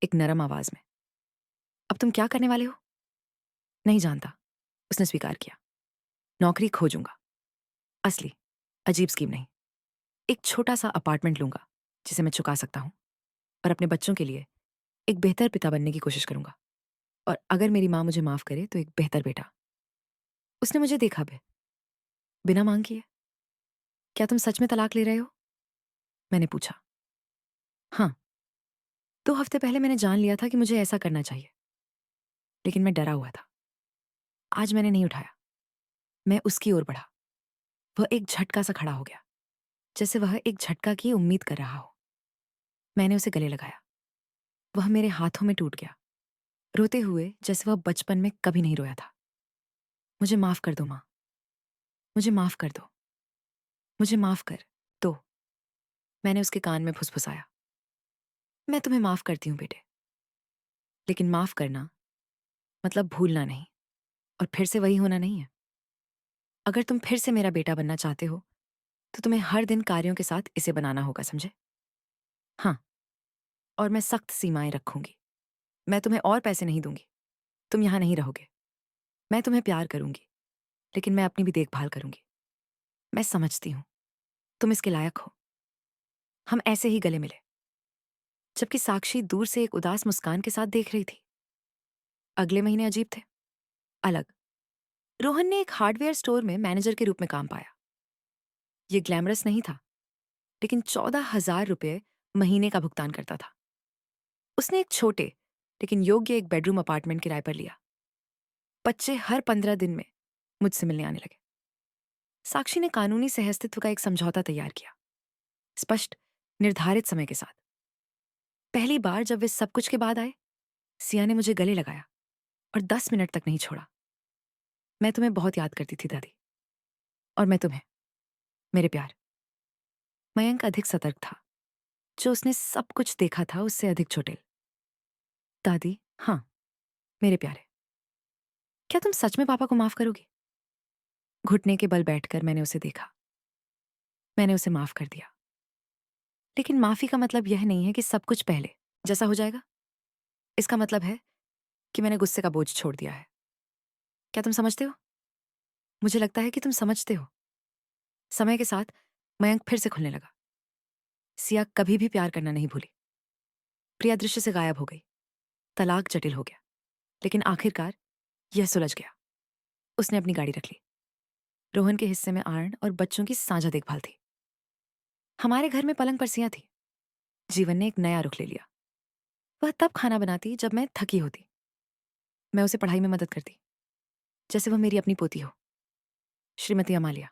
एक नरम आवाज में। अब तुम क्या करने वाले हो? नहीं जानता, उसने स्वीकार किया। नौकरी खोजूंगा। असली, अजीब स्कीम नहीं। एक छोटा सा अपार्टमेंट लूंगा जिसे मैं चुका सकता हूं, और अपने बच्चों के लिए एक बेहतर पिता बनने की कोशिश करूंगा। और अगर मेरी माँ मुझे माफ करे तो एक बेहतर बेटा। उसने मुझे देखा बिना मांग किए। क्या तुम सच में तलाक ले रहे हो? मैंने पूछा। हाँ। 2 हफ्ते पहले मैंने जान लिया था कि मुझे ऐसा करना चाहिए, लेकिन मैं डरा हुआ था। आज मैंने नहीं उठाया। मैं उसकी ओर बढ़ा। वह एक झटका सा खड़ा हो गया, जैसे वह एक झटका की उम्मीद कर रहा हो। मैंने उसे गले लगाया। वह मेरे हाथों में टूट गया, रोते हुए जैसे वह बचपन में कभी नहीं रोया था। मुझे माफ कर दो माँ। मुझे माफ कर दो। मुझे माफ कर दो। मैंने उसके कान में फुसफुसाया। मैं तुम्हें माफ करती हूँ बेटे, लेकिन माफ करना मतलब भूलना नहीं, और फिर से वही होना नहीं है। अगर तुम फिर से मेरा बेटा बनना चाहते हो तो तुम्हें हर दिन कार्यों के साथ इसे बनाना होगा, समझे? हाँ। और मैं सख्त सीमाएं रखूंगी। मैं तुम्हें और पैसे नहीं दूंगी। तुम यहां नहीं रहोगे। मैं तुम्हें प्यार करूंगी, लेकिन मैं अपनी भी देखभाल करूंगी। मैं समझती हूं तुम इसके लायक हो। हम ऐसे ही गले मिले, जबकि साक्षी दूर से एक उदास मुस्कान के साथ देख रही थी। अगले महीने अजीब थे, अलग। रोहन ने एक हार्डवेयर स्टोर में मैनेजर के रूप में काम पाया। ये ग्लैमरस नहीं था, लेकिन 14,000 रुपये महीने का भुगतान करता था। उसने एक छोटे लेकिन योग्य एक बेडरूम अपार्टमेंट किराए पर लिया। बच्चे हर 15 दिन में मुझसे मिलने आने लगे। साक्षी ने कानूनी सहअस्तित्व का एक समझौता तैयार किया, स्पष्ट, निर्धारित समय के साथ। पहली बार जब वे सब कुछ के बाद आए, सिया ने मुझे गले लगाया और 10 मिनट तक नहीं छोड़ा। मैं तुम्हें बहुत याद करती थी दादी। और मैं तुम्हें, मेरे प्यार। मयंक अधिक सतर्क था। जो उसने सब कुछ देखा था उससे अधिक चोटिल। दादी, हाँ, मेरे प्यारे, क्या तुम सच में पापा को माफ करोगी? घुटने के बल बैठकर मैंने उसे देखा। मैंने उसे माफ कर दिया। लेकिन माफी का मतलब यह नहीं है कि सब कुछ पहले जैसा हो जाएगा। इसका मतलब है कि मैंने गुस्से का बोझ छोड़ दिया है। क्या तुम समझते हो? मुझे लगता है कि तुम समझते हो। समय के साथ मयंक फिर से खुलने लगा। सिया कभी भी प्यार करना नहीं भूली। प्रिया दृश्य से गायब हो गई। तलाक जटिल हो गया, लेकिन आखिरकार यह सुलझ गया। उसने अपनी गाड़ी रख ली। रोहन के हिस्से में आर्न और बच्चों की साझा देखभाल थी। हमारे घर में पलंग पर सिया थी। जीवन ने एक नया रुख ले लिया। वह तब खाना बनाती जब मैं थकी होती। मैं उसे पढ़ाई में मदद करती, जैसे वह मेरी अपनी पोती हो। श्रीमती अमालिया।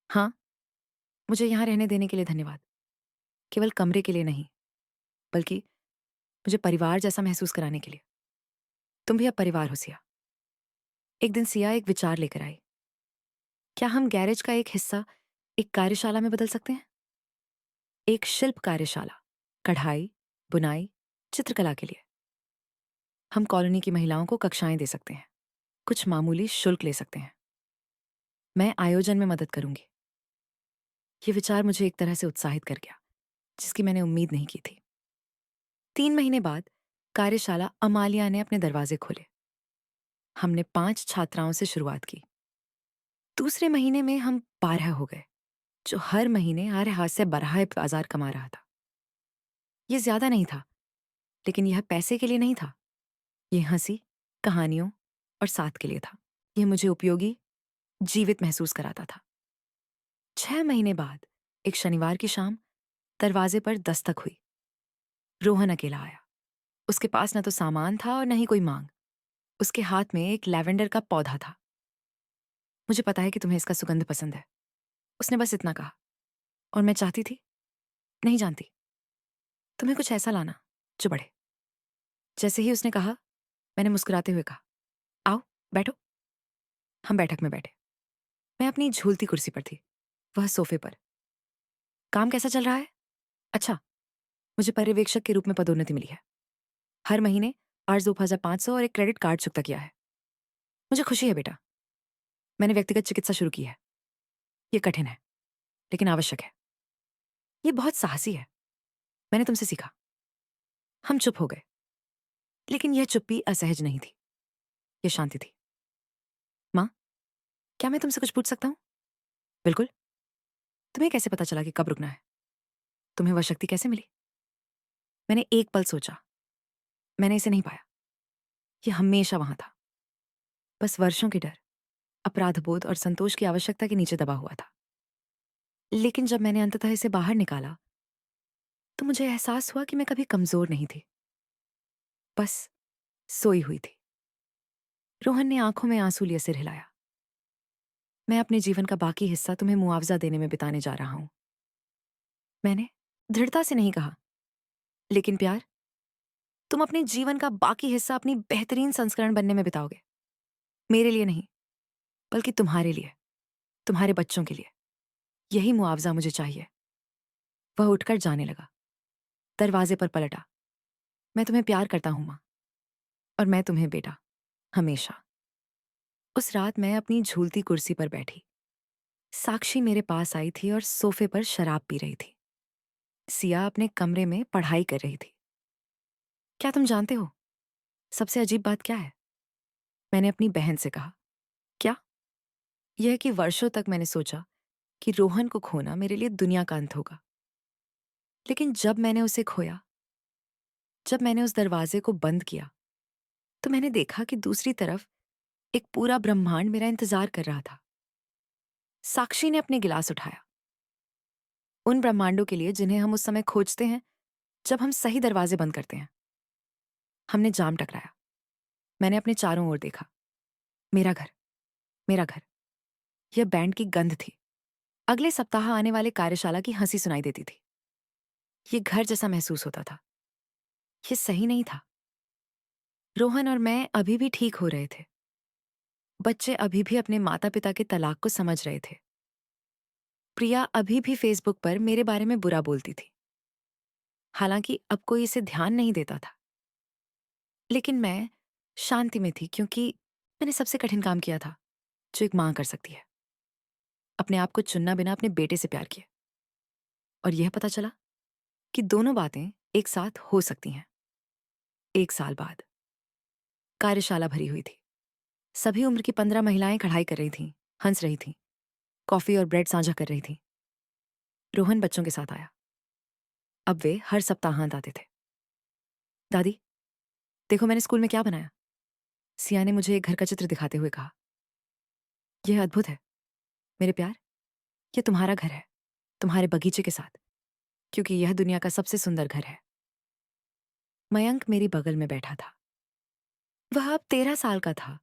हाँ, मुझे यहाँ रहने देने के लिए धन्यवाद। केवल कमरे के लिए नहीं, बल्कि मुझे परिवार जैसा महसूस कराने के लिए। तुम भी अब परिवार हो सिया। एक दिन सिया एक विचार लेकर आई। क्या हम गैरेज का एक हिस्सा एक कार्यशाला में बदल सकते हैं? एक शिल्प कार्यशाला, कढ़ाई, बुनाई, चित्रकला के लिए। हम कॉलोनी की महिलाओं को कक्षाएं दे सकते हैं। कुछ मामूली शुल्क ले सकते हैं। मैं आयोजन में मदद करूंगी। ये विचार मुझे एक तरह से उत्साहित कर गया, जिसकी मैंने उम्मीद नहीं की थी। 3 महीने बाद कार्यशाला अमालिया ने अपने दरवाजे खोले। हमने 5 छात्राओं से शुरुआत की। दूसरे महीने में हम 12 हो गए, जो हर महीने हर हाथ से बराह बाजार कमा रहा था। ये ज्यादा नहीं था, लेकिन यह पैसे के लिए नहीं था। ये हंसी, कहानियों और साथ के लिए था। यह मुझे उपयोगी, जीवित महसूस कराता था। 6 महीने बाद एक शनिवार की शाम दरवाजे पर दस्तक हुई। रोहन अकेला आया। उसके पास न तो सामान था और न ही कोई मांग। उसके हाथ में एक लैवेंडर का पौधा था। मुझे पता है कि तुम्हें इसका सुगंध पसंद है, उसने बस इतना कहा। और मैं चाहती थी नहीं जानती। तुम्हें कुछ ऐसा लाना जो बढ़े। जैसे ही उसने कहा, मैंने मुस्कुराते हुए कहा, आओ, बैठो। हम बैठक में बैठे। मैं अपनी झूलती कुर्सी पर थी, वह सोफे पर। काम कैसा चल रहा है? अच्छा, मुझे पर्यवेक्षक के रूप में पदोन्नति मिली है। हर महीने आज 2500 और एक क्रेडिट कार्ड चुकता किया है। मुझे खुशी है बेटा। मैंने व्यक्तिगत चिकित्सा शुरू की है। ये कठिन है, लेकिन आवश्यक है। ये बहुत साहसी है। मैंने तुमसे सीखा। हम चुप हो गए, लेकिन यह चुप्पी असहज नहीं थी, यह शांति थी। माँ, क्या मैं तुमसे कुछ पूछ सकता हूँ? बिल्कुल। तुम्हें कैसे पता चला कि कब रुकना है? तुम्हें वह शक्ति कैसे मिली? मैंने एक पल सोचा। मैंने इसे नहीं पाया। यह हमेशा वहां था, बस वर्षों के डर, अपराधबोध और संतोष की आवश्यकता के नीचे दबा हुआ था। लेकिन जब मैंने अंततः इसे बाहर निकाला, तो मुझे एहसास हुआ कि मैं कभी कमजोर नहीं थी, बस सोई हुई थी। रोहन ने आंखों में आंसू लिए सिर हिलाया। मैं अपने जीवन का बाकी हिस्सा तुम्हें मुआवजा देने में बिताने जा रहा हूं। मैंने दृढ़ता से नहीं कहा, लेकिन प्यार, तुम अपने जीवन का बाकी हिस्सा अपनी बेहतरीन संस्करण बनने में बिताओगे। मेरे लिए नहीं, बल्कि तुम्हारे लिए, तुम्हारे बच्चों के लिए। यही मुआवजा मुझे चाहिए। वह उठकर जाने लगा। दरवाजे पर पलटा। मैं तुम्हें प्यार करता हूं मां, और मैं तुम्हें बेटा, हमेशा। उस रात मैं अपनी झूलती कुर्सी पर बैठी। साक्षी मेरे पास आई थी और सोफे पर शराब पी रही थी। सिया अपने कमरे में पढ़ाई कर रही थी। क्या तुम जानते हो सबसे अजीब बात क्या है? मैंने अपनी बहन से कहा। क्या? यह कि वर्षों तक मैंने सोचा कि रोहन को खोना मेरे लिए दुनिया का अंत होगा। लेकिन जब मैंने उसे खोया, जब मैंने उस दरवाजे को बंद किया, तो मैंने देखा कि दूसरी तरफ एक पूरा ब्रह्मांड मेरा इंतजार कर रहा था। साक्षी ने अपने गिलास उठाया। उन ब्रह्मांडों के लिए जिन्हें हम उस समय खोजते हैं जब हम सही दरवाजे बंद करते हैं। हमने जाम टकराया। मैंने अपने चारों ओर देखा। मेरा घर, मेरा घर। यह बैंड की गंध थी। अगले सप्ताह आने वाले कार्यशाला की हंसी सुनाई देती थी। ये घर जैसा महसूस होता था। ये सही नहीं था। रोहन और मैं अभी भी ठीक हो रहे थे। बच्चे अभी भी अपने माता पिता के तलाक को समझ रहे थे। प्रिया अभी भी फेसबुक पर मेरे बारे में बुरा बोलती थी, हालांकि अब कोई इसे ध्यान नहीं देता था। लेकिन मैं शांति में थी, क्योंकि मैंने सबसे कठिन काम किया था जो एक मां कर सकती है। अपने आप को चुनना बिना अपने बेटे से प्यार किए। और यह पता चला कि दोनों बातें एक साथ हो सकती हैं। 1 साल बाद कार्यशाला भरी हुई थी। सभी उम्र की 15 महिलाएं कढ़ाई कर रही थीं, हंस रही थीं, कॉफी और ब्रेड साझा कर रही थीं। रोहन बच्चों के साथ आया। अब वे हर सप्ताहांत आते थे। दादी, देखो मैंने स्कूल में क्या बनाया। सिया ने मुझे एक घर का चित्र दिखाते हुए कहा। यह अद्भुत है मेरे प्यार। यह तुम्हारा घर है, तुम्हारे बगीचे के साथ, क्योंकि यह दुनिया का सबसे सुंदर घर है। मयंक मेरी बगल में बैठा था। वह अब 13 साल का था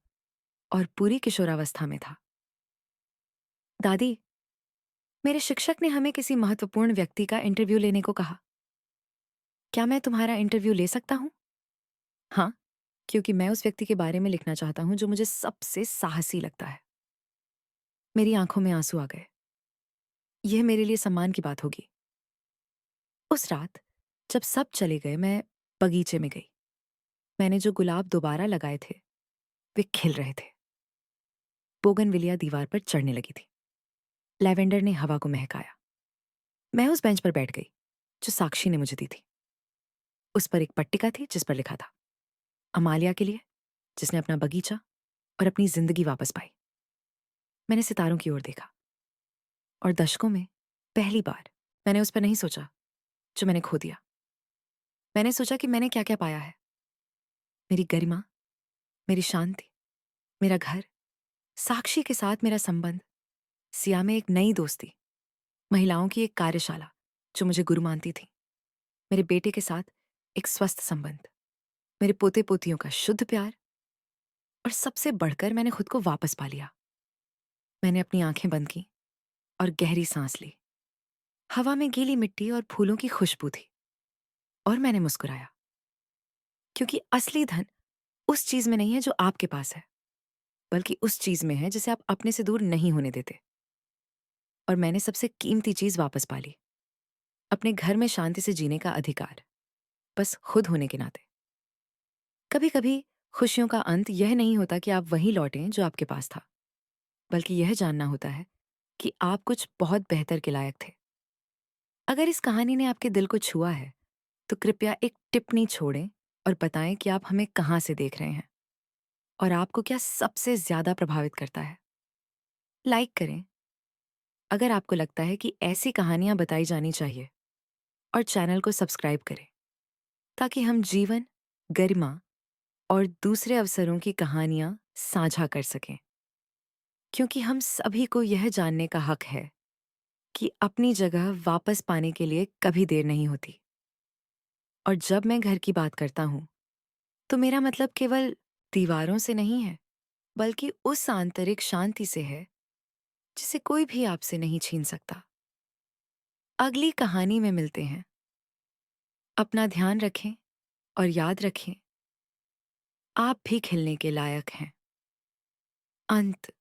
और पूरी किशोरावस्था में था। दादी, मेरे शिक्षक ने हमें किसी महत्वपूर्ण व्यक्ति का इंटरव्यू लेने को कहा। क्या मैं तुम्हारा इंटरव्यू ले सकता हूं? हाँ, क्योंकि मैं उस व्यक्ति के बारे में लिखना चाहता हूं जो मुझे सबसे साहसी लगता है। मेरी आंखों में आंसू आ गए। यह मेरे लिए सम्मान की बात होगी। उस रात जब सब चले गए, मैं बगीचे में गई। मैंने जो गुलाब दोबारा लगाए थे, वे खिल रहे थे। बोगनविलिया दीवार पर चढ़ने लगी थी। लैवेंडर ने हवा को महकाया। मैं उस बेंच पर बैठ गई जो साक्षी ने मुझे दी थी। उस पर एक पट्टिका थी जिस पर लिखा था, अमालिया के लिए, जिसने अपना बगीचा और अपनी जिंदगी वापस पाई। मैंने सितारों की ओर देखा, और दशकों में पहली बार मैंने उस पर नहीं सोचा जो मैंने खो दिया। मैंने सोचा कि मैंने क्या क्या पाया है। मेरी गरिमा, मेरी शांति, मेरा घर, साक्षी के साथ मेरा संबंध, सिया में एक नई दोस्ती, महिलाओं की एक कार्यशाला जो मुझे गुरु मानती थी, मेरे बेटे के साथ एक स्वस्थ संबंध, मेरे पोते पोतियों का शुद्ध प्यार, और सबसे बढ़कर मैंने खुद को वापस पा लिया। मैंने अपनी आंखें बंद की और गहरी सांस ली। हवा में गीली मिट्टी और फूलों की खुशबू थी। और मैंने मुस्कुराया, क्योंकि असली धन उस चीज में नहीं है जो आपके पास है, बल्कि उस चीज में है जिसे आप अपने से दूर नहीं होने देते। और मैंने सबसे कीमती चीज वापस पा ली, अपने घर में शांति से जीने का अधिकार, बस खुद होने के नाते। कभी कभी खुशियों का अंत यह नहीं होता कि आप वहीं लौटें जो आपके पास था, बल्कि यह जानना होता है कि आप कुछ बहुत बेहतर के लायक थे। अगर इस कहानी ने आपके दिल को छुआ है, तो कृपया एक टिप्पणी छोड़ें और बताएं कि आप हमें कहाँ से देख रहे हैं और आपको क्या सबसे ज्यादा प्रभावित करता है। लाइक करें अगर आपको लगता है कि ऐसी कहानियां बताई जानी चाहिए, और चैनल को सब्सक्राइब करें ताकि हम जीवन, गरिमा और दूसरे अवसरों की कहानियां साझा कर सकें। क्योंकि हम सभी को यह जानने का हक है कि अपनी जगह वापस पाने के लिए कभी देर नहीं होती। और जब मैं घर की बात करता हूं, तो मेरा मतलब केवल दीवारों से नहीं है, बल्कि उस आंतरिक शांति से है जिसे कोई भी आपसे नहीं छीन सकता। अगली कहानी में मिलते हैं। अपना ध्यान रखें और याद रखें, आप भी खिलने के लायक हैं। अंत।